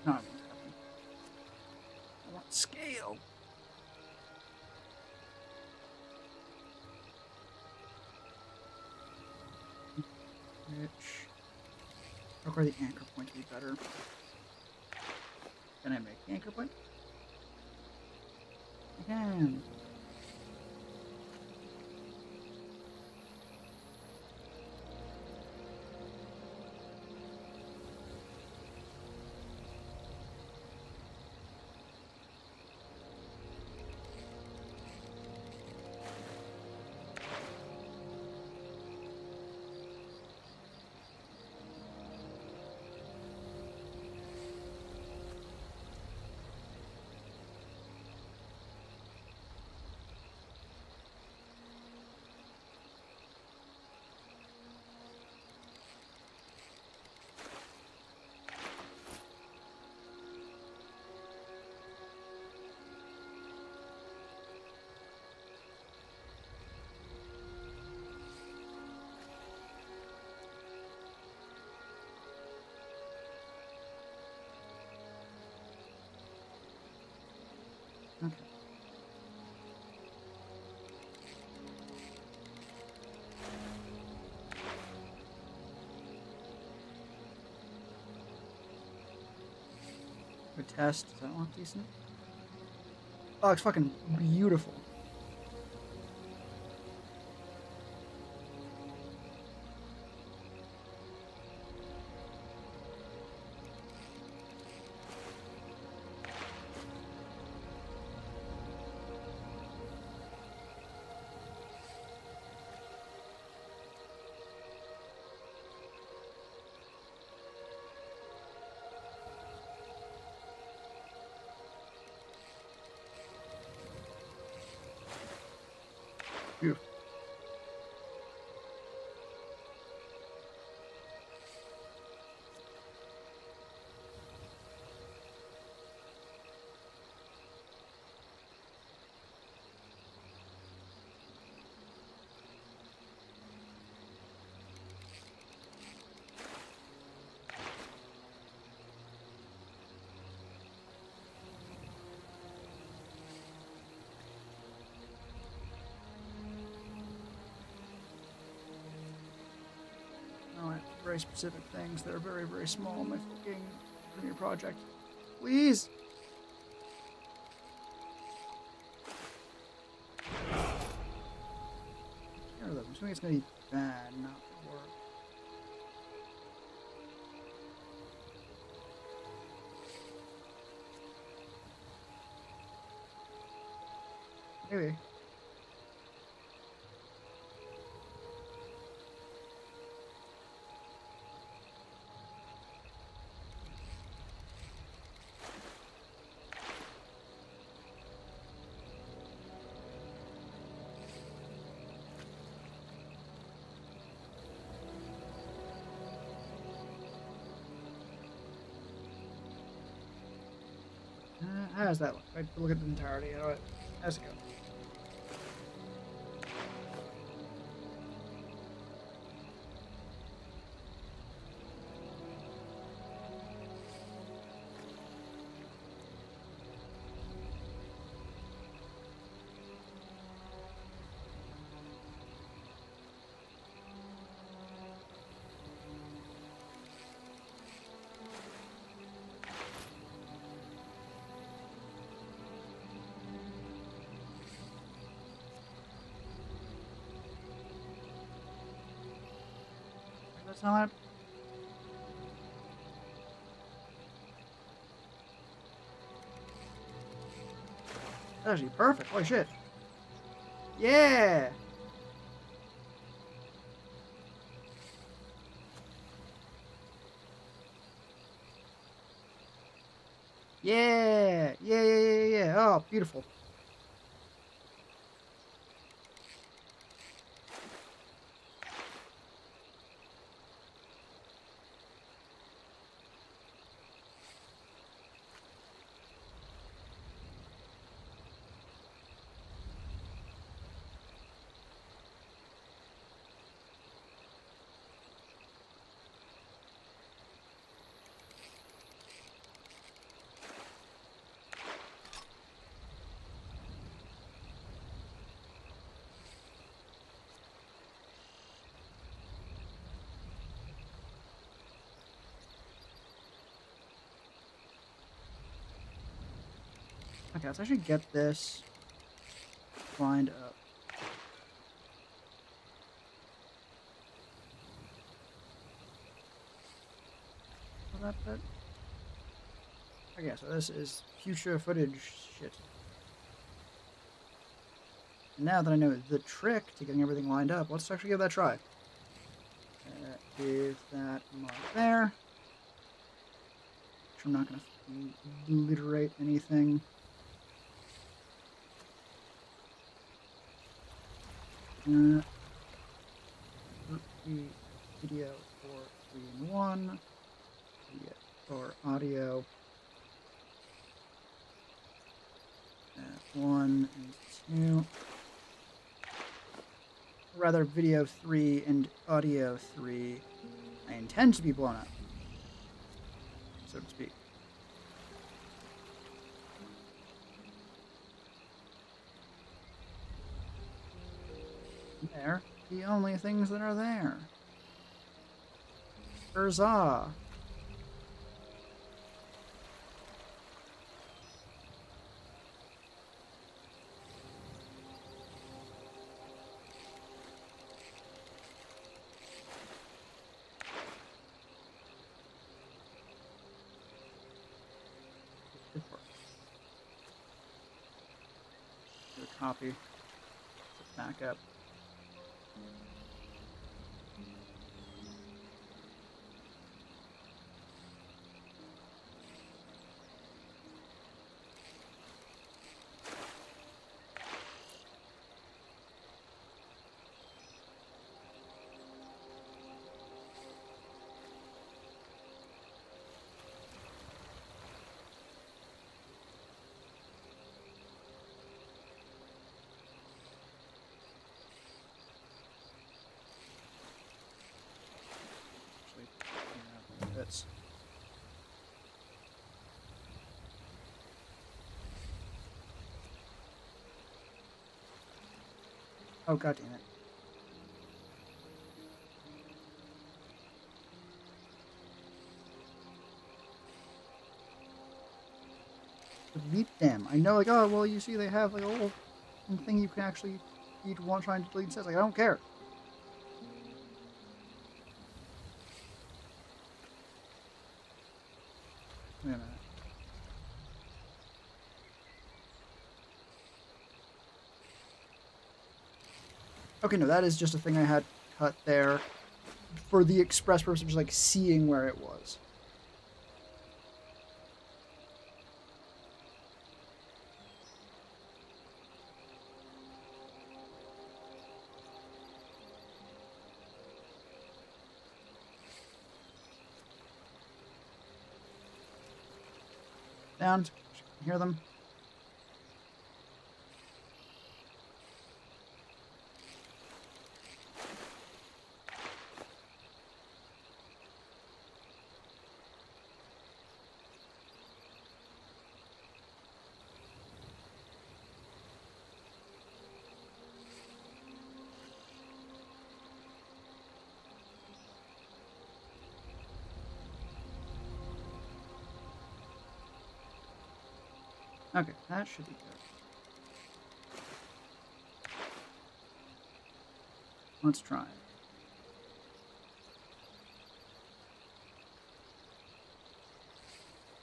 Speaker 1: No, what's happening? I want scale. Which require the anchor point to be better. Can I make the anchor point? I can. Okay. Good test. Does that look decent? Oh, it's fucking beautiful. Beautiful. want very specific things that are very, very small in my fucking Premiere project. Please! I'm assuming it's gonna be bad, not work. Maybe. How does that look? I look at the entirety. How's it go? That's not. That's actually perfect. Holy shit. Yeah! Yeah! Yeah, yeah, yeah, yeah. Oh, beautiful. Okay, let's actually get this lined up. That bit. Okay, so this is future footage shit. And now that I know the trick to getting everything lined up, let's actually give that a try. Give that mark there. I'm not going to obliterate anything. Video for 3 and 1. Video for audio. 1 and 2. Rather, video 3 and audio 3. I intend to be blown up, so to speak. There. The only things that are there. Huzzah! Copy. Back up. Bits. Oh, god damn it. delete them. I know, like, oh, well, you see, they have like a little thing you can actually eat while trying to delete sets. Like, I don't care. Wait a minute. Okay, no, that is just a thing I had cut there for the express purpose of just like seeing where it was. Down. Hear them. Okay, that should be good. Let's try.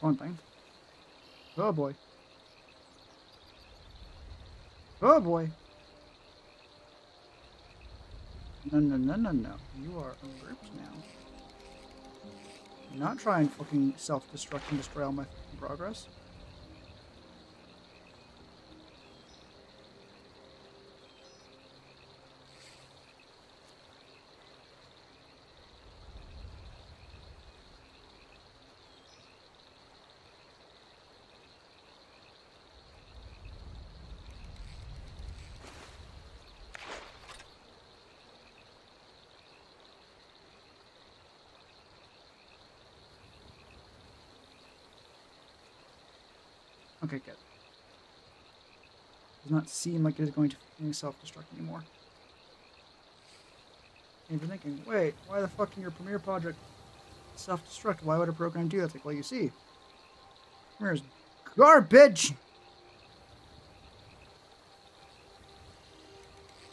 Speaker 1: One thing. Oh boy. Oh boy. No, no, no, no, no. You are in groups now. Do not try and fucking self-destruct and destroy all my fucking progress. Okay, good. Does not seem like it is going to self-destruct anymore. And you're thinking, wait, why the fuck can your Premiere project self-destruct? Why would a program do that? It's like, well, you see, Premiere's garbage!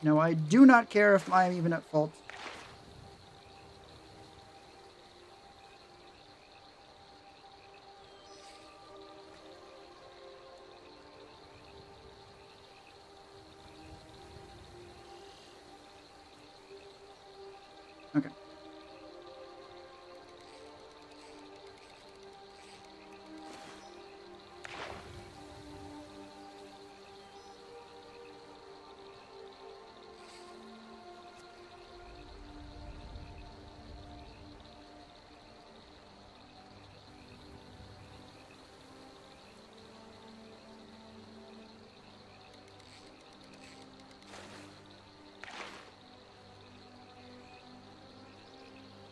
Speaker 1: No, I do not care if I'm even at fault. Okay.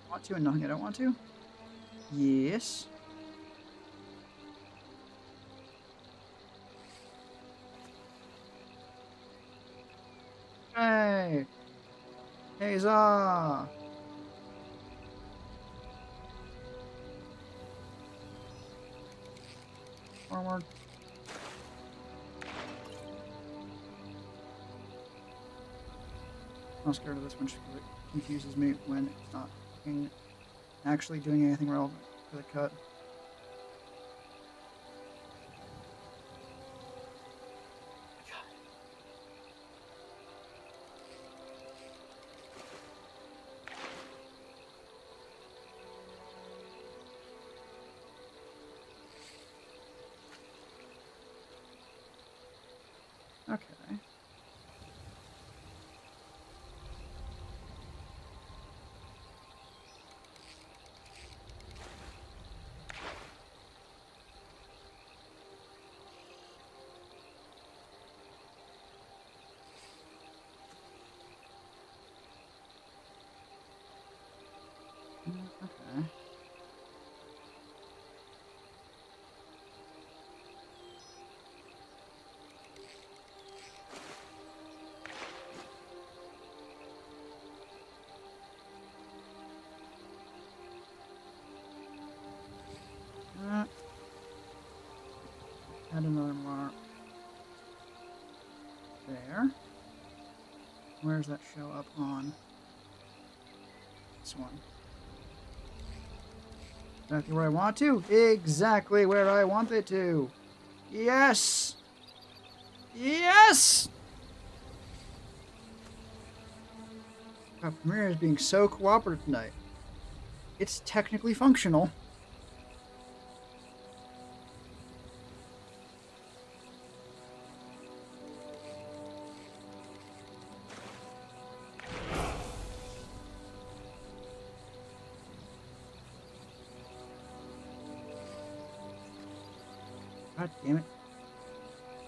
Speaker 1: Want to and nothing I don't want to? Yes. Hey! Hey, Za! Forward. I'm scared of this one just because it confuses me when it's not actually doing anything relevant for the cut. Okay. Okay. Add another mark. There. Where does that show up on? This one. Exactly where I want to? Exactly where I want it to. Yes! Yes! God, Premiere is being so cooperative tonight. It's technically functional. God damn it.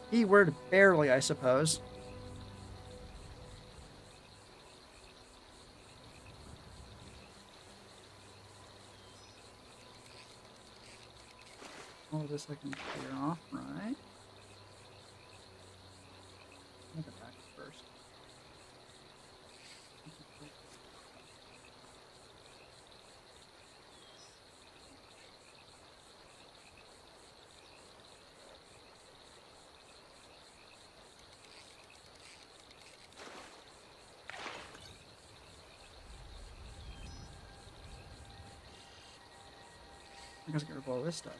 Speaker 1: Keyword barely, I suppose. All this I can clear off, right? Look at that first. I guess I get rid of all this stuff.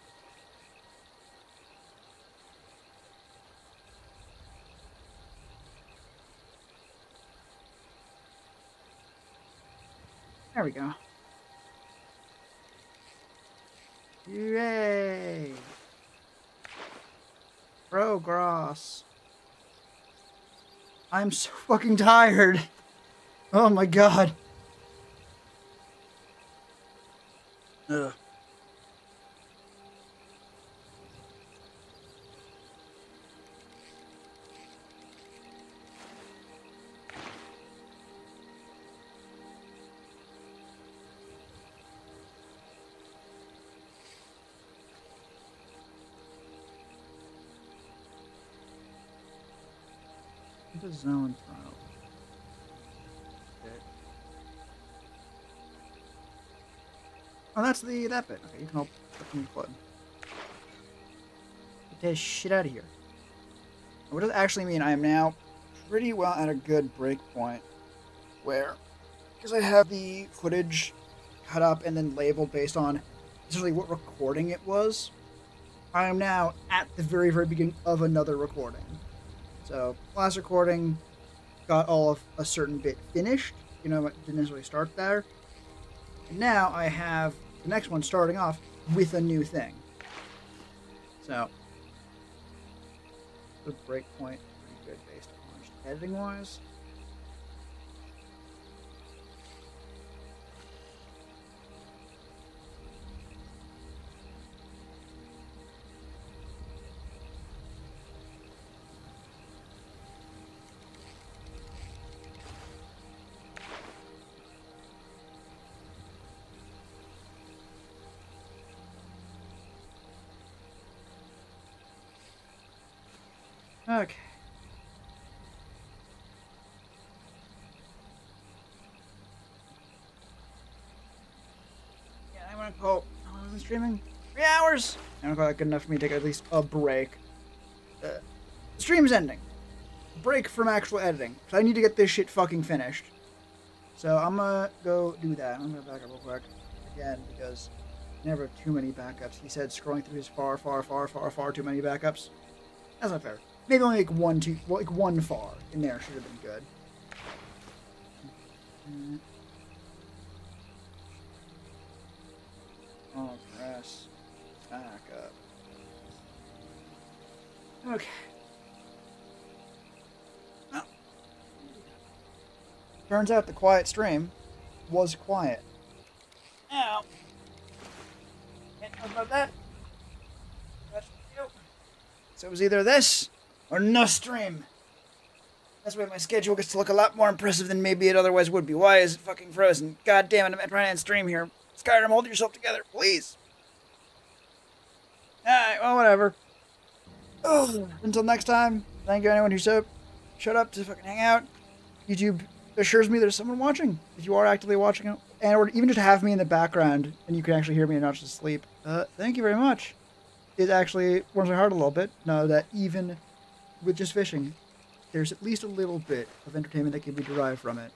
Speaker 1: There we go. Yay! Progress. I'm so fucking tired. Oh my god. Ugh. The zone file. Okay. Oh, that's that bit. Okay, you can help put me button. Get this shit out of here. What does it actually mean? I am now pretty well at a good break point where, because I have the footage cut up and then labeled based on essentially what recording it was, I am now at the very, very beginning of another recording. So, last recording got all of a certain bit finished. You know, it didn't necessarily start there. And now I have the next one starting off with a new thing. So, the break point pretty good based on just editing wise. Okay. Yeah, I want to call. How long have I been streaming? 3 hours? I don't call that good enough for me to take at least a break. The stream's ending. Break from actual editing. So I need to get this shit fucking finished. So I'm gonna go do that. I'm gonna back up real quick. Again, because never too many backups. He said scrolling through his far too many backups. That's not fair. Maybe only like one far in there should have been good. Oh, press back up. Okay. Well, turns out the quiet stream was quiet. Now, can't talk about that. That's you. So it was either this or no stream. That's why my schedule gets to look a lot more impressive than maybe it otherwise would be. Why is it fucking frozen? God damn it, I'm trying to end stream here. Skyrim, hold yourself together, please. Alright, well, whatever. Ugh. Until next time, thank you anyone who showed up to fucking hang out. YouTube assures me there's someone watching. If you are actively watching it, and or even just have me in the background and you can actually hear me and not just sleep. Thank you very much. it actually warms my heart a little bit. Know that even with just fishing, there's at least a little bit of entertainment that can be derived from it.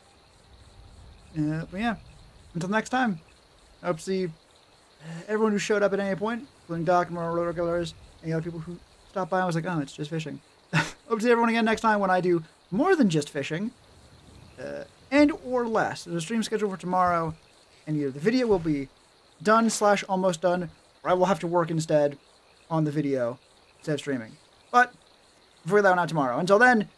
Speaker 1: But yeah, until next time, I hope to see everyone who showed up at any point, including Doc and more road regulars, and the other people who stopped by and was like, oh, it's just fishing. Hope to see everyone again next time when I do more than just fishing, and or less. There's a stream schedule for tomorrow, and either the video will be done / almost done, or I will have to work instead on the video instead of streaming. But we'll figure that one out tomorrow. Until then,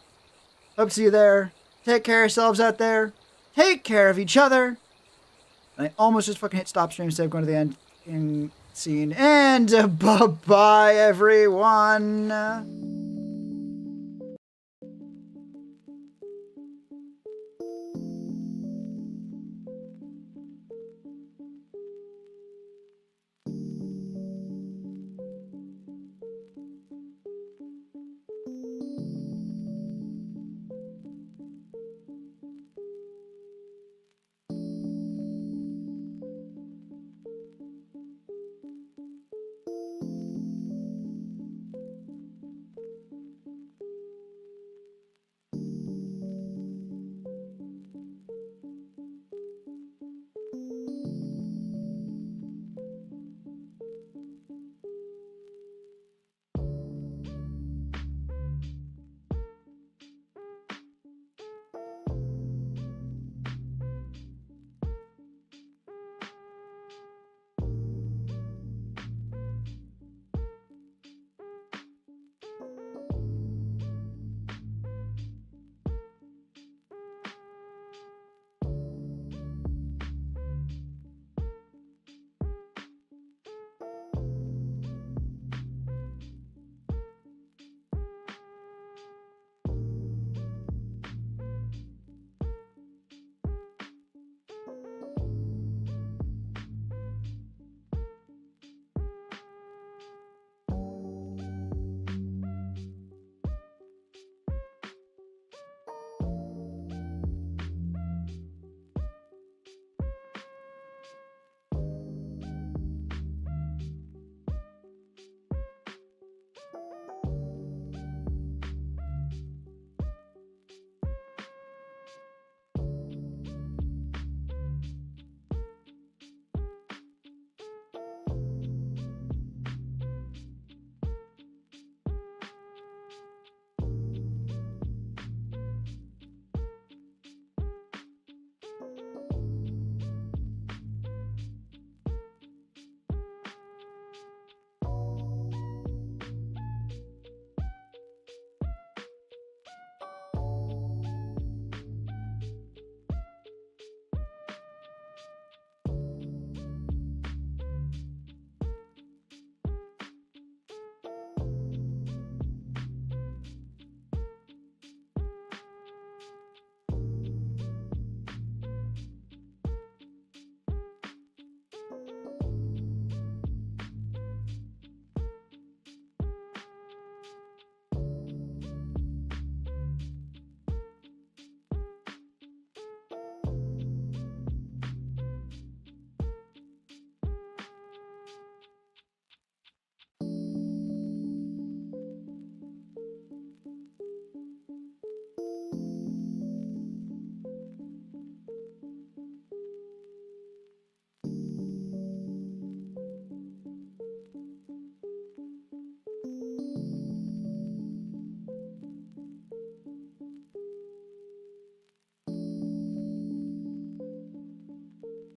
Speaker 1: hope to see you there. Take care of yourselves out there. Take care of each other. And I almost just fucking hit stop stream instead of going to the end scene. And bye-bye, everyone.